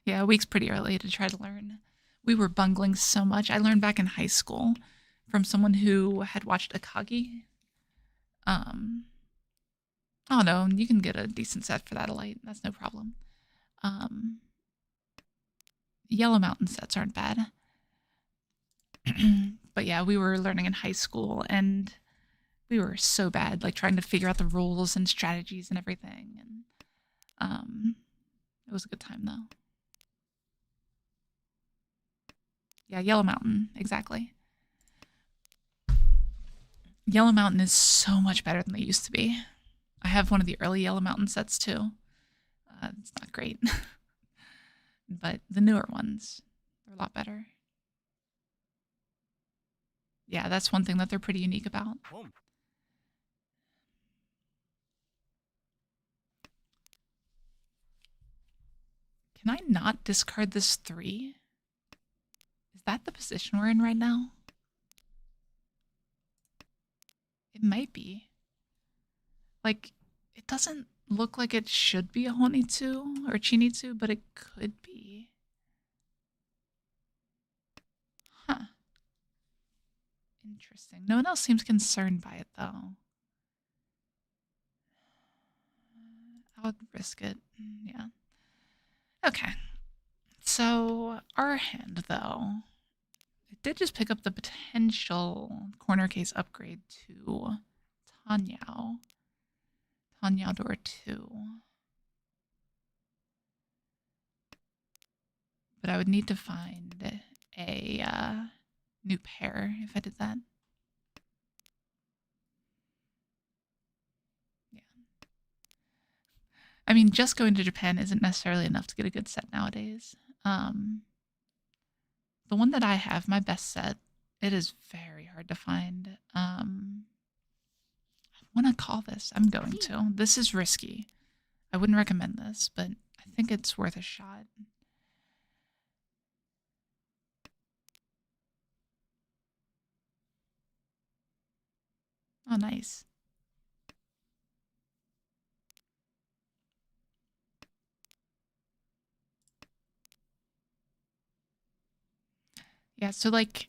Yeah, a week's pretty early to try to learn. We were bungling so much. I learned back in high school from someone who had watched Akagi. Oh no, you can get a decent set for that light. That's no problem. Yellow Mountain sets aren't bad. But yeah, we were learning in high school and we were so bad, like trying to figure out the rules and strategies and everything. And it was a good time though. Yeah, Yellow Mountain, exactly. Yellow Mountain is so much better than they used to be. I have one of the early Yellow Mountain sets too. It's not great, but the newer ones, they're a lot better. Yeah, that's one thing that they're pretty unique about. Home. Can I not discard this 3? Is that the position we're in right now? It might be. Like, it doesn't look like it should be a Honitsu or Chinitsu, but it could be. Huh. Interesting. No one else seems concerned by it, though. I would risk it. Yeah. Okay. So, our hand, though, it did just pick up the potential corner case upgrade to Tanyao. Tanyao door 2. But I would need to find a new pair if I did that. Yeah. I mean, just going to Japan isn't necessarily enough to get a good set nowadays. The one that I have, my best set, it is very hard to find. I want to call this. I'm going to. This is risky. I wouldn't recommend this, but I think it's worth a shot. Oh, nice. Yeah, so like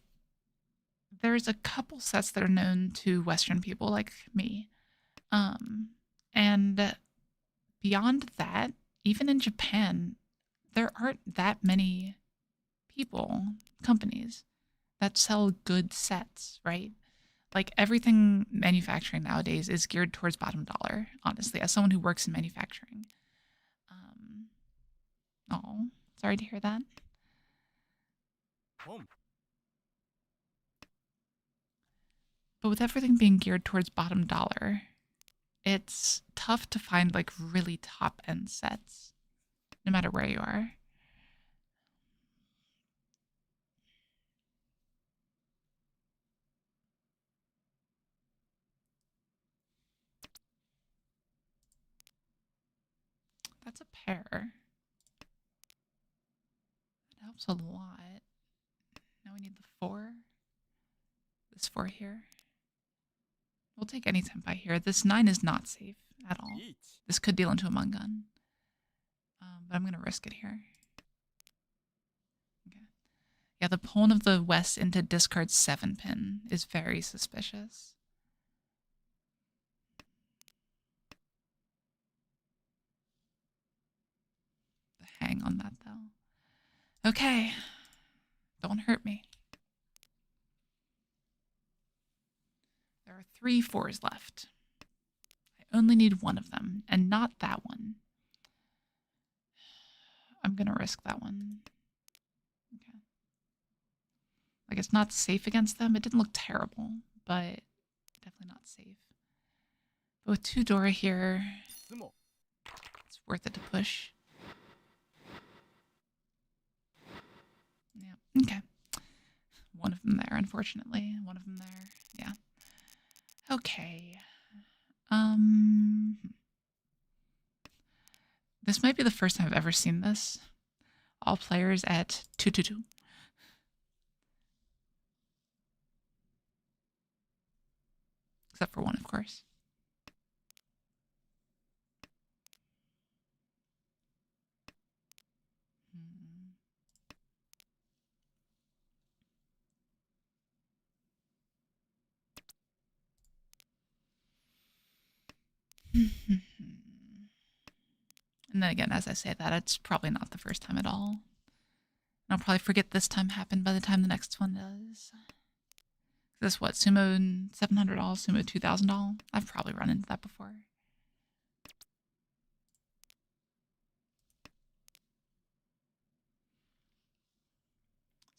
there's a couple sets that are known to Western people like me. And beyond that, even in Japan, there aren't that many people, companies that sell good sets, right? Like everything manufacturing nowadays is geared towards bottom dollar, honestly, as someone who works in manufacturing. Oh, sorry to hear that. Home. But with everything being geared towards bottom dollar, it's tough to find like really top end sets, no matter where you are. That's a pair. It helps a lot. Now we need the 4. This 4 here. We'll take any tempai here. This 9 is not safe at all. Eat. This could deal into a Mungun. But I'm going to risk it here. Okay. Yeah, the pawn of the west into discard 7 pin is very suspicious. The hang on that, though. Okay. Don't hurt me. There are 3 4s left. I only need one of them, and not that one. I'm going to risk that one. Okay. Like, it's not safe against them. It didn't look terrible, but definitely not safe. But with 2 Dora here, it's worth it to push. Yeah, okay. One of them there, unfortunately. One of them there. Yeah. Okay. This might be the first time I've ever seen this. All players at 2-2-2. Except for one, of course. And then again, as I say that, it's probably not the first time at all. And I'll probably forget this time happened by the time the next one does. This what, Sumo $700, Sumo $2,000? I've probably run into that before.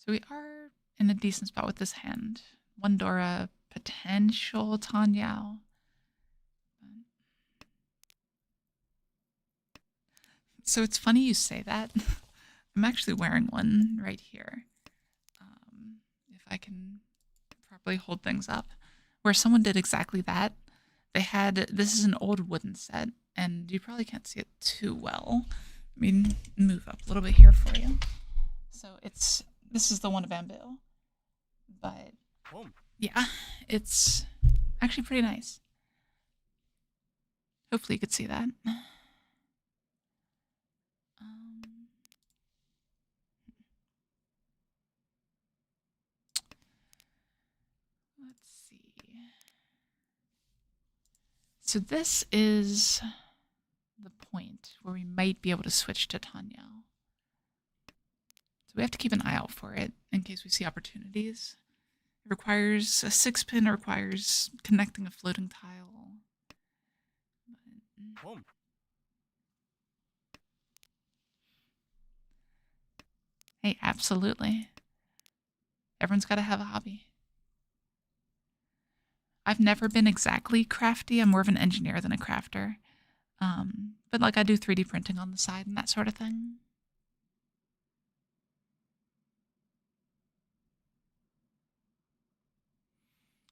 So we are in a decent spot with this hand. One Dora, potential Tanyao. So it's funny you say that. I'm actually wearing one right here. If I can properly hold things up. Where someone did exactly that. They had, this is an old wooden set, and you probably can't see it too well. Let me move up a little bit here for you. So this is the one of bamboo. But yeah, it's actually pretty nice. Hopefully you could see that. Let's see. So this is the point where we might be able to switch to Tanyao. So we have to keep an eye out for it in case we see opportunities. It requires a 6-pin, requires connecting a floating tile. Hey, absolutely. Everyone's got to have a hobby. I've never been exactly crafty. I'm more of an engineer than a crafter. But like I do 3D printing on the side and that sort of thing.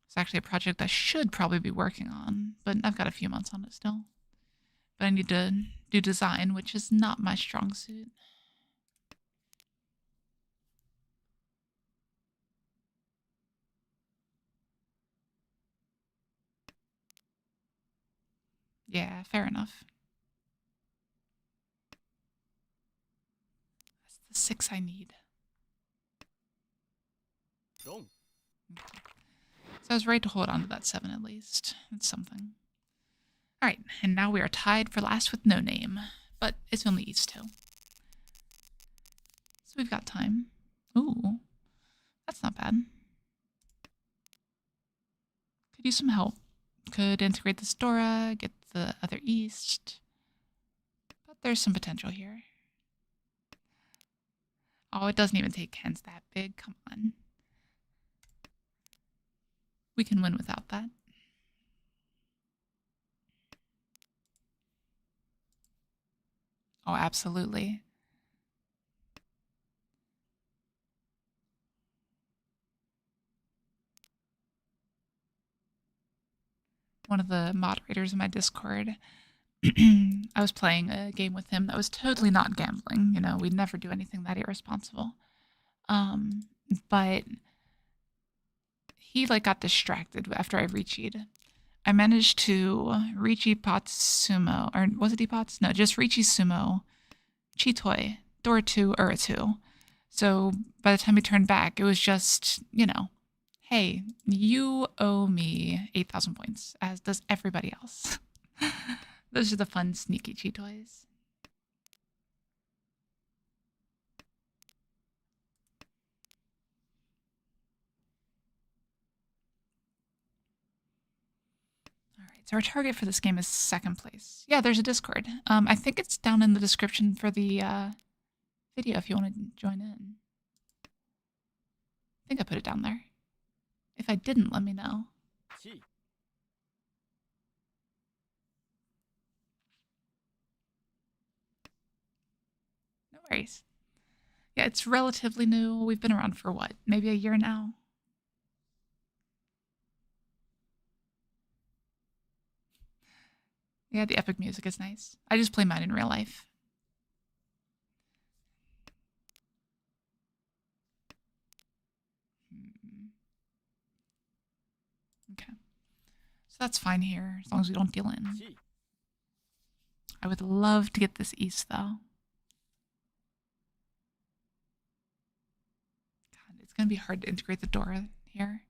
It's actually a project I should probably be working on, but I've got a few months on it still. But I need to do design, which is not my strong suit. Yeah, fair enough. That's the 6 I need. Go. So I was ready to hold on to that 7 at least. That's something. Alright, and now we are tied for last with no name. But it's only East 2. So we've got time. Ooh, that's not bad. Could use some help. Could integrate this Dora, get the other East. But there's some potential here. Oh, it doesn't even take hands that big. Come on. We can win without that. Oh, absolutely. One of the moderators in my Discord, I was playing a game with him that was totally not gambling. You know, we'd never do anything that irresponsible. But he like got distracted after I Riichi'd. I managed to Riichi Sumo, or was it Ipots? No, just Riichi Sumo, Chitoi, Dora 2, Ura 2. So by the time he turned back, it was just, you know, hey, you owe me 8,000 points, as does everybody else. Those are the fun, sneaky Chitois. All right, so our target for this game is 2nd place. Yeah, there's a Discord. I think it's down in the description for the video if you want to join in. I think I put it down there. If I didn't, let me know. No worries. Yeah, it's relatively new. We've been around for what? Maybe a year now? Yeah, the epic music is nice. I just play mine in real life. Okay. So that's fine here, as long as we don't deal in. I would love to get this East, though. God, it's going to be hard to integrate the Dora here.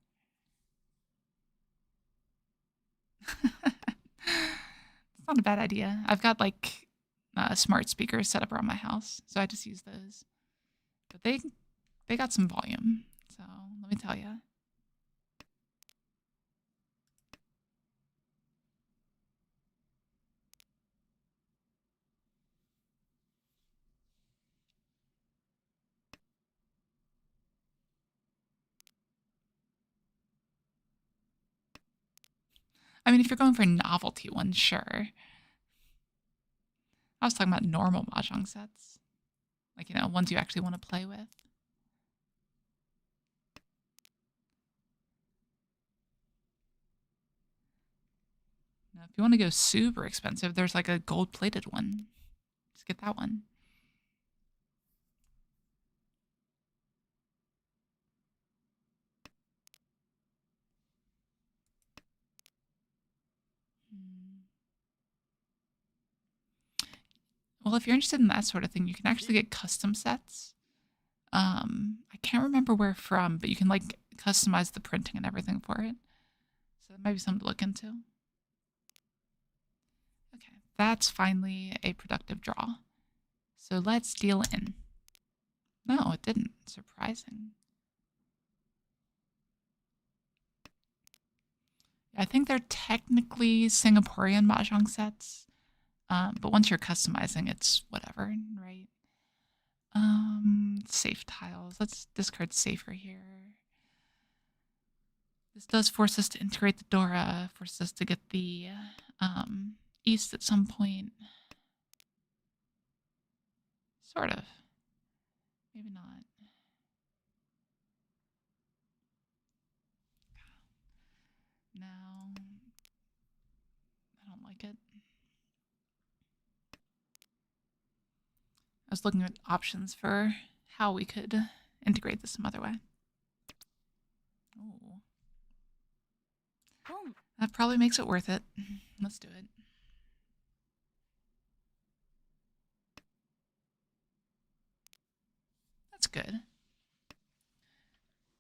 It's not a bad idea. I've got, like, smart speakers set up around my house, so I just use those. But they got some volume, so let me tell you. I mean, if you're going for novelty ones, sure. I was talking about normal mahjong sets. Like, ones you actually want to play with. Now, if you want to go super expensive, there's like a gold-plated one. Just get that one. Well, if you're interested in that sort of thing, you can actually get custom sets. I can't remember where from, but you can like customize the printing and everything for it. So that might be something to look into. Okay, that's finally a productive draw. So let's deal in. No, it didn't. Surprising. I think they're technically Singaporean mahjong sets, but once you're customizing, it's whatever, right? Safe tiles. Let's discard safer here. This does force us to integrate the Dora, force us to get the east at some point. Sort of. Maybe not. No. I don't like it. I was looking at options for how we could integrate this some other way. Ooh. That probably makes it worth it. Let's do it. That's good.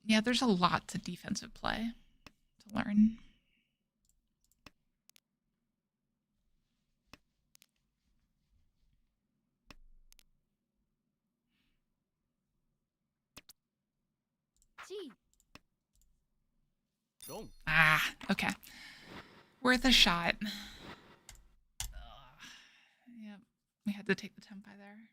Yeah, there's a lot to defensive play to learn. Go. Ah, okay. Worth a shot. Yep, we had to take the tempi there.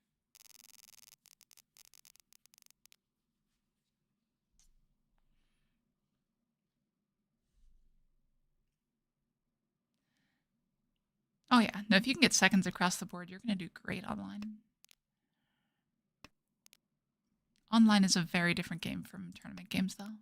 Oh yeah, no, if you can get seconds across the board, you're going to do great online. Online is a very different game from tournament games, though.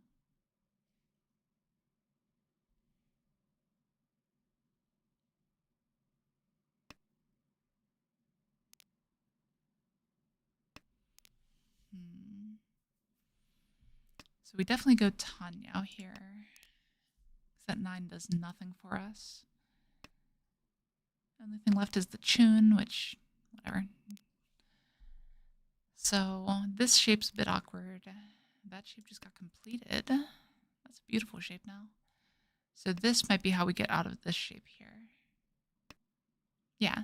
So we definitely go Tanyao here. That 9 does nothing for us. The only thing left is the Chun, which, whatever. So this shape's a bit awkward. That shape just got completed. That's a beautiful shape now. So this might be how we get out of this shape here. Yeah.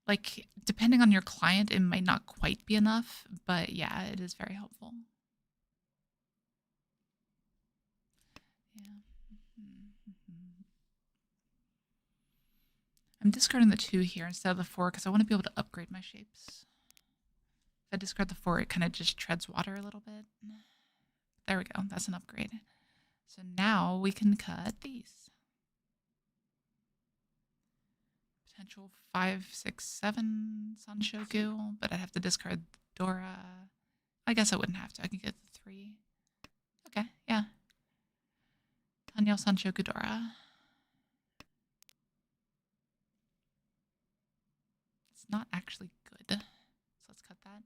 Like, depending on your client, it might not quite be enough, but yeah, it is very helpful. Yeah. I'm discarding the 2 here instead of the 4 because I want to be able to upgrade my shapes. If I discard the 4, it kind of just treads water a little bit. There we go. That's an upgrade. So now we can cut these. Potential 5, 6, 7 Sanshoku, but I'd have to discard Dora. I guess I wouldn't have to. I could get the 3. Okay, yeah. Tanyao Sanshoku Dora. It's not actually good. So let's cut that.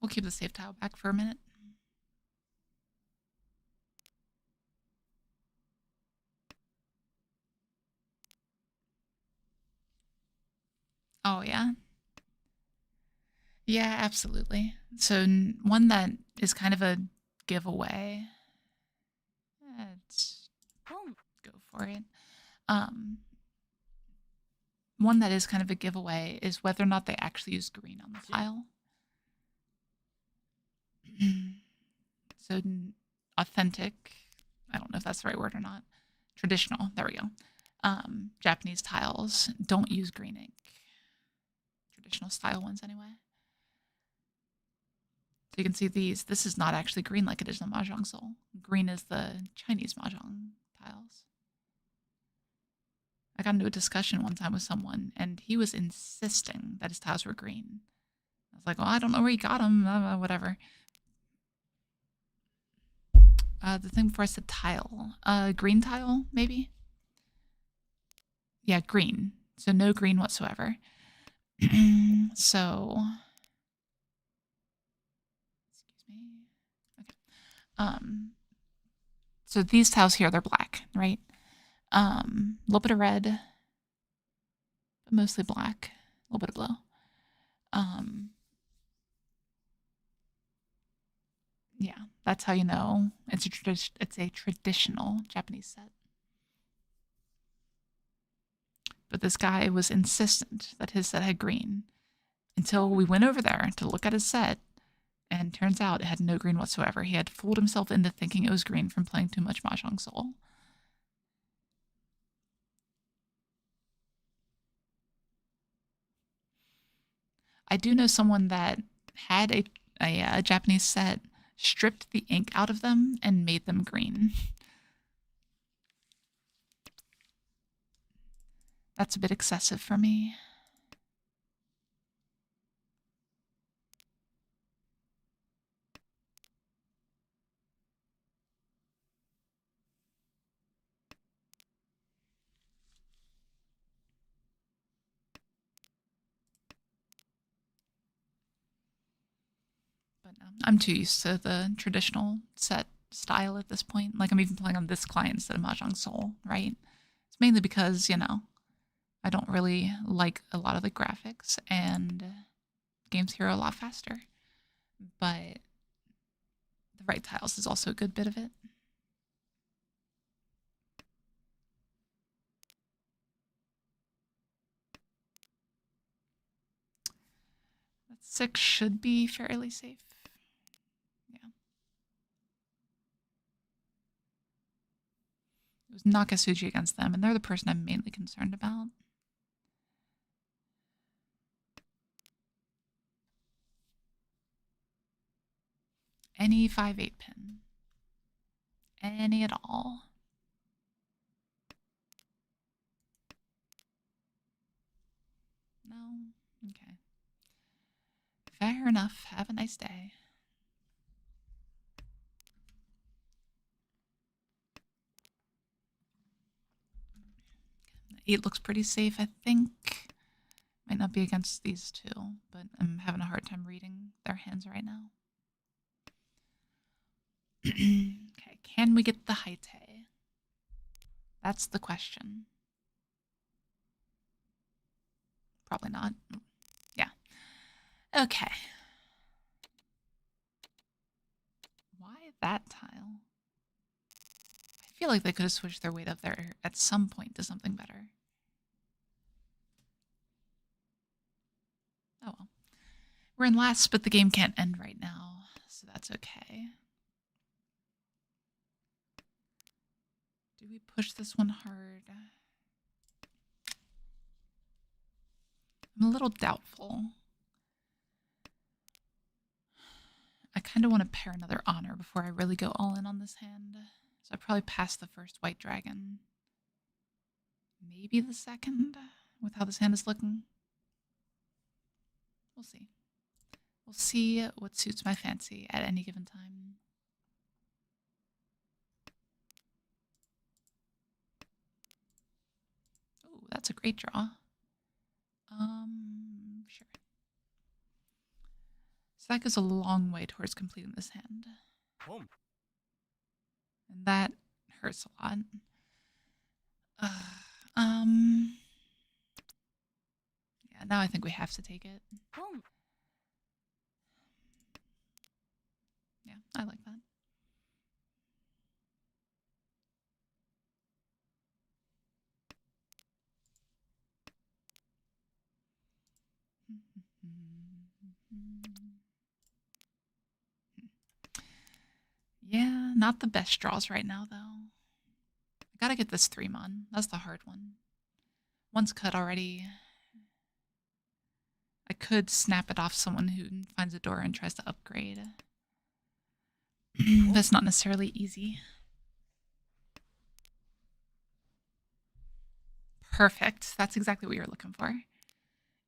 We'll keep the safe tile back for a minute. Oh, yeah. Yeah, absolutely. So one that is kind of a giveaway. Let's go for it. One that is kind of a giveaway is whether or not they actually use green on the tile. So authentic, I don't know if that's the right word or not. Traditional, there we go. Japanese tiles don't use green ink. Traditional style ones anyway. So you can see these. This is not actually green like it is in the Mahjong Soul. Green is the Chinese Mahjong tiles. I got into a discussion one time with someone, and he was insisting that his tiles were green. I was like, well, I don't know where he got them, whatever. The thing before I said tile. Green tile, maybe? Yeah, green. So no green whatsoever. So, excuse me. Okay. So these tiles here, they're black, right? A little bit of red, but mostly black. A little bit of blue. Yeah, that's how you know it's a traditional Japanese set. But this guy was insistent that his set had green until we went over there to look at his set, and turns out it had no green whatsoever. He had fooled himself into thinking it was green from playing too much Mahjong Soul. I do know someone that had a Japanese set, stripped the ink out of them, and made them green. That's a bit excessive for me. But I'm too used to the traditional set style at this point. Like, I'm even playing on this client instead of Mahjong Soul, right? It's mainly because, I don't really like a lot of the graphics, and games here are a lot faster. But the right tiles is also a good bit of it. That 6 should be fairly safe. Yeah. It was Nakasuji against them, and they're the person I'm mainly concerned about. Any 5/8 pin. Any at all. No? Okay. Fair enough. Have a nice day. The 8 looks pretty safe, I think. Might not be against these two, but I'm having a hard time reading their hands right now. Okay, can we get the Haite? That's the question. Probably not. Yeah. Okay. Why that tile? I feel like they could have switched their weight up there at some point to something better. Oh well. We're in last, but the game can't end right now, so that's okay. Do we push this one hard? I'm a little doubtful. I kind of want to pair another honor before I really go all in on this hand. So I probably pass the first white dragon. Maybe the second, with how this hand is looking. We'll see. We'll see what suits my fancy at any given time. Oh, that's a great draw. Sure. So that goes a long way towards completing this hand. Boom. And that hurts a lot. Yeah, now I think we have to take it. Boom. Yeah, I like that. Yeah, not the best draws right now, though. I gotta get this 3-mon. That's the hard one. One's cut already. I could snap it off someone who finds a door and tries to upgrade. That's not necessarily easy. Perfect. That's exactly what you're looking for.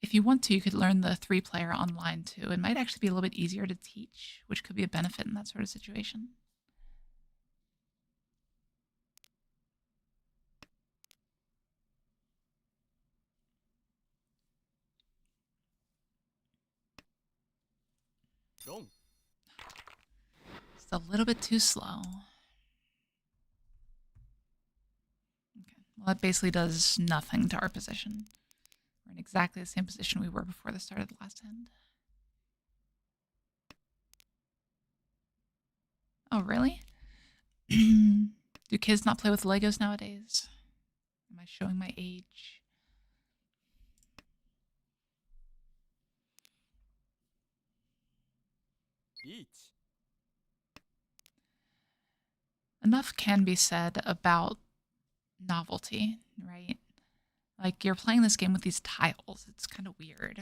If you want to, you could learn the 3-player online too. It might actually be a little bit easier to teach, which could be a benefit in that sort of situation. Wrong. It's a little bit too slow. Okay. Well, that basically does nothing to our position. We're in exactly the same position we were before the start of the last hand. Oh, really? Do kids not play with Legos nowadays? Am I showing my age? Each. Enough can be said about novelty, right? Like, you're playing this game with these tiles. It's kind of weird.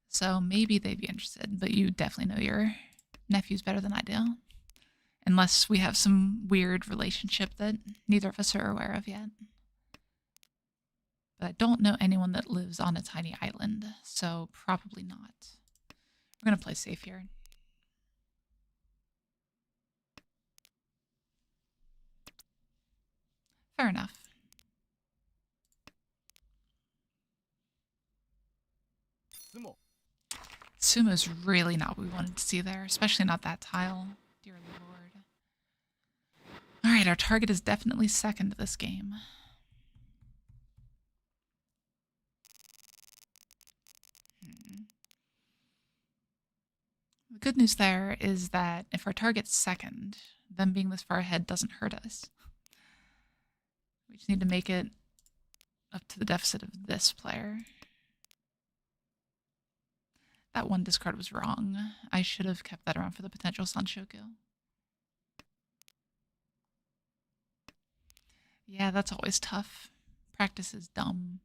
So maybe they'd be interested, but you definitely know your nephews better than I do. Unless we have some weird relationship that neither of us are aware of yet. But I don't know anyone that lives on a tiny island, so probably not. We're going to play safe here. Fair enough. Sumo. Sumo's really not what we wanted to see there, especially not that tile. Dear Lord. Alright, our target is definitely second to this game. The good news there is that if our target's second, them being this far ahead doesn't hurt us. We just need to make it up to the deficit of this player. That one discard was wrong. I should have kept that around for the potential Sanshoku. Yeah, that's always tough. Practice is dumb.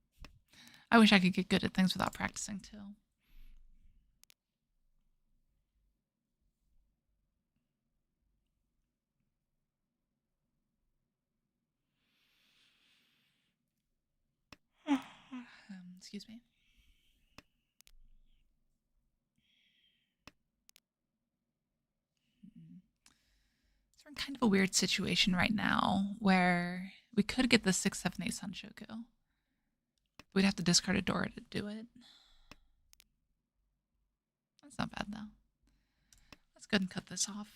I wish I could get good at things without practicing too. Excuse me. So we're in kind of a weird situation right now where we could get the 6, 7, 8 Sanshoku. We'd have to discard a door to do it. That's not bad though. Let's go ahead and cut this off.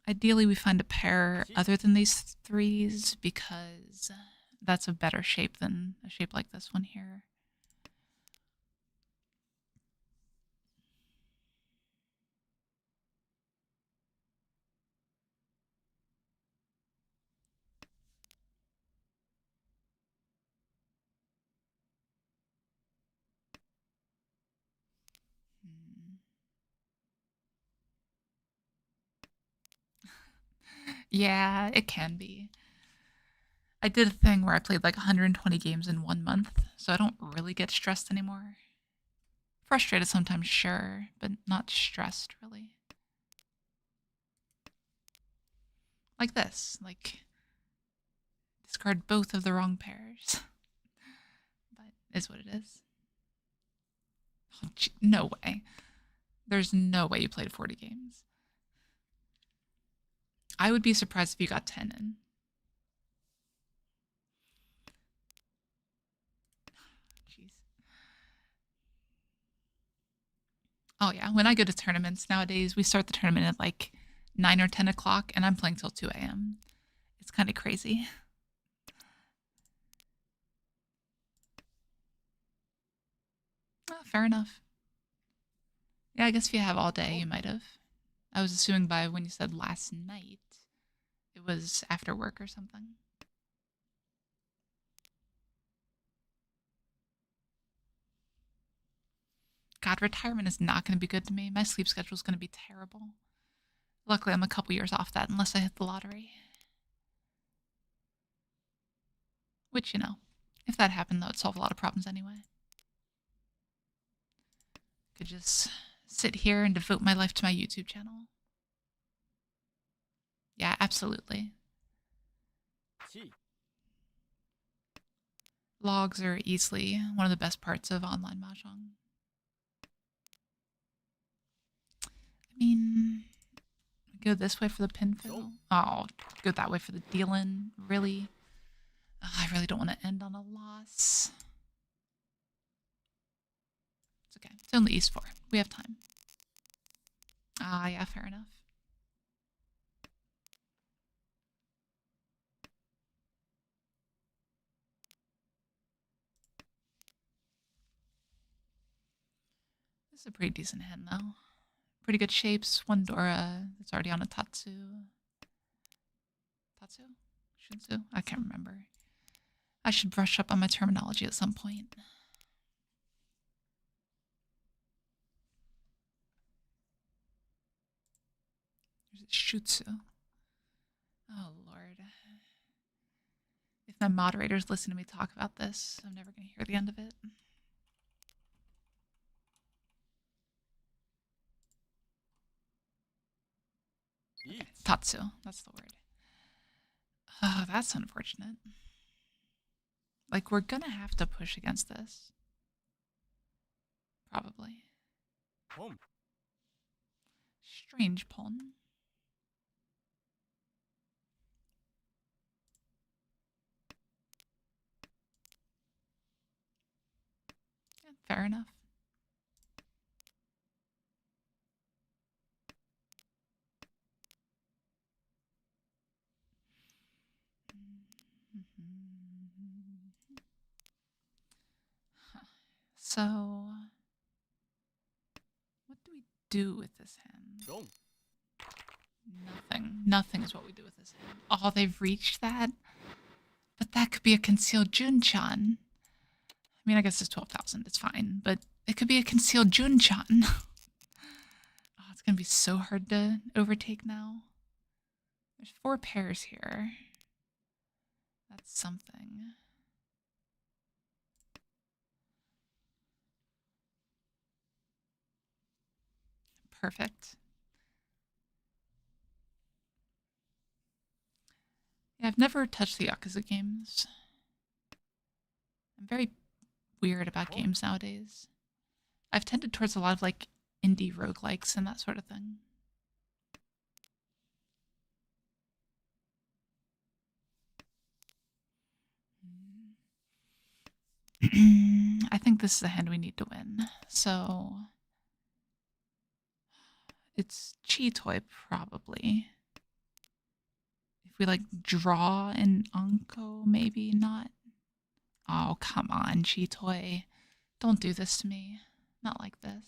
Ideally, we find a pair other than these 3s because that's a better shape than a shape like this one here. Yeah, it can be. I did a thing where I played like 120 games in 1 month, so I don't really get stressed anymore. Frustrated sometimes, sure, but not stressed, really. Like this, like, discard both of the wrong pairs. But is what it is. Oh, gee, no way. There's no way you played 40 games. I would be surprised if you got 10 in. Jeez. Oh yeah, when I go to tournaments nowadays, we start the tournament at like 9 or 10 o'clock, and I'm playing till 2 a.m. It's kind of crazy. Oh, fair enough. Yeah, I guess if you have all day, you might have. I was assuming by when you said last night, it was after work or something. God, retirement is not going to be good to me. My sleep schedule is going to be terrible. Luckily, I'm a couple years off that unless I hit the lottery. Which, you know, if that happened, that would solve a lot of problems anyway. Could just sit here and devote my life to my YouTube channel. Yeah, absolutely. Chi. Logs are easily one of the best parts of online mahjong. I mean, go this way for the pin fill. Oh, go that way for the deal-in. Really? I really don't want to end on a loss. It's okay. It's only East 4. We have time. Ah, yeah, fair enough. This is a pretty decent hand, though. Pretty good shapes. One Dora that's already on a Tatsu. Tatsu? Shunsu? I can't remember. I should brush up on my terminology at some point. There's a Shutsu. Oh, Lord. If my moderators listen to me talk about this, I'm never going to hear the end of it. Okay, Tatsu, that's the word. Oh, that's unfortunate. Like, we're gonna have to push against this. Probably. Home. Strange pawn. Yeah, fair enough. So, what do we do with this hand? Wrong. Nothing. Nothing is what we do with this hand. Oh, they've reached that? But that could be a concealed Junchan. I mean, I guess it's 12,000. It's fine. But it could be a concealed Junchan. Oh, it's going to be so hard to overtake now. There's 4 pairs here. That's something. Perfect. Yeah, I've never touched the Yakuza games. I'm very weird about games nowadays. I've tended towards a lot of like indie roguelikes and that sort of thing. I think this is a hand we need to win. So it's Chi Toy probably. If we like draw an Anko, maybe not. Oh, come on, Chi Toy. Don't do this to me. Not like this.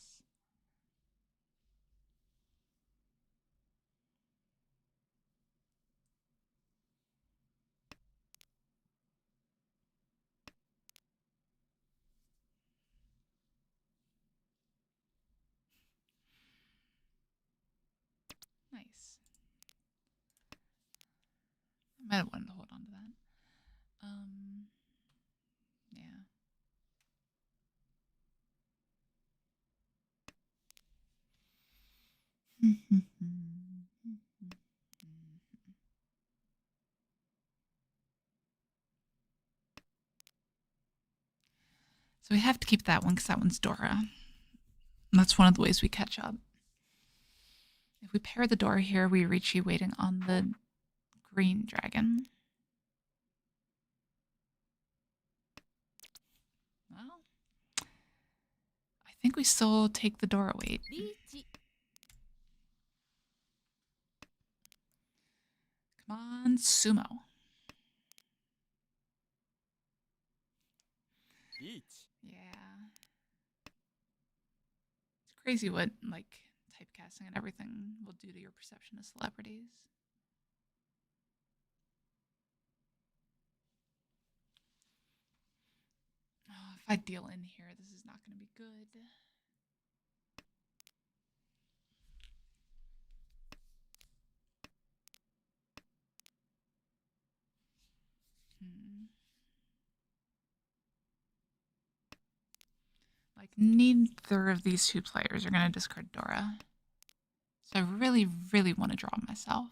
Nice. I might have wanted to hold on to that. Yeah. So we have to keep that one because that one's Dora. And that's one of the ways we catch up. If we pair the Dora here, we Riichi waiting on the green dragon. Well, I think we still take the Dora wait. Riichi. Come on, Sumo. Each. Yeah. It's crazy what, like, typecasting and everything will do to your perception of celebrities. Oh, if I deal in here, this is not going to be good. Like, neither of these two players are going to discard Dora. So I really, really want to draw myself.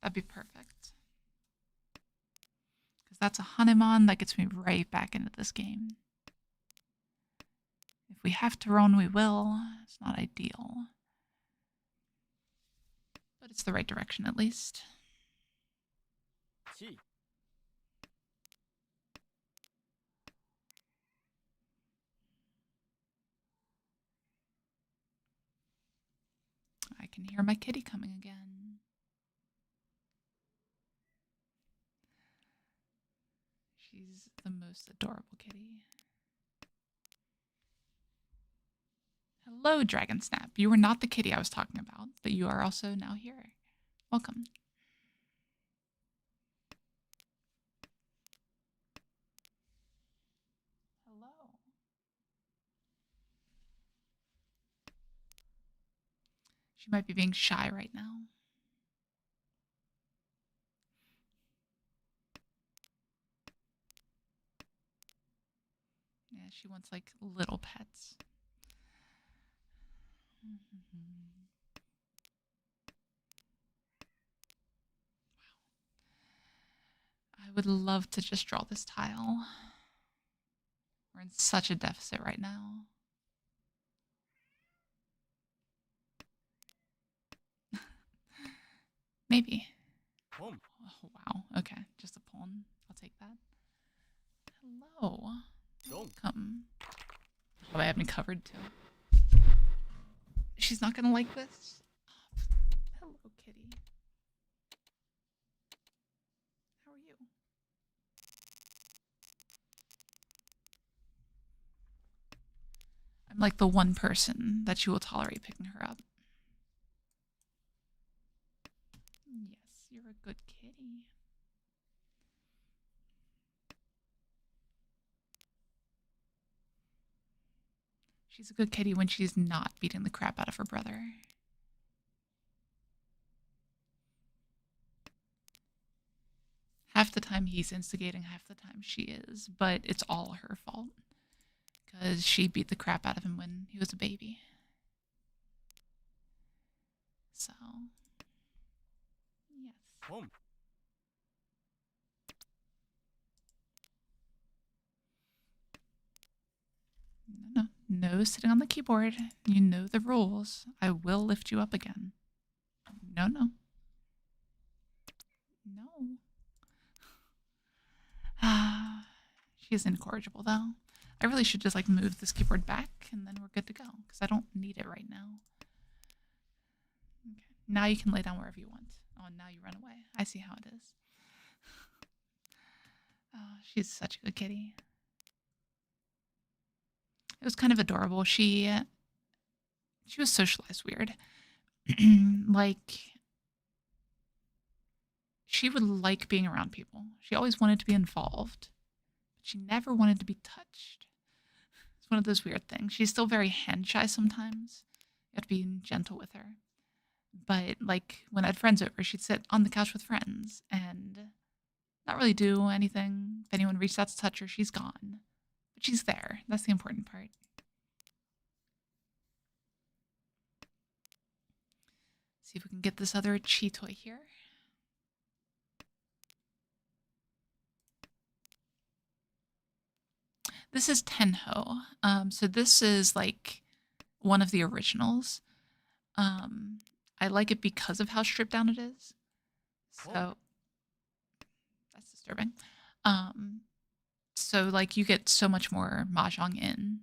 That'd be perfect. Because that's a Hanuman that gets me right back into this game. If we have to run, we will. It's not ideal. But it's the right direction, at least. 치, I can hear my kitty coming again. She's the most adorable kitty. Hello, Dragon Snap. You were not the kitty I was talking about, but you are also now here. Welcome. Hello. She might be being shy right now. Yeah, she wants like little pets. I would love to just draw this tile. We're in such a deficit right now. Maybe. 홈, Oh, wow. Okay, just a pawn. I'll take that. Hello. 동, Welcome. Oh, I have me covered too. She's not gonna like this. Hello, kitty. How are you? I'm like the one person that she will tolerate picking her up. Yes, you're a good kitty. She's a good kitty when she's not beating the crap out of her brother. Half the time he's instigating, half the time she is, but it's all her fault. Because she beat the crap out of him when he was a baby. So, yes. 홈, No sitting on the keyboard. You know the rules. I will lift you up again. No. She is incorrigible, though. I really should just like move this keyboard back and then we're good to go because I don't need it right now. Okay. Now you can lay down wherever you want. Oh, and now you run away. I see how it is. Oh, she's such a good kitty. It was kind of adorable. She was socialized weird. Like, she would like being around people. She always wanted to be involved. But she never wanted to be touched. It's one of those weird things. She's still very hand shy sometimes. You have to be gentle with her. But, like, when I had friends over, she'd sit on the couch with friends and not really do anything. If anyone reached out to touch her, she's gone. But she's there. That's the important part. See if we can get this other chi toy here. This is Tenho. So this is like one of the originals. I like it because of how stripped down it is. So that's disturbing. So like you get so much more Mahjong in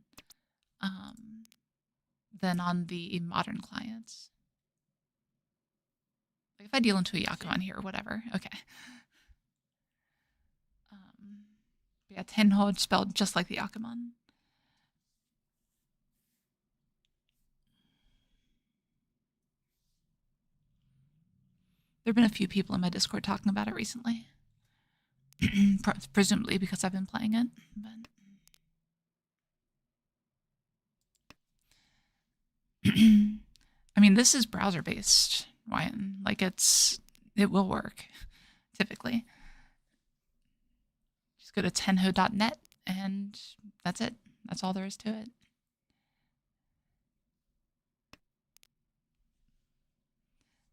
than on the modern clients. Like if I deal into a Yakuman here or whatever, okay. Yeah, Tenho spelled just like the Yakuman. There have been a few people in my Discord talking about it recently. Presumably because I've been playing it. But I mean, this is browser-based, Ryan. Like, it will work, typically. Just go to tenho.net, and that's it. That's all there is to it.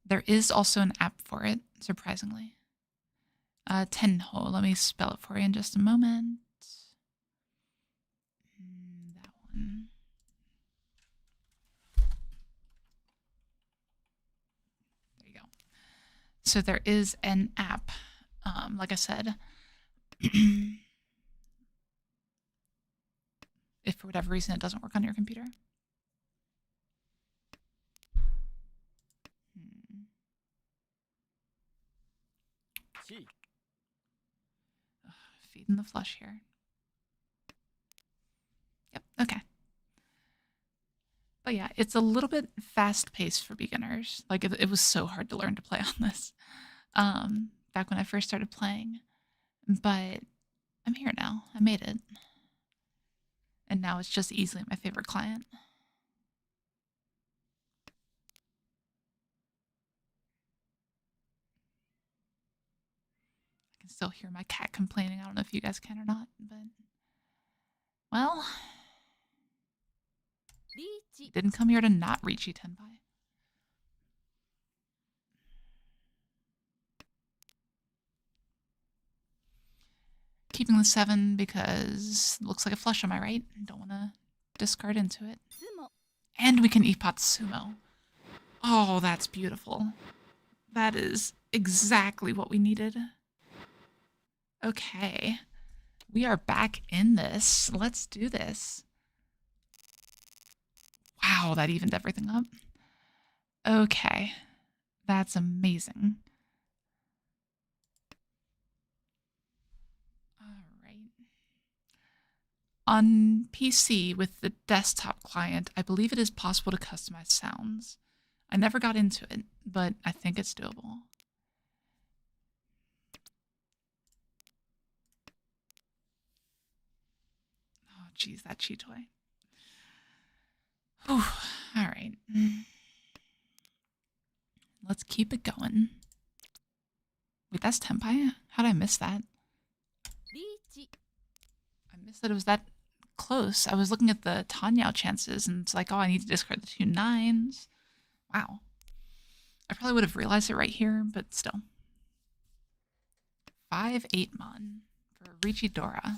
There is also an app for it, surprisingly. Tenho. Let me spell it for you in just a moment. That one. There you go. So there is an app. Like I said, if for whatever reason it doesn't work on your computer. Chi. Feeding the flush here. Yep, okay. But yeah, it's a little bit fast-paced for beginners. Like, it was so hard to learn to play on this back when I first started playing. But I'm here now. I made it. And now it's just easily my favorite client. I can still hear my cat complaining. I don't know if you guys can or not, but... Well... Didn't come here to not Riichi Tenpai. Keeping the 7 because it looks like a flush on my right. Don't want to discard into it. And we can Ippat Sumo. Oh, that's beautiful. That is exactly what we needed. Okay. We are back in this. Let's do this. Wow, that evened everything up. Okay. That's amazing. On PC with the desktop client, I believe it is possible to customize sounds. I never got into it, but I think it's doable. Oh, geez, that chi toy. Whew. All right. Let's keep it going. Wait, that's Tenpai? How did I miss that? I missed that it was that close. I was looking at the Tanyao chances, and it's like, oh, I need to discard the 2 9s. Wow. I probably would have realized it right here, but still. 5-8 mon for Riichi Dora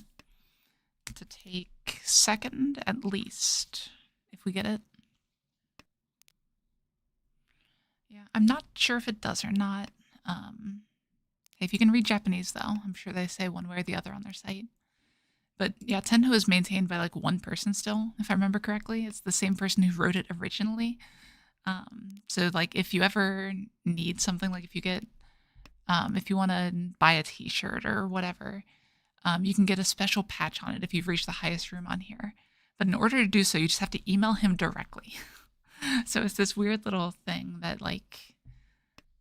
to take second at least, if we get it. Yeah, I'm not sure if it does or not. If you can read Japanese, though, I'm sure they say one way or the other on their site. But yeah, Tenho is maintained by like one person still, if I remember correctly. It's the same person who wrote it originally. So like if you ever need something, like if you get, if you want to buy a t-shirt or whatever, you can get a special patch on it if you've reached the highest room on here. But in order to do so, you just have to email him directly. So it's this weird little thing that like,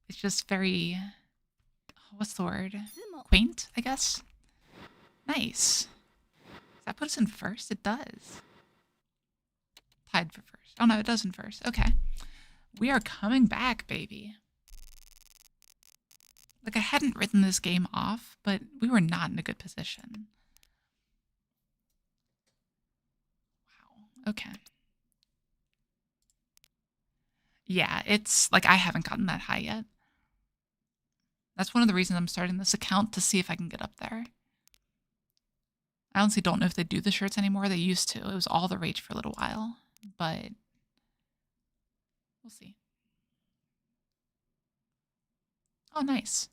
it's just very, what's the word? Quaint, I guess? Nice. Does that put us in first? It does. Tied for first. Oh no, it does in first. Okay. We are coming back, baby. Like, I hadn't written this game off, but we were not in a good position. Wow. Okay. Yeah, it's like I haven't gotten that high yet. That's one of the reasons I'm starting this account, to see if I can get up there. I honestly don't know if they do the shirts anymore. They used to. It was all the rage for a little while, but we'll see. Oh, nice.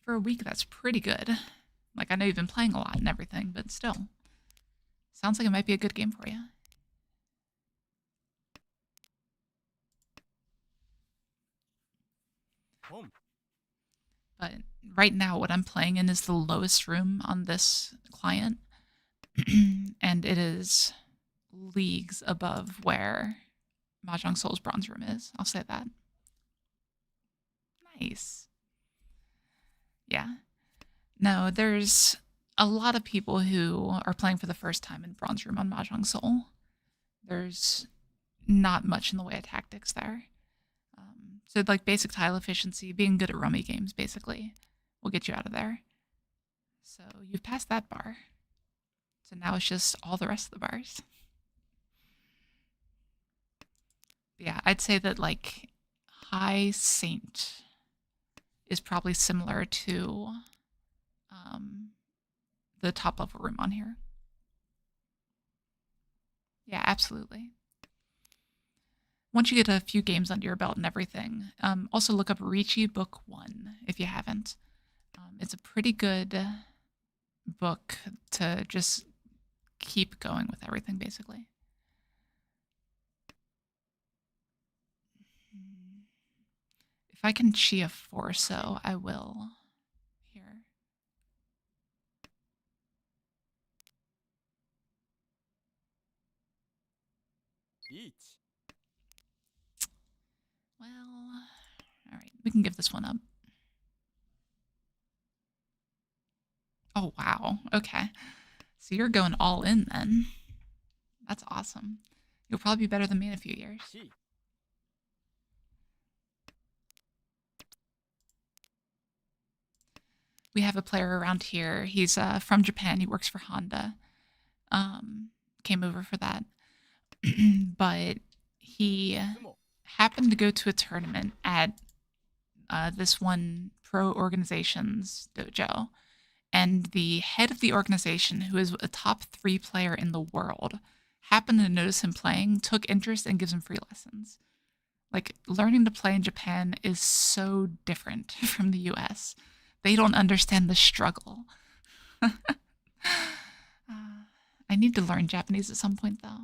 For a week, that's pretty good. Like, I know you've been playing a lot and everything, but still. Sounds like it might be a good game for you. But right now, what I'm playing in is the lowest room on this client. And it is leagues above where Mahjong Soul's bronze room is. I'll say that. Nice. Yeah. No, there's a lot of people who are playing for the first time in bronze room on Mahjong Soul. There's not much in the way of tactics there. So like basic tile efficiency, being good at rummy games, basically, will get you out of there. So you've passed that bar. So now it's just all the rest of the bars. Yeah, I'd say that like High Saint is probably similar to the top level room on here. Yeah, absolutely. Once you get a few games under your belt and everything, also look up Riichi Book 1 if you haven't. It's a pretty good book to just keep going with everything, basically. If I can chi a Forso, I will. Here. Riichi. Well, all right, we can give this one up. Oh, wow. Okay. So you're going all in then. That's awesome. You'll probably be better than me in a few years. し。We have a player around here. He's from Japan. He works for Honda. Came over for that. But he つも。 happened to go to a tournament at this one pro organization's dojo. And the head of the organization, who is a top 3 player in the world, happened to notice him playing, took interest, and gives him free lessons. Like, learning to play in Japan is so different from the US. They don't understand the struggle. I need to learn Japanese at some point, though.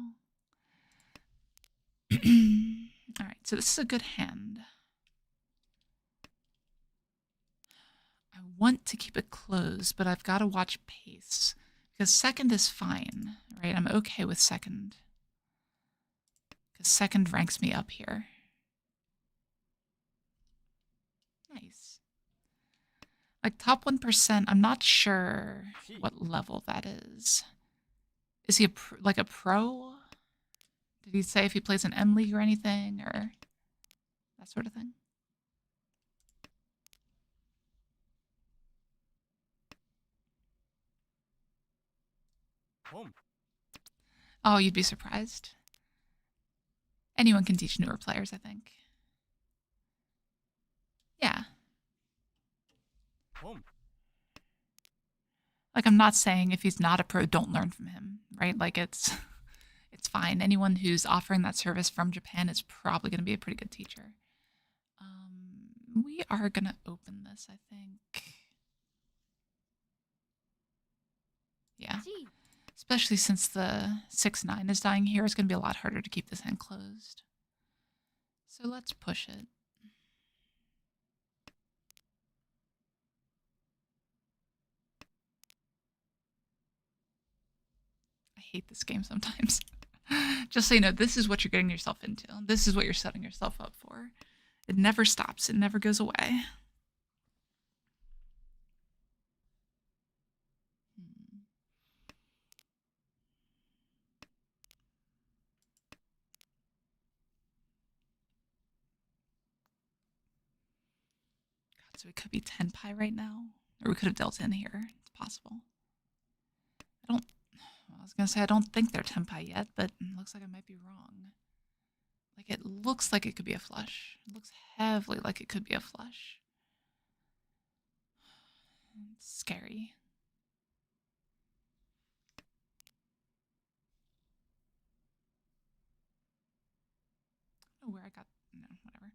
All right, so this is a good hand. I want to keep it closed, but I've got to watch pace. Because second is fine, right? I'm okay with second. Because second ranks me up here. Nice. Like top 1%, I'm not sure what level that is. Is he like a pro? Did he say if he plays an M League or anything, or that sort of thing? Home. Oh, you'd be surprised. Anyone can teach newer players, I think. Yeah. Home. Like, I'm not saying if he's not a pro, don't learn from him, right? Like, it's fine. Anyone who's offering that service from Japan is probably going to be a pretty good teacher. We are going to open this, I think. Yeah. Especially since the 6-9 is dying here, it's going to be a lot harder to keep this hand closed. So let's push it. I hate this game sometimes. Just so you know, this is what you're getting yourself into. This is what you're setting yourself up for. It never stops. It never goes away. God, so it could be 10 pi right now. Or we could have dealt in here. It's possible. I was going to say I don't think they're 10 pi yet, but it looks like I might be wrong. Like, it looks like it could be a flush. It looks heavily like it could be a flush. It's scary. I don't know where I got... No, whatever.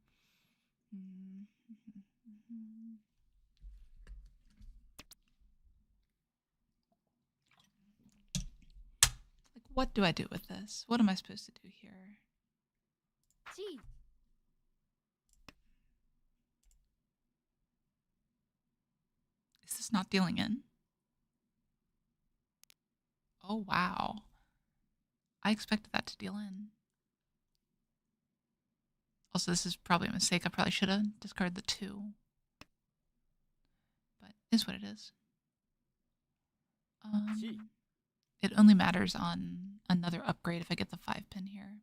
Like, what do I do with this? What am I supposed to do here? Gee. Is this not dealing in? Oh, wow. I expected that to deal in. Also, this is probably a mistake. I probably should have discarded the 2. But it is what it is. It only matters on another upgrade if I get the 5-pin here.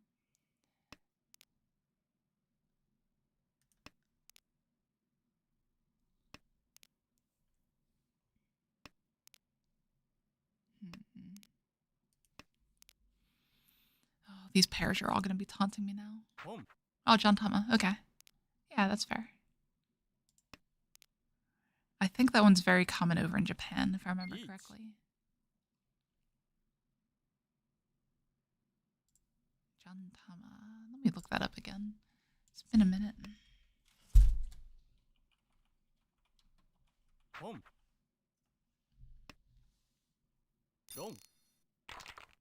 these pairs are all going to be taunting me now. Home. Oh, John Tama. Okay. Yeah, that's fair. I think that one's very common over in Japan, if I remember Eat. correctly. John Tama. Let me look that up again. It's been a minute. Home. Long.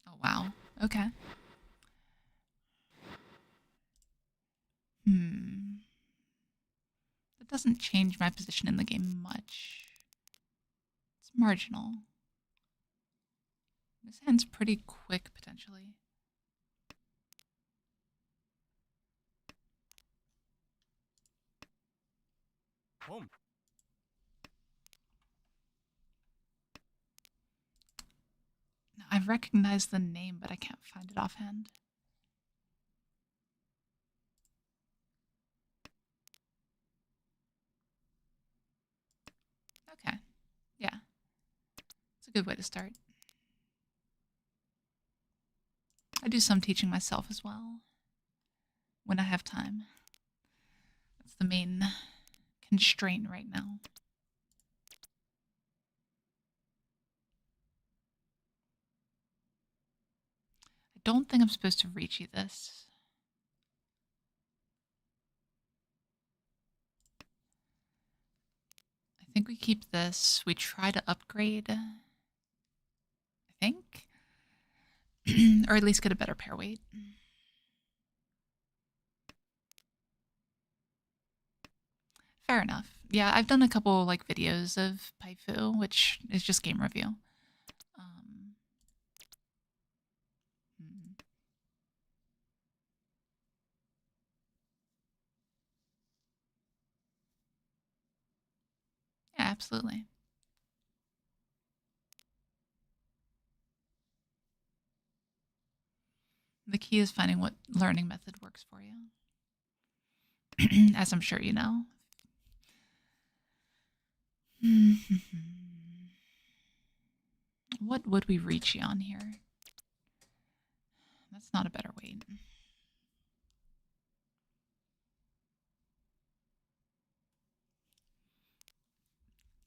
Oh, wow. Okay. That doesn't change my position in the game much. It's marginal. This hand's pretty quick, potentially. Home. Now, I recognize the name, but I can't find it offhand. Okay. Yeah. It's a good way to start. I do some teaching myself as well. When I have time. That's the main constraint right now. I don't think I'm supposed to Riichi this. I think we keep this. We try to upgrade. I think. Or at least get a better pair weight. Fair enough. Yeah, I've done a couple like videos of Paifu, which is just game review. Yeah, absolutely. The key is finding what learning method works for you. As I'm sure you know. What would we reach on here? That's not a better weight.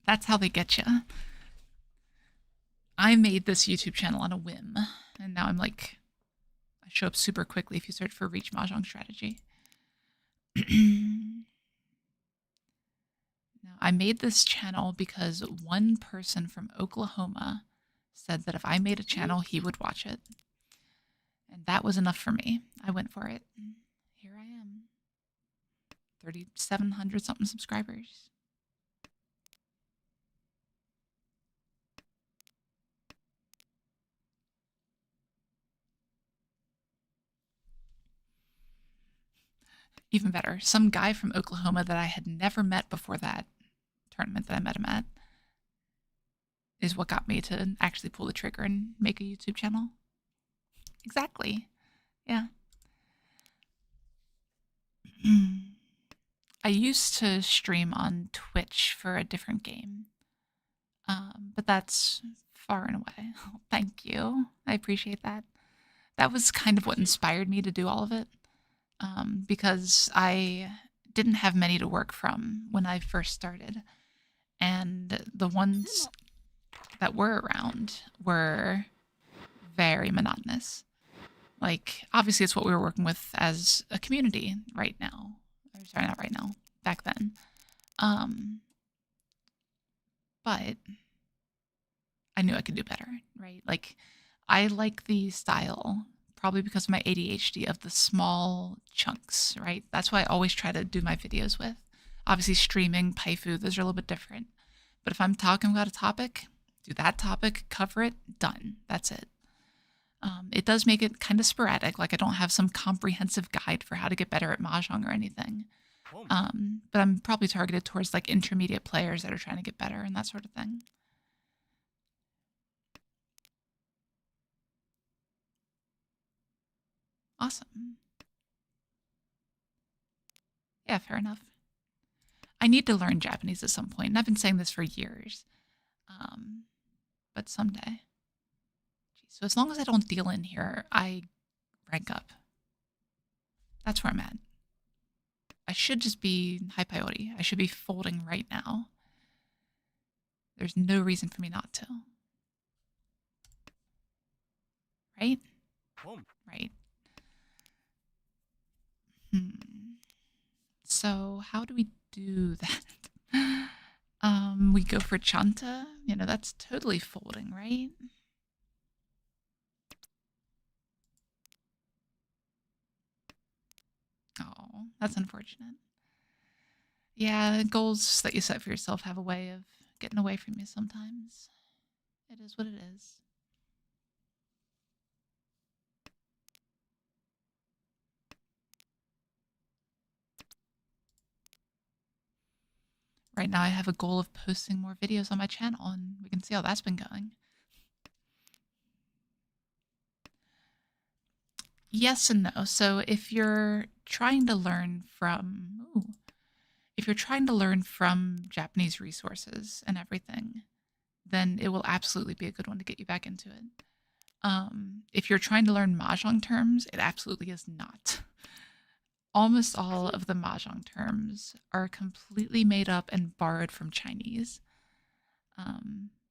That's how they get you. I made this YouTube channel on a whim, and now I'm like, I show up super quickly if you search for Riichi Mahjong strategy. Now, I made this channel because one person from Oklahoma said that if I made a channel, he would watch it. And that was enough for me. I went for it. Here I am. 3,700 something subscribers. Even better, some guy from Oklahoma that I had never met before that tournament that I met him at is what got me to actually pull the trigger and make a YouTube channel. Exactly. Yeah. I used to stream on Twitch for a different game, but that's far and away. Oh, thank you. I appreciate that. That was kind of what inspired me to do all of it, because I didn't have many to work from when I first started, and the ones that were around were very monotonous. Like, obviously, it's what we were working with as a community right now. Or, sorry, not right now. Back then. But I knew I could do better, right? Like, I like the style, probably because of my ADHD, of the small chunks, right? That's why I always try to do my videos with. Obviously, streaming, Paifu, those are a little bit different. But if I'm talking about a topic, do that topic, cover it, done. That's it. It does make it kind of sporadic, like I don't have some comprehensive guide for how to get better at Mahjong or anything. But I'm probably targeted towards like intermediate players that are trying to get better and that sort of thing. Awesome. Yeah, fair enough. I need to learn Japanese at some point, and I've been saying this for years. But someday. So as long as I don't deal in here, I rank up. That's where I'm at. I should just be high priority. I should be folding right now. There's no reason for me not to. Right? Boom. Right. So how do we do that? We go for Chanta. You know, that's totally folding, right? Oh, that's unfortunate. Yeah, goals that you set for yourself have a way of getting away from you sometimes. It is what it is. Right now I have a goal of posting more videos on my channel, and we can see how that's been going. Yes and no. So if you're trying to learn from Japanese resources and everything, then it will absolutely be a good one to get you back into it. If you're trying to learn Mahjong terms, it absolutely is not. Almost all of the Mahjong terms are completely made up and borrowed from Chinese.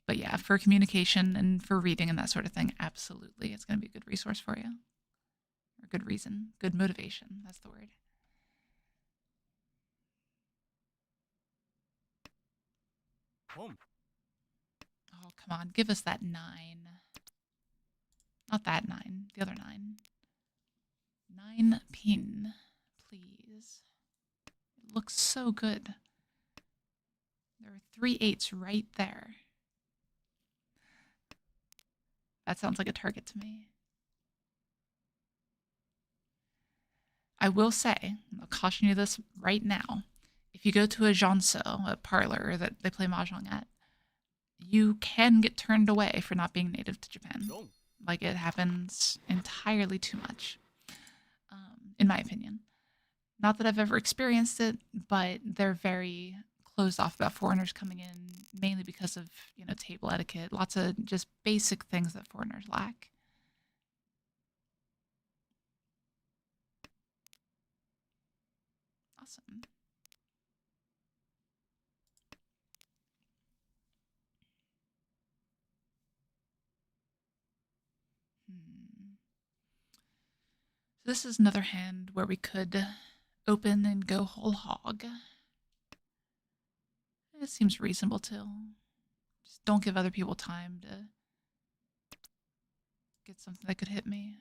But yeah, for communication and for reading and that sort of thing, absolutely, it's going to be a good resource for you. Or good reason, good motivation, that's the word. Boom. Oh, come on, give us that 9. Not that 9, the other 9. 9 pin, please. It looks so good. There are 3 8s right there. That sounds like a target to me. I will say, I'll caution you this right now. If you go to a Jeonso, a parlor that they play Mahjong at, you can get turned away for not being native to Japan. Boom. Like, it happens entirely too much, in my opinion. Not that I've ever experienced it, but they're very closed off about foreigners coming in, mainly because of, you know, table etiquette, lots of just basic things that foreigners lack. Awesome. So this is another hand where we could open and go whole hog. It seems reasonable too. Just don't give other people time to get something that could hit me.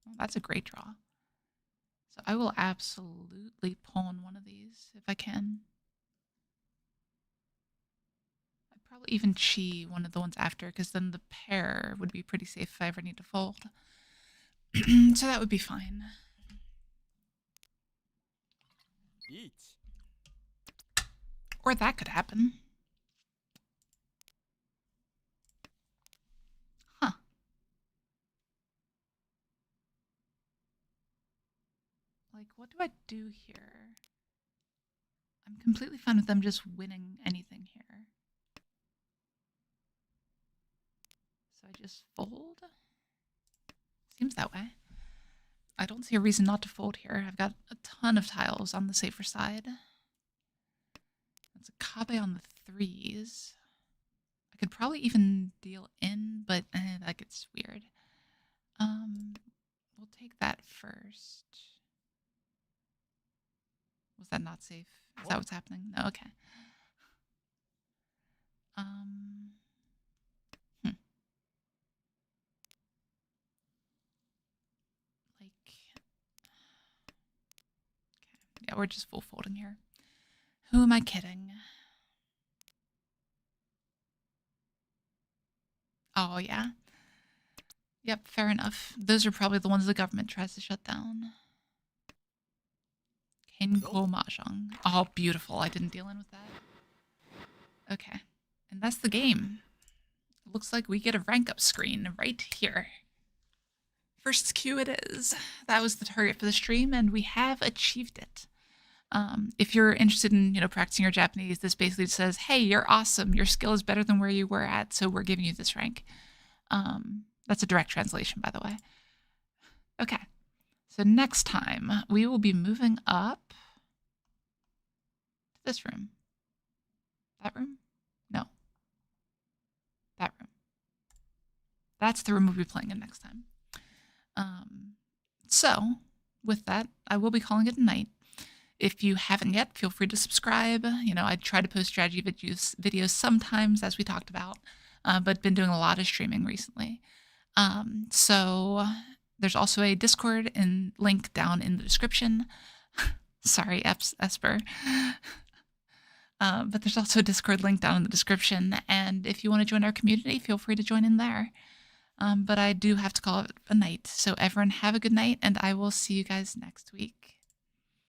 Well, that's a great draw. So I will absolutely pawn one of these if I can. I'd probably even chi one of the ones after, because then the pair would be pretty safe if I ever need to fold. So that would be fine. Eat. Or that could happen. Huh. Like, what do I do here? I'm completely fine with them just winning anything here. So I just fold? Seems that way. I don't see a reason not to fold here. I've got a ton of tiles on the safer side. That's a Kabe on the 3s. I could probably even deal in, but that gets weird. We'll take that first. Was that not safe? Is that what's happening? No, okay. Like, okay. Yeah, we're just full folding here. Who am I kidding? Oh, yeah. Yep, fair enough. Those are probably the ones the government tries to shut down. Kenko Mahjong. Oh, beautiful. I didn't deal in with that. Okay. And that's the game. It looks like we get a rank up screen right here. First queue it is. That was the target for the stream, and we have achieved it. If you're interested in, you know, practicing your Japanese, this basically says, hey, you're awesome. Your skill is better than where you were at, so we're giving you this rank. That's a direct translation, by the way. Okay. So So next time we will be moving up to this room. That room? No. That room. That's the room we'll be playing in next time. So with that, I will be calling it a night. If you haven't yet, feel free to subscribe. You know, I try to post strategy videos sometimes, as we talked about, but been doing a lot of streaming recently. So there's also a Discord link down in the description. Sorry, Esper. But there's also a Discord link down in the description. And if you want to join our community, feel free to join in there. But I do have to call it a night. So everyone have a good night, and I will see you guys next week.